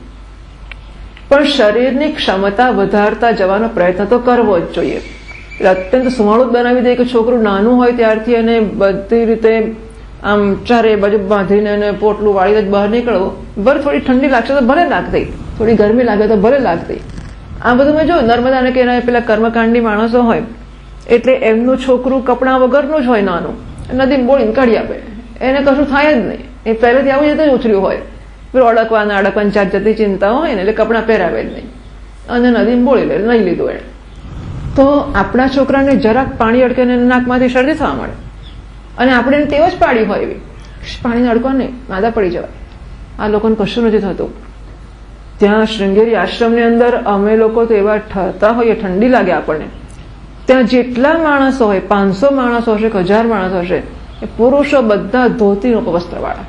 પણ શરીરની ક્ષમતા વધારતા જવાનો પ્રયત્ન તો કરવો જ જોઈએ એટલે અત્યંત સુવાળું બનાવી દે કે છોકરું નાનું હોય ત્યારથી એને બધી રીતે આમ ચારે બાજુ બાંધીને અને પોટલું વાળીને જ બહાર નીકળવું ભલે થોડી ઠંડી લાગશે તો ભલે લાગતી થોડી ગરમી લાગે તો ભલે લાગતી આ બધું મેં જોયું નર્મદાને કે એના પેલા કર્મકાંડી માણસો હોય એટલે એમનું છોકરું કપડાં વગરનું જ હોય નાનું નદી બોળીને કાઢી આપે એને કશું થાય જ નહીં એ પહેલેથી આવું જતું જ ઉછર્યું હોય પેલું અડકવાની જાત જતી ચિંતા હોય ને એટલે કપડાં પહેરાવે જ નહીં અને નદી બોળી લે લઈ લીધું એને તો આપણા છોકરાને જરાક પાણી અડકે ને નાકમાંથી શરદી થવા મળે અને આપણે એને તેવ જ પાડી હોય એવી પાણીને અડકો નહીં માદા પડી જવાય આ લોકોને કશું નથી થતું ત્યાં શૃંગેરી આશ્રમની અંદર અમે લોકો તો એવા થતા હોઈએ ઠંડી લાગે આપણને ત્યાં જેટલા માણસો હોય 500 માણસો હશે કે 1000 માણસો હશે એ પુરુષો બધા ધોતીનું વસ્ત્રવાળા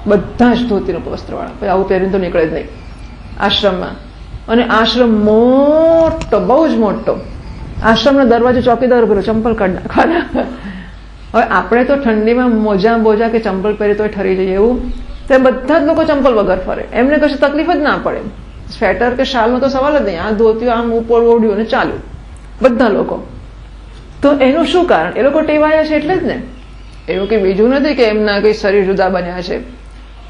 બધા જ ધોતીનું વસ્ત્રવાળા પછી આવું પહેરીને તો નીકળે જ નહીં આશ્રમમાં અને આશ્રમ મોટો બહુ જ મોટો આશ્રમનો દરવાજો ચોકીદાર ઉભેલો ચંપલ કાઢી નાખવાના હવે આપણે તો ઠંડીમાં મોજા બોજા કે ચંપલ પહેરી તોય ઠરી જઈએ એવું તે બધા જ લોકો ચંપલ વગર ફરે એમને કશી તકલીફ જ ના પડે સ્વેટર કે શાલનો તો સવાલ જ નહીં આ ધોતીઓ આમ ઉપર ઓઢ્યું અને ચાલ્યું બધા લોકો તો એનું શું કારણ એ લોકો ટેવાયા છે એટલે જ ને એવું કંઈ બીજું નથી કે એમના કંઈ શરીર જુદા બન્યા છે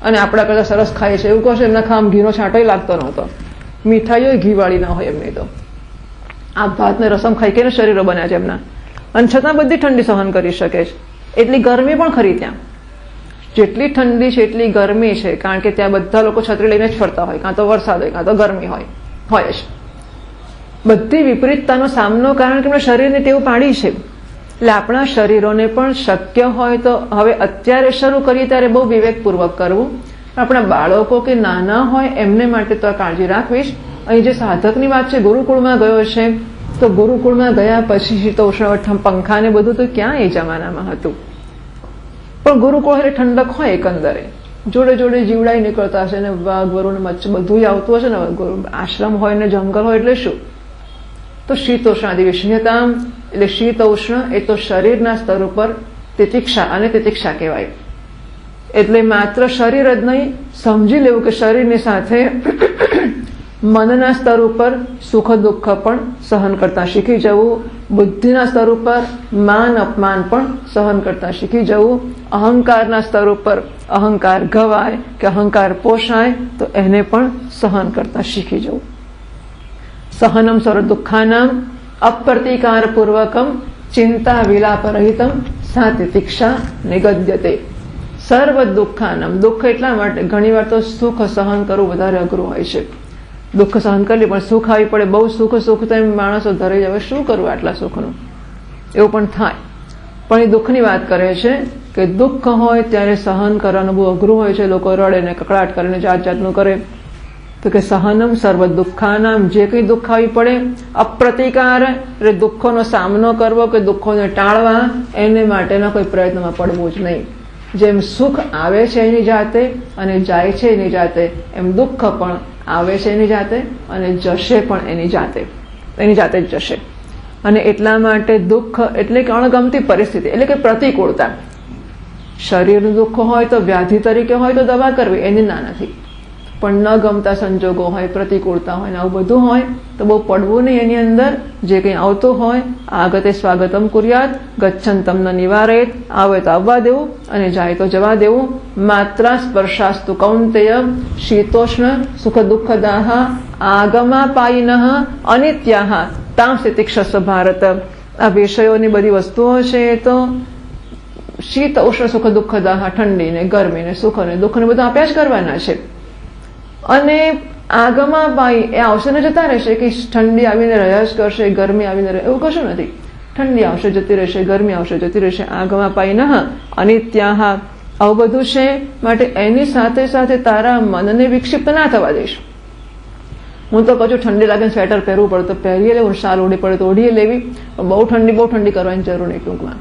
અને આપણા કરતા સરસ ખાય છે એવું કહો છો એમના ખામ ઘીનો છાંટો લાગતો નહોતો મીઠાઈઓ ઘીવાળી ના હોય એમની તો આ ભાત ને રસમ ખાઈ કે શરીરો બન્યા છે એમના અને છતાં બધી ઠંડી સહન કરી શકે છે એટલી ગરમી પણ ખરી ત્યાં જેટલી ઠંડી છે એટલી ગરમી છે કારણ કે ત્યાં બધા લોકો છત્રી લઈને જ ફરતા હોય કાં તો વરસાદ હોય કાં તો ગરમી હોય જ બધી વિપરીતતાનો સામનો કારણ કે આપણા શરીરને ટેવ પાડી છે એટલે આપણા શરીરોને પણ શક્ય હોય તો હવે અત્યારે શરૂ કરીએ ત્યારે બહુ વિવેકપૂર્વક કરવું આપણા બાળકો કે નાના હોય એમને માટે તો કાળજી રાખવી જ અહીં જે સાધકની વાત છે ગુરુકુળમાં ગયો છે તો ગુરુકુળમાં ગયા પછી શીતોષ્ણ પંખા ને બધું તો ક્યાં એ જમાનામાં હતું પણ ગુરુકુળ એટલે ઠંડક હોય એકંદરે જોડે જોડે જીવડાઈ નીકળતા હશે ને વાઘ વરુણ મચ્છ બધું આવતું હશે ને આશ્રમ હોય ને જંગલ હોય એટલે શું તો શીતોષ્ણાદિ વિષયતા એટલે શીતોષ્ણ એ તો શરીરના સ્તર ઉપર તિતિક્ષા અને તિતિક્ષા કહેવાય એટલે માત્ર શરીર જ નહીં સમજી લેવું કે શરીરની સાથે મનના સ્તર ઉપર સુખ દુઃખ પણ સહન કરતા શીખી જવું બુદ્ધિના સ્તર ઉપર માન અપમાન પણ સહન કરતા શીખી જવું અહંકારના સ્તર ઉપર અહંકાર ગવાય કે અહંકાર પોષાય તો એને પણ સહન કરતા શીખી જવું સહનમ સર્વ દુઃખાનામ અપ્રતિકાર પૂર્વકમ ચિંતા વિલાપ રહિતમ સા તિતિક્ષા નિગદ્યતે સર્વ દુઃખાનામ દુઃખ એટલા માટે ઘણીવાર તો સુખ સહન કરવું વધારે અઘરું હોય છે દુઃખ સહન કરી પણ સુખ આવી પડે બહુ સુખ તો એમ માણસો ધરી જાય શું કરવું આટલા સુખનું એવું પણ થાય પણ એ દુઃખની વાત કરે છે કે દુઃખ હોય ત્યારે સહન કરવાનું બહુ અઘરું હોય છે લોકો રડે ને કકડાટ કરીને જાત જાતનું કરે તો તો કે સહનમ સર્વ દુઃખાનામ, જે કંઈ દુઃખ આવી પડે, અપ્રતિકાર એટલે દુઃખોનો સામનો કરવો કે દુઃખોને ટાળવા, એને માટેના કોઈ પ્રયત્નમાં પડવું જ નહીં. જેમ સુખ આવે છે એની જાતે અને જાય છે એની જાતે, એમ દુઃખ પણ આવે છે એની જાતે અને જશે પણ એની જાતે જ જશે. અને એટલા માટે દુઃખ એટલે કે અણગમતી પરિસ્થિતિ એટલે કે પ્રતિકૂળતા. શરીરનું દુઃખ હોય તો વ્યાધિ તરીકે હોય તો દવા કરવી, એની ના નથી. પણ ન ગમતા સંજોગો હોય, પ્રતિકૂળતા હોય ને આવું બધું હોય તો બહુ પડવું નહીં એની અંદર. જે કંઈ આવતું હોય આગતે સ્વાગતમ કુર્યાત, ગચ્છન્તમ ન નિવારેત, આવે તો આવવા દેવું અને જાય તો જવા દેવું. માત્રા સ્પર્શાસ્તુ કૌંતેય શીતોષ્ણ સુખ દુઃખદાહ આગમાપાયિનઃ અનિત્યાઃ તામ તિતિક્ષસ્વ ભારત. આ વિષયોની બધી વસ્તુઓ છે એ તો શીત ઉષ્ણ સુખ દુઃખદાહ, ઠંડી ને ગરમી ને સુખ અને દુઃખ ને બધું આપ્યા જ કરવાના છે. અને આગમાં પાઈ એ આવશે ને જતા રહેશે, કે ઠંડી આવીને રહ્યા જ કરશે, ગરમી આવીને રહે એવું કશું નથી. ઠંડી આવશે જતી રહેશે, ગરમી આવશે જતી રહેશે. આગમાં પાઈ ન અનિત્યાહ, આવું બધું છે. માટે એની સાથે સાથે તારા મનને વિક્ષિપ્ત ના થવા દઈશ. હું તો કહું છું ઠંડી લાગે સ્વેટર પહેરવું પડે તો પહેરીએ લેવું, શાલ ઓઢી પડે તો ઓઢીએ લેવી. બહુ ઠંડી કરવાની જરૂર નહીં. ટૂંકમાં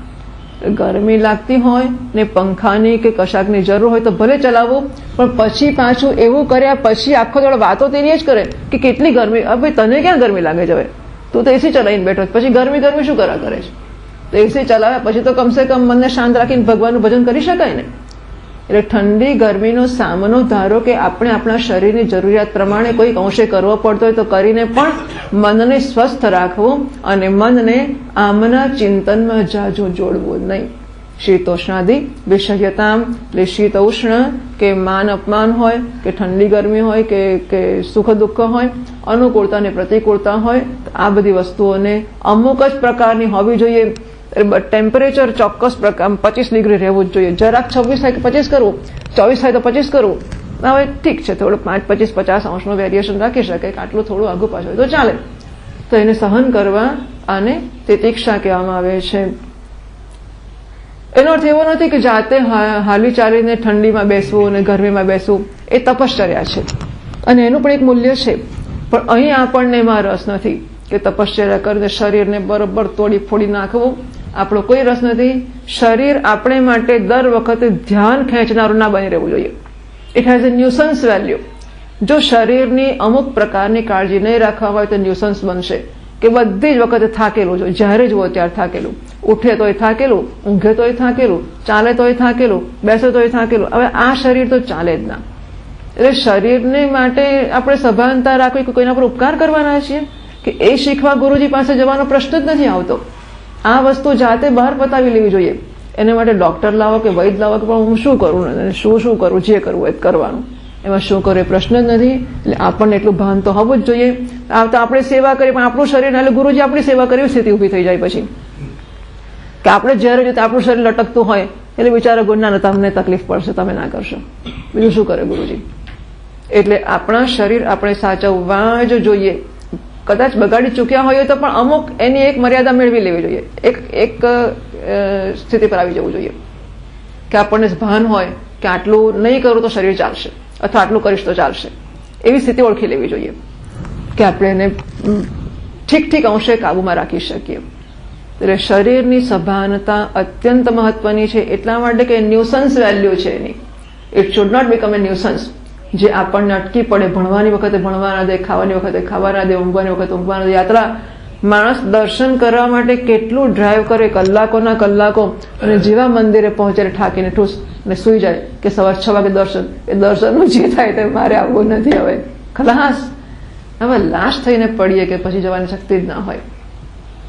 ગરમી લાગતી હોય ને પંખાની કે કશાકની જરૂર હોય તો ભલે ચલાવવું, પણ પછી પાછું એવું કર્યા પછી આખો દાડો વાતો તેની જ કરે કે કેટલી ગરમી. હવે તને ક્યાં ગરમી લાગે છે? હવે તું તો એસી ચલાવીને બેઠો, પછી ગરમી શું કરે છે? તો એસી ચલાવ્યા પછી તો કમસે કમ મનને શાંત રાખીને ભગવાનનું ભજન કરી શકાય ને. એટલે ઠંડી ગરમીનો સામનો ધારો કે આપણે આપણા શરીરની જરૂરિયાત પ્રમાણે કોઈક અંશે કરવો પડતો હોય તો કરીને પણ મનને સ્વસ્થ રાખવું અને મનને આમના ચિંતનમાં જાજુ જોડવું નહીં. શીતોષ્ણાદિ વિષયતામ, એટલે શીત ઉષ્ણ કે માન અપમાન હોય કે ઠંડી ગરમી હોય કે સુખ દુઃખ હોય, અનુકૂળતા ને પ્રતિકૂળતા હોય, આ બધી વસ્તુઓને અમુક જ પ્રકારની હોવી જોઈએ. ટેમ્પરેચર ચોક્કસ પ્રકાર 25 ડિગ્રી રહેવું જ જોઈએ. જરાક 26 થાય તો 25 કરવું, 24 થાય તો 25 કરવું. હવે ઠીક છે, થોડું 5, 25, 50 અંશનું વેરિએશન રાખી શકે, આટલું થોડું આગુ પાછું હોય તો ચાલે. તો એને સહન કરવા અને તિતિક્ષા કહેવામાં આવે છે. એનો અર્થ એવો નથી કે જાતે હાલી ચાલીને ઠંડીમાં બેસવું અને ગરમીમાં બેસવું, એ તપશ્ચર્યા છે અને એનું પણ એક મૂલ્ય છે. પણ અહીં આપણને એમાં રસ નથી કે તપશ્ચર્યા કરીને શરીરને બરોબર તોડી ફોડી નાખવું. આપણો કોઈ રસ નથી. શરીર આપણે માટે દર વખતે ધ્યાન ખેંચનારું ના બની રહેવું જોઈએ. It has a nuisance value. જો શરીરની અમુક પ્રકારની કાળજી નહીં રાખવા હોય તો ન્યુસન્સ બનશે કે બધી જ વખતે થાકેલું જોઈએ. જ્યારે જુઓ ત્યારે થાકેલું, ઉઠે તોય થાકેલું, ઊંઘે તોય થાકેલું, ચાલે તોય થાકેલું, બેસે તોય થાકેલું. હવે આ શરીર તો ચાલે જ ના. એટલે શરીરને માટે આપણે સભાનતા રાખવી કે કોઈના પર ઉપકાર કરવાના છીએ કે એ શીખવા ગુરુજી પાસે જવાનો પ્રશ્ન જ નથી આવતો. આ વસ્તુ જાતે બહાર પતાવી લેવી જોઈએ. એને માટે ડોક્ટર લાવો કે વૈદ લાવો કે પણ હું શું કરું ને શું કરું, જે કરવું એ કરવાનું. એમાં શું કરે પ્રશ્ન જ નથી. એટલે આપણને એટલું ભાન તો હોવું જ જોઈએ. તો આપણે સેવા કરીએ પણ આપણું શરીર, એટલે ગુરુજી આપણી સેવા કરવી સ્થિતિ ઊભી થઈ જાય પછી કે આપણે જ્યારે જોઈએ આપણું શરીર લટકતું હોય એટલે બિચારા ગુના તમને તકલીફ પડશે, તમે ના કરશો. બીજું શું કરે ગુરુજી? એટલે આપણા શરીર આપણે સાચવવા જ જોઈએ. કદાચ બગાડી ચૂક્યા હોય તો પણ અમુક એની એક મર્યાદા મેળવી લેવી જોઈએ. એક સ્થિતિ પર આવી જવું જોઈએ કે આપણને ભાન હોય કે આટલું નહીં કરું તો શરીર ચાલશે અથવા આટલું કરીશ તો ચાલશે. એવી સ્થિતિ ઓળખી લેવી જોઈએ કે આપણે એને ઠીક અંશે કાબુમાં રાખી શકીએ. એટલે શરીરની સભાનતા અત્યંત મહત્વની છે. એટલા માટે કે ન્યુસન્સ વેલ્યુ છે એની. It should not become a nuisance જે આપણને અટકી પડે. ભણવાની વખતે ભણવા ના દે, ખાવાની વખતે ખાવા ના દે, ઊંઘવાની વખતે ઊંઘવા ના દે. યાત્રા માણસ દર્શન કરવા માટે કેટલું ડ્રાઈવ કરે, કલાકોના કલાકો, અને જેવા મંદિરે પહોંચે ઠાકીને ઠૂસ ને સુઈ જાય કે સવાર 6 વાગે દર્શન. એ દર્શનનું જે થાય તે મારે આવવું નથી. હવે ખલાસ, હવે લાશ થઈને પડીએ કે પછી જવાની શક્તિ જ ના હોય.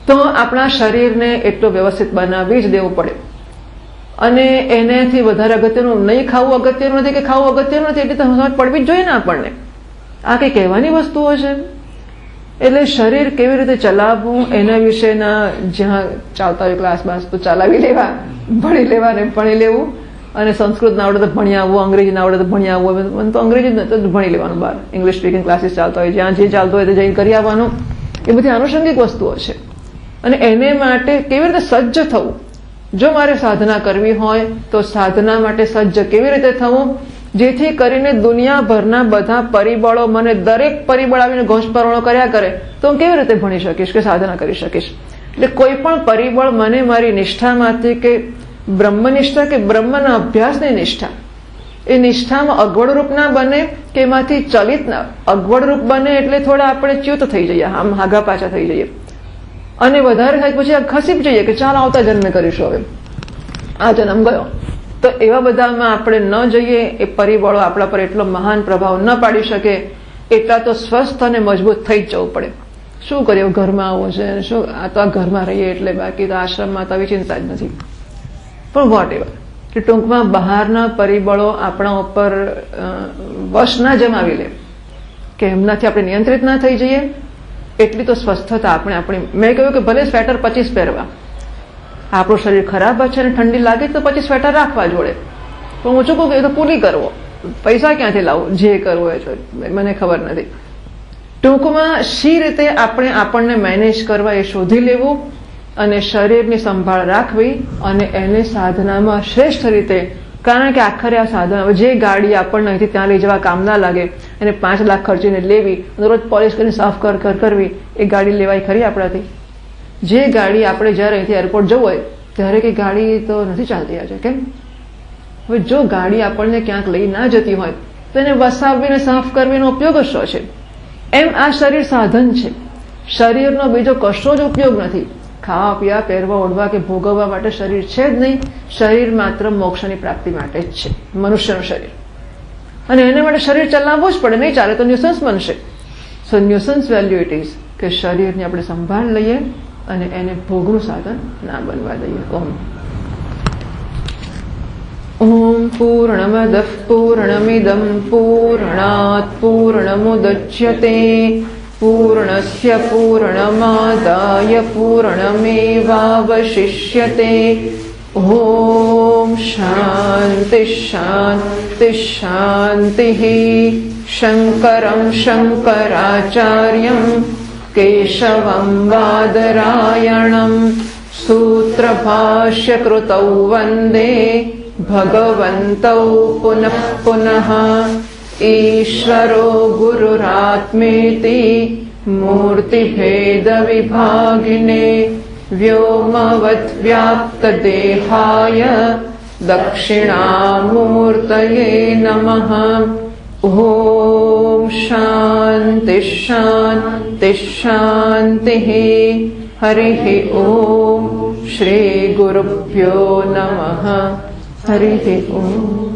તો આપણા શરીરને એટલું વ્યવસ્થિત બનાવી જ દેવું પડે. અને એનાથી વધારે અગત્યનું નહીં ખાવું અગત્યનું નથી કે ખાવું અગત્યનું નથી, એટલે તો સમજ પડવી જ જોઈએ ને આપણને. આ કંઈ કહેવાની વસ્તુઓ છે. એટલે શરીર કેવી રીતે ચલાવવું એના વિશેના જ્યાં ચાલતા હોય ક્લાસ બાસ તો ચલાવી લેવા, ભણી લેવા ને ભણી લેવું. અને સંસ્કૃત ના આવડે તો ભણી આવવું, અંગ્રેજી ના આવડે તો ભણી આવવું. મને તો અંગ્રેજી જ તો ભણી લેવાનું. બહાર ઇંગ્લિશ સ્પીકિંગ ક્લાસીસ ચાલતા હોય, જ્યાં જે ચાલતું હોય તે જઈને કરી આવવાનું. એ બધી આનુષંગિક વસ્તુઓ છે. અને એને માટે કેવી રીતે સજ્જ થવું. જો મારે સાધના કરવી હોય તો સાધના માટે સજ્જ કેવી રીતે થવું? જેથી કરીને દુનિયાભરના બધા પરિબળો મને દરેક પરિબળ આવીને ઘોષપરવણો કર્યા કરે તો હું કેવી રીતે ભણી શકીશ કે સાધના કરી શકીશ? એટલે કોઈ પણ પરિબળ મને મારી નિષ્ઠામાંથી કે બ્રહ્મનિષ્ઠા કે બ્રહ્મના અભ્યાસની નિષ્ઠા, એ નિષ્ઠામાં અગવડરૂપ ના બને કે એમાંથી ચલિત ના અગવડરૂપ બને એટલે થોડા આપણે ચ્યુત થઈ જઈએ, આમ હાગા પાછા થઈ જઈએ અને વધારે થાય પછી ખસી જઈએ કે ચાલ આવતા જન્મે કરીશું, હવે આ જન્મ ગયો. તો એવા બધામાં આપણે ન જઈએ. એ પરિબળો આપણા પર એટલો મહાન પ્રભાવ ન પાડી શકે. એટલા તો સ્વસ્થ અને મજબૂત થઈ જ જવું પડે. શું કરીએ, ઘરમાં આવું છે, શું આ તો આ ઘરમાં રહીએ એટલે, બાકી તો આશ્રમમાં તો આવી ચિંતા જ નથી. પણ વોટ એવર, કે ટૂંકમાં બહારના પરિબળો આપણા ઉપર વશ ના જમાવી લે, કે એમનાથી આપણે નિયંત્રિત ના થઈ જઈએ. એટલી તો સ્વસ્થતા આપણી. મેં કહ્યું કે ભલે સ્વેટર 25 પહેરવા, આપણું શરીર ખરાબ છે અને ઠંડી લાગે તો પછી સ્વેટર રાખવા જોડે, પણ હું શું કહું કે એ તો કુલી કરવો, પૈસા ક્યાંથી લાવવો, જે કરવો એ મને ખબર નથી. ટૂંકમાં શી રીતે આપણને મેનેજ કરવા એ શોધી લેવું અને શરીરની સંભાળ રાખવી અને એને સાધનામાં શ્રેષ્ઠ રીતે, કારણ કે આખરે આ સાધના, જે ગાડી આપણને અહીંથી ત્યાં લઈ જવા કામ ના લાગે એને 5 લાખ ખર્ચીને લેવી, રોજ પોલિશ કરીને સાફ કરવી, એ ગાડી લેવાય ખરી આપણાથી? જે ગાડી આપણે જ્યારે અહીંથી એરપોર્ટ જવું હોય ત્યારે કે ગાડી તો નથી ચાલતી આજે, કેમ? હવે જો ગાડી આપણને ક્યાંક લઈ ના જતી હોય તો એને વસાવીને સાફ કરવીનો ઉપયોગ જ શું છે? એમ આ શરીર સાધન છે. શરીરનો બીજો કશો જ ઉપયોગ નથી. ખાવા પીવા, પહેરવા, ઓઢવા કે ભોગવવા માટે શરીર છે જ નહીં. શરીર માત્ર મોક્ષની પ્રાપ્તિ માટે જ છે, મનુષ્યનું શરીર. અને એને માટે શરીર ચલાવવું જ પડે, નહીં ચાલે તો ન્યુસન્સ બનશે. સો ન્યુસન્સ વેલ્યુ ઇટ ઇઝ કે શરીરની આપણે સંભાળ લઈએ અને એને ભોગનું સાધન ના બનવા દઈએ. ઓમ પૂર્ણમદઃ પૂર્ણમિદં પૂર્ણાત પૂર્ણમુદચ્યતે પૂર્ણસ્ય પૂર્ણમાદાય પૂર્ણમેવાવશિષ્યતે. ઓમ શાંતિ શાંતિ શાંતિ. શંકરં શંકરાચાર્યં કેશવં બાદરાયણં સૂત્રભાષ્યકૃતૌ વંદે ભગવन्तौ પુનઃ પુનઃ. ઈશ્વરો ગુરુરાત્મેતિ મૂર્તિભેદવિભાગિને વ્યોમવદ્વ્યાપ્તદેહાય દક્ષિણામૂર્તયે નમઃ. ઓમ શાંતિ શાંતિ શાંતિ. હરિઃ ઓમ. શ્રી ગુરુભ્યો નમઃ. હરિઃ ઓમ.